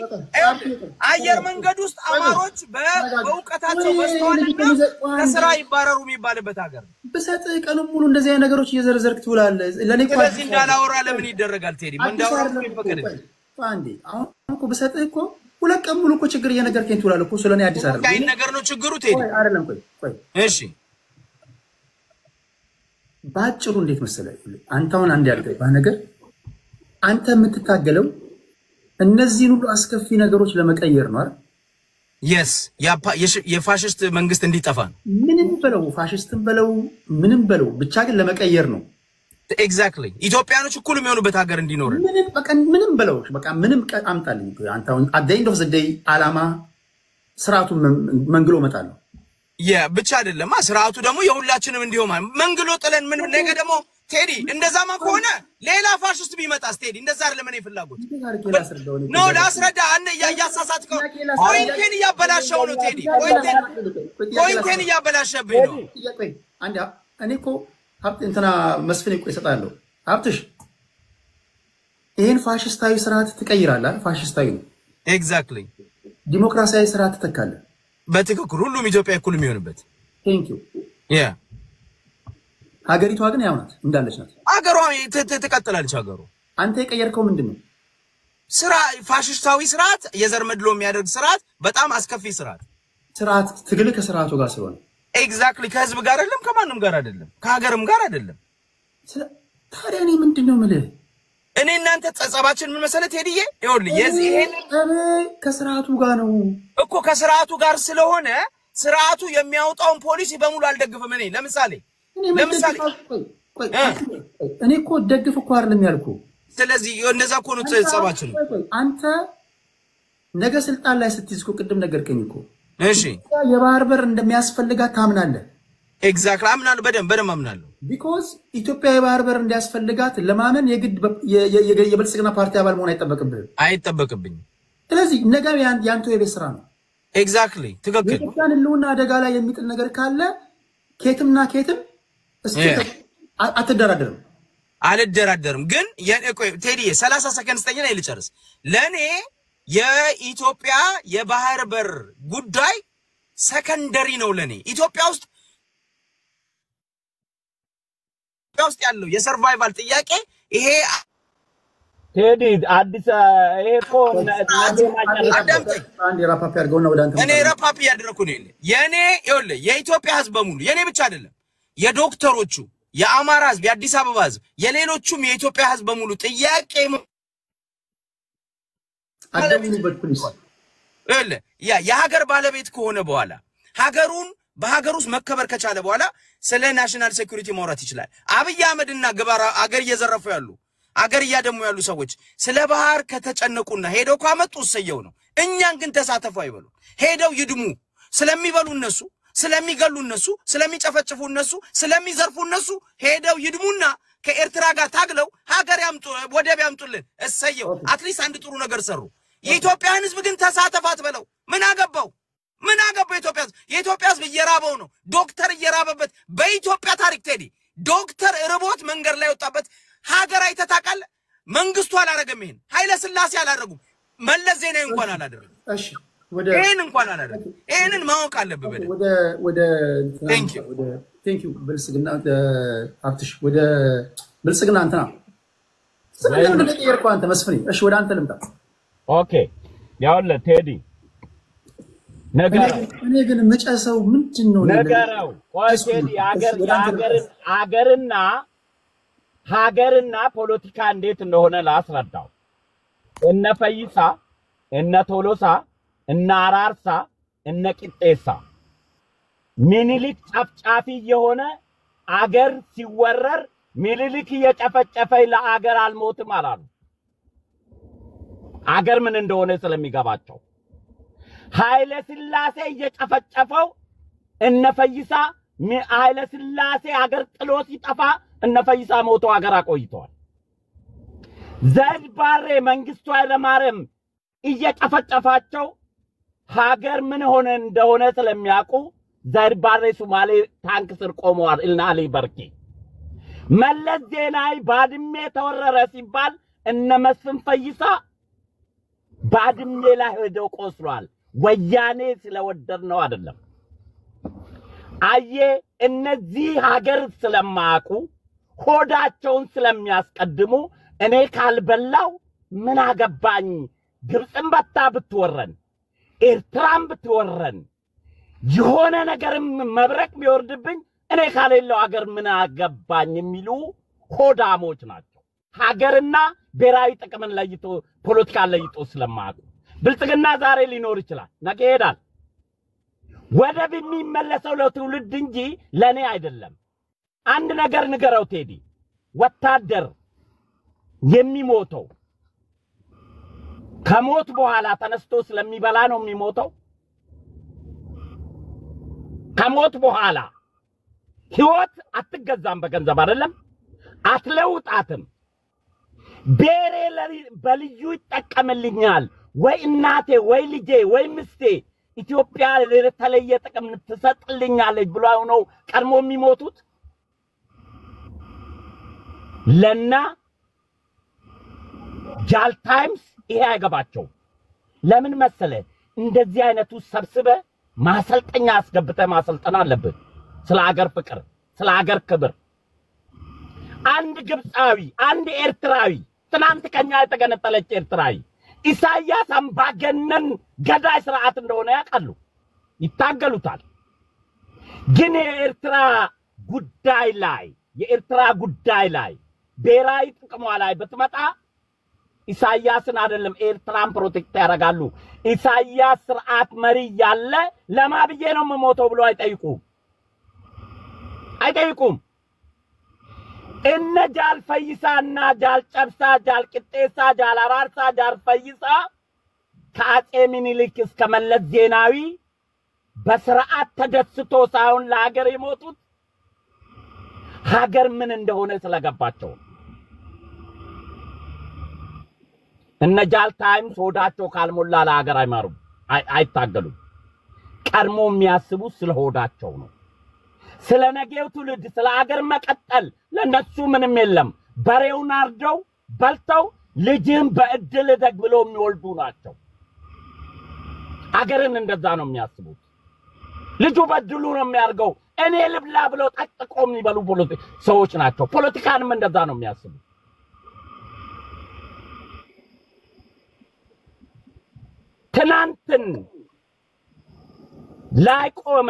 አየር መንገድ ውስጥ አማሮች በእውቀታቸው በስተዋልና ከስራ ይባረሩ የሚባልበት ሀገር በሰጥ ቀኑ ሙሉ እንደዚህ አይነት ነገሮች እየዘረዘርክ ትውላለህ። ለኔ እኮ ስለዚህ እንዳላወራ ለምን ይደረጋል ቴዲ? እንዳወራ ይፈቀድልኝ አንዴ። አሁን እኮ በሰጥ እኮ ሁለት ቀን ሙሉ እኮ ችግር እየነገርከኝ ትውላለህ እኮ። ስለኔ አዲስ አይደለም አይ ነገር ነው ችግሩ ቴዲ አይደለም። ቆይ እሺ ባጭሩ እንዴት መሰለህ አንተ አሁን አንድ ያልገባህ ነገር አንተ የምትታገለው እነዚህን ሁሉ አስከፊ ነገሮች ለመቀየር ነው አይደል? yes የፋሽስት መንግስት እንዲጠፋ ነው። ምንም በለው ፋሽስትን በለው ምንም በለው ብቻ ግን ለመቀየር ነው። ኤግዛክትሊ ኢትዮጵያኖች እኩል የሚሆኑበት ሀገር እንዲኖር ምንም በለው በቃ ምንም አምጣልኝ። አንተ አሁን at the end of the day አላማ ስርዓቱን መንግሎ መጣል ነው። ብቻ አይደለም ስርዓቱ ደግሞ የሁላችንም እንዲሆን መንግሎ ጥለን ምን ነገ ደግሞ ቴዲ እንደዛማ ከሆነ ሌላ ፋሽስት ቢመጣስ ቴዲ እንደዛ አይደለም። እኔ ፍላጎት ነው ላስረዳ አንተ ያያሳሳትከው ፖይንቴን እያበላሸው ነው ቴዲ። ፖይንቴን እያበላሸብኝ ነው። አንዴ እኔ እኮ ሀብት እንትና መስፍን እኮ ይሰጣለሁ። ሀብትሽ ይሄን ፋሽስታዊ ስርዓት ትቀይራለህ አይደል? ፋሽስታዊ ነው ኤግዛክትሊ። ዲሞክራሲያዊ ስርዓት ትተካለህ በትክክል ሁሉም ኢትዮጵያ እኩል የሚሆንበት። ቴንክ ዩ ሀገሪቷ ግን ያው ናት እንዳለች ናት። ሀገሯ ትቀጥላለች። ሀገሩ አንተ የቀየርከው ምንድነው? ፋሽስታዊ ስርዓት የዘር መድሎ የሚያደርግ ስርዓት በጣም አስከፊ ስርዓት ትግል ከስርዓቱ ጋር ስለሆነ ኤግዛክትሊ ከህዝብ ጋር አይደለም ከማንም ጋር አይደለም ከሀገርም ጋር አይደለም። ታዲያ እኔ ምንድነው የምልህ እኔ እናንተ ጸጸባችን ምን መሰለት ሄድዬ ይኸውልህ የዚህ ከስርዓቱ ጋር ነው እኮ ከስርዓቱ ጋር ስለሆነ ስርዓቱ የሚያወጣውን ፖሊሲ በሙሉ አልደግፍም እኔ ለምሳሌ እኔ እኮ ደግፍ እኮ አይደለም ያልኩ ስለዚህ እንደዛ እኮ ነው ጸጸባችን አንተ ነገ ስልጣን ላይ ስትይዝ እኮ ቅድም ነገርከኝ እኮ እሺ የባህር በር እንደሚያስፈልጋት ታምናለህ ኤግዛክትሊ አምናለሁ በደንብ አምናለሁ ቢኮዝ ኢትዮጵያ የባህር በር እንዲያስፈልጋት ለማመን የግድ የብልጽግና ፓርቲ አባል መሆን አይጠበቅብኝም ስለዚህ ነገ ያንተ የቤት ስራ ነው ኤግዛክትሊ ትክክል የኢትዮጵያን ህልውና አደጋ ላይ የሚጥል ነገር ካለ ኬትምና ኬትም አልደራደርም ግን ቴዲ 30 ሰከንድ ስጠኝ ላይ ልጨርስ ለኔ የኢትዮጵያ የባህር በር ጉዳይ ሰከንደሪ ነው ለኔ ኢትዮጵያ ውስጥ ያለው የሰርቫይቫል ጥያቄ ይሄ ቴዲ አዲስ ይሄ እኮ አንድ ራፓፕ ያርገውና ወደ አንተ እኔ ራፓፕ ያደረኩ ነው የኔ ይኸውልህ የኢትዮጵያ ህዝብ በሙሉ የኔ ብቻ አይደለም የዶክተሮቹ የአማራ ህዝብ የአዲስ አበባ ህዝብ የሌሎቹም የኢትዮጵያ ህዝብ በሙሉ ጥያቄ አደሙበት ፕሊስ የሀገር ባለቤት ከሆነ በኋላ ሀገሩን በሀገር ውስጥ መከበር ከቻለ በኋላ ስለ ናሽናል ሴኩሪቲ ማውራት ይችላል አብይ አህመድና ገባራ አገር እየዘረፉ ያሉ አገር እያደሙ ያሉ ሰዎች ስለ ባህር ከተጨነቁና ሄደው ካመጡ ሰየው ነው እኛን ግን ተሳተፉ አይበሉ ሄደው ይድሙ ስለሚበሉ እነሱ ስለሚገሉ እነሱ ስለሚጨፈጭፉ እነሱ ስለሚዘርፉ እነሱ ሄደው ይድሙና ከኤርትራ ጋር ታግለው ሀገር ያምጡ ወደብ ያምጡልን እሰየው አትሊስት አንድ ጥሩ ነገር ሰሩ የኢትዮጵያን ህዝብ ግን ተሳተፋት በለው ምን አገባው የኢትዮጵያ ህዝብ እየራበው ነው ዶክተር እየራበበት በኢትዮጵያ ታሪክ ቴዲ ዶክተር ርቦት መንገድ ላይ ወጣበት ሀገር አይተታቃለ መንግስቱ አላረገም ይሄን ኃይለ ስላሴ አላረጉም መለስ ዜናዊ እንኳን አላደረገም እሺ ይሄን እንኳን አላደረገም ይሄንን ማወቅ አለበት ወደ ቴንክ ዩ ብልጽግና አፍትሽ ወደ ብልጽግና አንተና ስለምን እንደቀየርኩ አንተ መስፍኔ እሺ ወደ አንተ ልምጣ ኦኬ ያውለ ቴዲ ነገረው እኔ ግን መጨሰው ምንድነው ነገረው ቆይ ቴዲ ሀገርና ፖለቲካ እንዴት እንደሆነ ላስረዳው እነ ፈይሳ እነ ቶሎሳ እነ አራርሳ እነ ቂጤሳ ሚኒሊክ ጫፍጫፊ የሆነ አገር ሲወረር ሚኒሊክ እየጨፈጨፈኝ ለአገር አልሞትም አላሉ አገር ምን እንደሆነ ስለሚገባቸው ኃይለ ስላሴ እየጨፈጨፈው እነ ፈይሳ ኃይለ ስላሴ አገር ጥሎ ሲጠፋ እነ ፈይሳ ሞቶ አገር አቆይተዋል ዘድ ባሬ መንግስቱ ኃይለማርያም እየጨፈጨፋቸው ሀገር ምን ሆነ እንደሆነ ስለሚያውቁ ዘድ ባሬ ሶማሌ ታንክ ስር ቆመዋል እና አሊ በርኪ መለስ ዜናዊ ባድሜ ተወረረ ሲባል እነ መስፍን ፈይሳ ባድሜ ላይ ሄደው ቆስሏል ወያኔ ስለወደድ ነው አይደለም አየ እነዚህ ሀገር ስለማያውቁ ሆዳቸውን ስለሚያስቀድሙ እኔ ካልበላው ምን አገባኝ ግብጽን በታ ብትወረን ኤርትራን ብትወረን የሆነ ነገርም መብረቅ ቢወርድብኝ እኔ ካሌለው ሀገር ምን አገባኝ የሚሉ ሆዳሞች ናቸው ሀገርና ብሔራዊ ጥቅምን ለይቶ ፖለቲካን ለይቶ ስለማያውቁ ብልጽግና ዛሬ ሊኖር ይችላል ነገ ይሄዳል ወደብ የሚመለሰው ለትውልድ እንጂ ለኔ አይደለም አንድ ነገር ንገረው ቴዲ ወታደር የሚሞተው ከሞት በኋላ ተነስቶ ስለሚበላ ነው የሚሞተው ከሞት በኋላ ህይወት አትገዛም በገንዘብ አይደለም አትለውጣትም ቤሬ በልዩ ይጠቀምልኛል ወይ እናቴ ወይ ልጄ ወይ ምስቴ ኢትዮጵያ ለተለየ ጥቅም ትሰጥልኛለች ብሎ ነው ቀድሞ የሚሞቱት ለና ጃል ታይምስ ይሄ አይገባቸው ለምን መሰለ እንደዚህ አይነቱ ሰብስበ ማሰልጠኛ አስገብተ ማሰልጠና አለበት ስለ ሀገር ፍቅር ስለ ሀገር ክብር አንድ ግብጻዊ አንድ ኤርትራዊ ትናንት ከኛ የተገነጠለች ኤርትራዊ ኢሳያስ አምባገነን ገዳይ ስርዓት እንደሆነ ያውቃሉ ይታገሉታል ግን የኤርትራ ጉዳይ ላይ ብሔራዊ ጥቅሟ ላይ በትመጣ ኢሳያስን አይደለም ኤርትራን ፕሮቴክት ያደርጋሉ። ኢሳያስ ስርዓት መሪ ያለ ለማብዬ ነው መሞተው ብሎ አይጠይቁም። እነ ጃል ፈይሳና ጃል ጨብሳ ጃል ቅጤሳ ጃል አራርሳ ጃል ፈይሳ ከአጼ ምኒልክ እስከ መለስ ዜናዊ በስርዓት ተደስቶ ሳይሆን ለሀገር የሞቱት ሀገር ምን እንደሆነ ስለገባቸው እነ ጃል ታይምስ ሆዳቸው ካልሞላ ለሀገር አይታገሉም። ቀድሞ የሚያስቡት ስለ ሆዳቸው ነው። ስለ ነገው ትውልድ ስለ ሀገር መቀጠል ለነሱ ምንም የለም። በሬውን አርደው በልተው ልጅን በእድል ደግ ብለው የሚወልዱ ናቸው። ሀገርን እንደዛ ነው የሚያስቡት። ልጁ በድሉ ነው የሚያርገው እኔ ልብላ ብለው ጠቅጥቀው የሚበሉ ሰዎች ናቸው። ፖለቲካንም እንደዛ ነው የሚያስቡት። ትናንትን ላይ ቆመ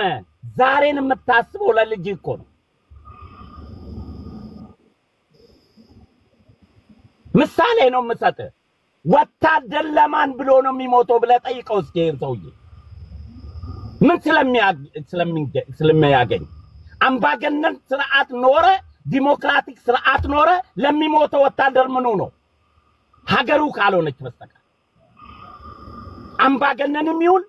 ዛሬን የምታስበው ለልጅ እኮ ነው። ምሳሌ ነው የምሰጥ። ወታደር ለማን ብሎ ነው የሚሞተው ብለህ ጠይቀው እስኪ ይሄን ሰውዬ ምን ስለሚያገኝ አምባገነን ስርዓት ኖረ ዲሞክራቲክ ስርዓት ኖረ ለሚሞተው ወታደር ምኑ ነው? ሀገሩ ካልሆነች በስተቀር አምባገነንም ይሁን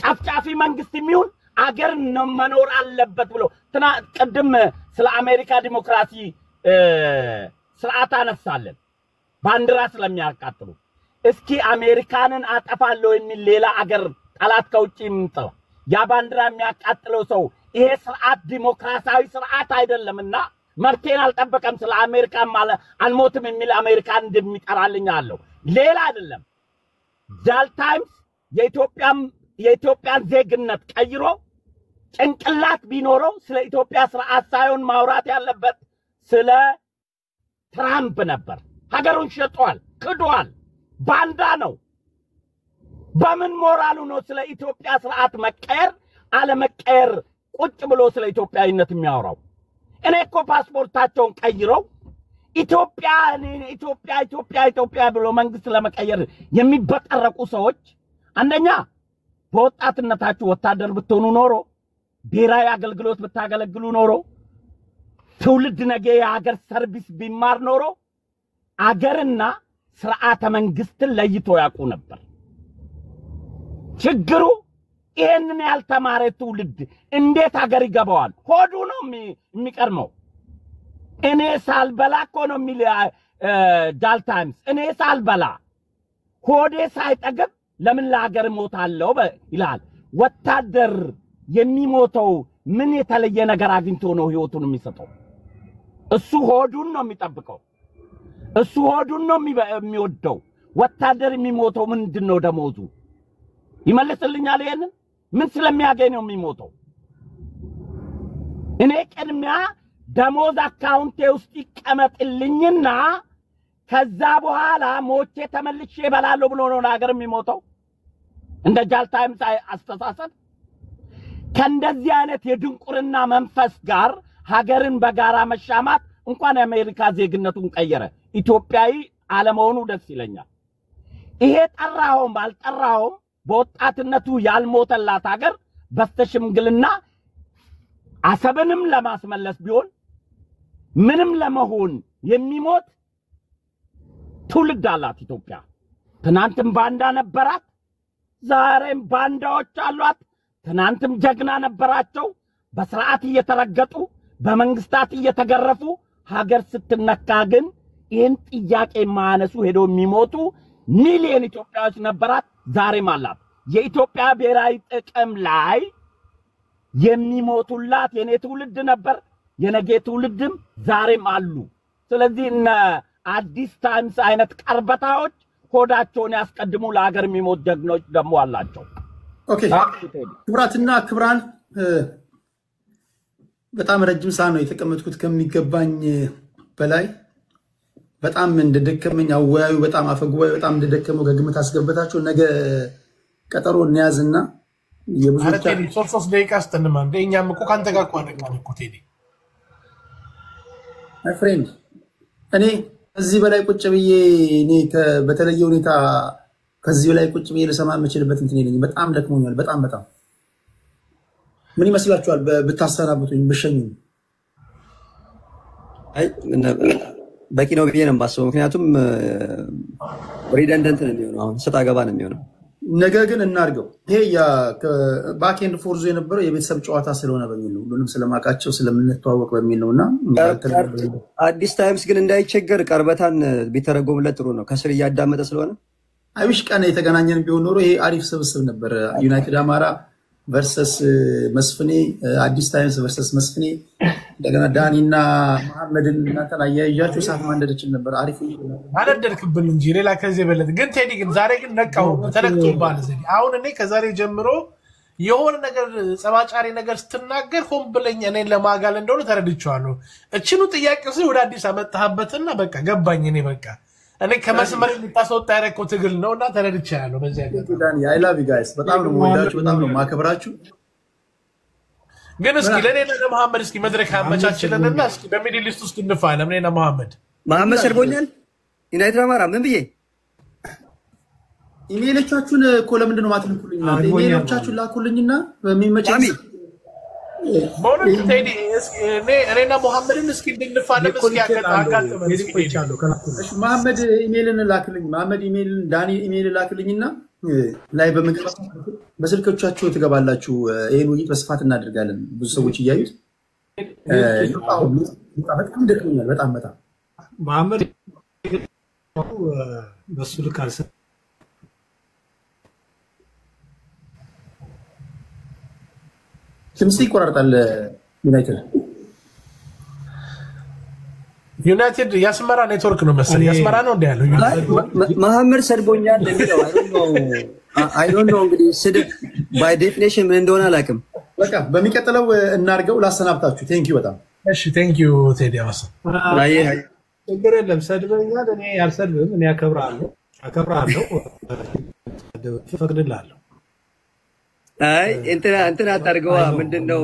ጫፍጫፊ መንግስትም ይሁን አገር ነው መኖር አለበት ብሎ ቅድም ስለ አሜሪካ ዲሞክራሲ ስርዓት አነሳለን ባንዲራ ስለሚያቃጥሉ እስኪ አሜሪካንን አጠፋለሁ የሚል ሌላ አገር ጠላት ከውጪ ይምጣው ያ ባንዲራ የሚያቃጥለው ሰው ይሄ ስርዓት ዲሞክራሲያዊ ስርዓት አይደለምና መብቴን አልጠበቀም ስለ አሜሪካ ማለት አልሞትም የሚል አሜሪካን እንደሚጠራልኝ አለው ሌላ አይደለም። ጃል ታይምስ የኢትዮጵያን ዜግነት ቀይሮ ጭንቅላት ቢኖረው ስለ ኢትዮጵያ ስርዓት ሳይሆን ማውራት ያለበት ስለ ትራምፕ ነበር። ሀገሩን ሸጧል፣ ክዷል፣ ባንዳ ነው። በምን ሞራሉ ነው ስለ ኢትዮጵያ ስርዓት መቀየር አለመቀየር ቁጭ ብሎ ስለ ኢትዮጵያዊነት የሚያወራው? እኔ እኮ ፓስፖርታቸውን ቀይረው ኢትዮጵያ ብሎ መንግስት ለመቀየር የሚበጠረቁ ሰዎች አንደኛ በወጣትነታችሁ ወታደር ብትሆኑ ኖሮ ብሔራዊ አገልግሎት ብታገለግሉ ኖሮ ትውልድ ነገ የሀገር ሰርቪስ ቢማር ኖሮ አገርና ስርዓተ መንግስትን ለይቶ ያውቁ ነበር። ችግሩ ይሄንን ያልተማረ ትውልድ እንዴት ሀገር ይገባዋል? ሆዱ ነው የሚቀርመው። እኔ ሳልበላ እኮ ነው የሚል ጃል ታይምስ። እኔ ሳልበላ ሆዴ ሳይጠግብ ለምን ለሀገር ሞታለሁ ይላል። ወታደር የሚሞተው ምን የተለየ ነገር አግኝቶ ነው ህይወቱን የሚሰጠው? እሱ ሆዱን ነው የሚጠብቀው። እሱ ሆዱን ነው የሚወደው። ወታደር የሚሞተው ምንድነው ደሞዙ? ይመልስልኛል ይሄንን? ምን ስለሚያገኝ ነው የሚሞተው? እኔ ቅድሚያ ደሞዝ አካውንቴ ውስጥ ይቀመጥልኝና ከዛ በኋላ ሞቼ ተመልሼ እበላለሁ ብሎ ነው ሀገር የሚሞተው? እንደ ጃል ታይምስ አስተሳሰብ ከእንደዚህ አይነት የድንቁርና መንፈስ ጋር ሀገርን በጋራ መሻማት እንኳን የአሜሪካ ዜግነቱን ቀየረ ኢትዮጵያዊ አለመሆኑ ደስ ይለኛል። ይሄ ጠራውም አልጠራውም በወጣትነቱ ያልሞተላት ሀገር በስተሽምግልና አሰብንም ለማስመለስ ቢሆን ምንም ለመሆን የሚሞት ትውልድ አላት ኢትዮጵያ። ትናንትም ባንዳ ነበራት፣ ዛሬም ባንዳዎች አሏት። ትናንትም ጀግና ነበራቸው፣ በስርዓት እየተረገጡ በመንግስታት እየተገረፉ ሀገር ስትነካ ግን ይህን ጥያቄ ማነሱ ሄዶ የሚሞቱ ሚሊዮን ኢትዮጵያዎች ነበራት፣ ዛሬም አላት። የኢትዮጵያ ብሔራዊ ጥቅም ላይ የሚሞቱላት የኔ ትውልድ ነበር፣ የነገ ትውልድም ዛሬም አሉ። ስለዚህ እነ አዲስ ታይምስ አይነት ቀርበታዎች ሆዳቸውን ያስቀድሙ ለሀገር የሚሞት ጀግኖች ደግሞ አላቸው። ኦኬ ክብራትና ክብራን በጣም ረጅም ሰዓት ነው የተቀመጥኩት ከሚገባኝ በላይ በጣም እንደደከመኝ አወያዩ በጣም አፈጉባኤ በጣም እንደደከመው ከግምት አስገብታችሁ ነገ ቀጠሮ እንያዝና የብዙዎች ሶስት ደቂቃ አስተንማ እንደኛም እኮ ካንተ ጋር እኮ አነቃን እኮ ቴዲ ማይ ፍሬንድ እኔ እዚህ በላይ ቁጭ ብዬ እኔ በተለየ ሁኔታ ከዚህ በላይ ቁጭ ብዬ ልሰማ የምችልበት እንትን የለኝም። በጣም ደክሞኛል። በጣም ምን ይመስላችኋል? ብታሰናብቱኝ ብሸኙኝ በቂ ነው ብዬ ነው የማስበው። ምክንያቱም ሪደንደንት ነው የሚሆነው፣ አሁን ሰጣ ገባ ነው የሚሆነው። ነገር ግን እናድርገው። ይሄ ባክ ኤንድ ፎርዙ የነበረው የቤተሰብ ጨዋታ ስለሆነ በሚል ነው፣ ሁሉንም ስለማውቃቸው ስለምንተዋወቅ በሚል ነውና አዲስ ታይምስ ግን እንዳይቸገር ቀርበታን ቢተረጎምለት ጥሩ ነው፣ ከስር እያዳመጠ ስለሆነ። አይሽ ቀን የተገናኘን ቢሆን ኖሮ ይሄ አሪፍ ስብስብ ነበር። ዩናይትድ አማራ ቨርሰስ መስፍኔ፣ አዲስ ታይምስ ቨርሰስ መስፍኔ፣ እንደገና ዳኒና መሐመድን እናንተን አያይዣችሁ ሰዓት ማንደደችን ነበር። አሪፍ አነደርክብን እንጂ ሌላ ከዚህ በለት ግን ቴዲ ግን ዛሬ ግን ነቃው ተለቅቶባል። ዘዲ አሁን እኔ ከዛሬ ጀምሮ የሆነ ነገር ጸባጫሪ ነገር ስትናገር ሆን ብለኝ እኔን ለማጋል እንደሆነ ተረድቻለሁ። እቺኑ ጥያቄ ወደ አዲስ አመጣህበትና በቃ ገባኝ። እኔ በቃ እኔ ከመስመር ልታስወጣ ያረከው ትግል ነውና ተረድቻለሁ። በዚህ አይደለም ዳኒ አይ ላቭ ዩ ጋይስ፣ በጣም ነው የምወዳችሁ፣ በጣም ነው ማከብራችሁ። ግን እስኪ ለኔና ለመሐመድ እስኪ መድረክ አመቻችልንና እስኪ በሚድል ኢስት ውስጥ እንፋለም። ለኔና መሐመድ ሰርቦኛል ዩናይትድ አማራ ምን ብዬ ኢሜይሎቻችሁን እኮ ለምንድን ነው ማትልኩልኝ? ኢሜይሎቻችሁን ላኩልኝና በሚመቸኝ በእውነት ቴዲ እኔና መሐመድን እስኪ እንድንፋለም እስኪ አጋጥመን እስኪ እሺ መሐመድ ኢሜይልን ላክልኝ። መሐመድ ኢሜይልን ዳኒ ኢሜይልን ላክልኝና ላይ በመግባት በስልኮቻችሁ ትገባላችሁ። ይሄን ውይይት በስፋት እናደርጋለን። ብዙ ሰዎች እያዩት በጣም ደክሞኛል። በጣም መሐመድ በሱ ልክ አልሰ ትምሲ ይቆራርጣል። ዩናይትድ የአስመራ ኔትወርክ ነው መሰለኝ። የአስመራ ነው እንደ ያለው መሐመድ ሰድቦኛል የሚለው አይ ዶንት ኖ እንግዲህ ስድብ ባይ ዴፊኒሽን ምን እንደሆነ አላውቅም። በቃ በሚቀጥለው እናርገው። ላሰናብታችሁ። ቴንክ ዩ በጣም እሺ። ቴንክ ዩ ቴዲ አዋሳ። ችግር የለም ሰድበኛል። እኔ አልሰድብም። እኔ አከብራለሁ ፈቅድልሃለሁ። አይ እንትና አታርገዋ ምንድነው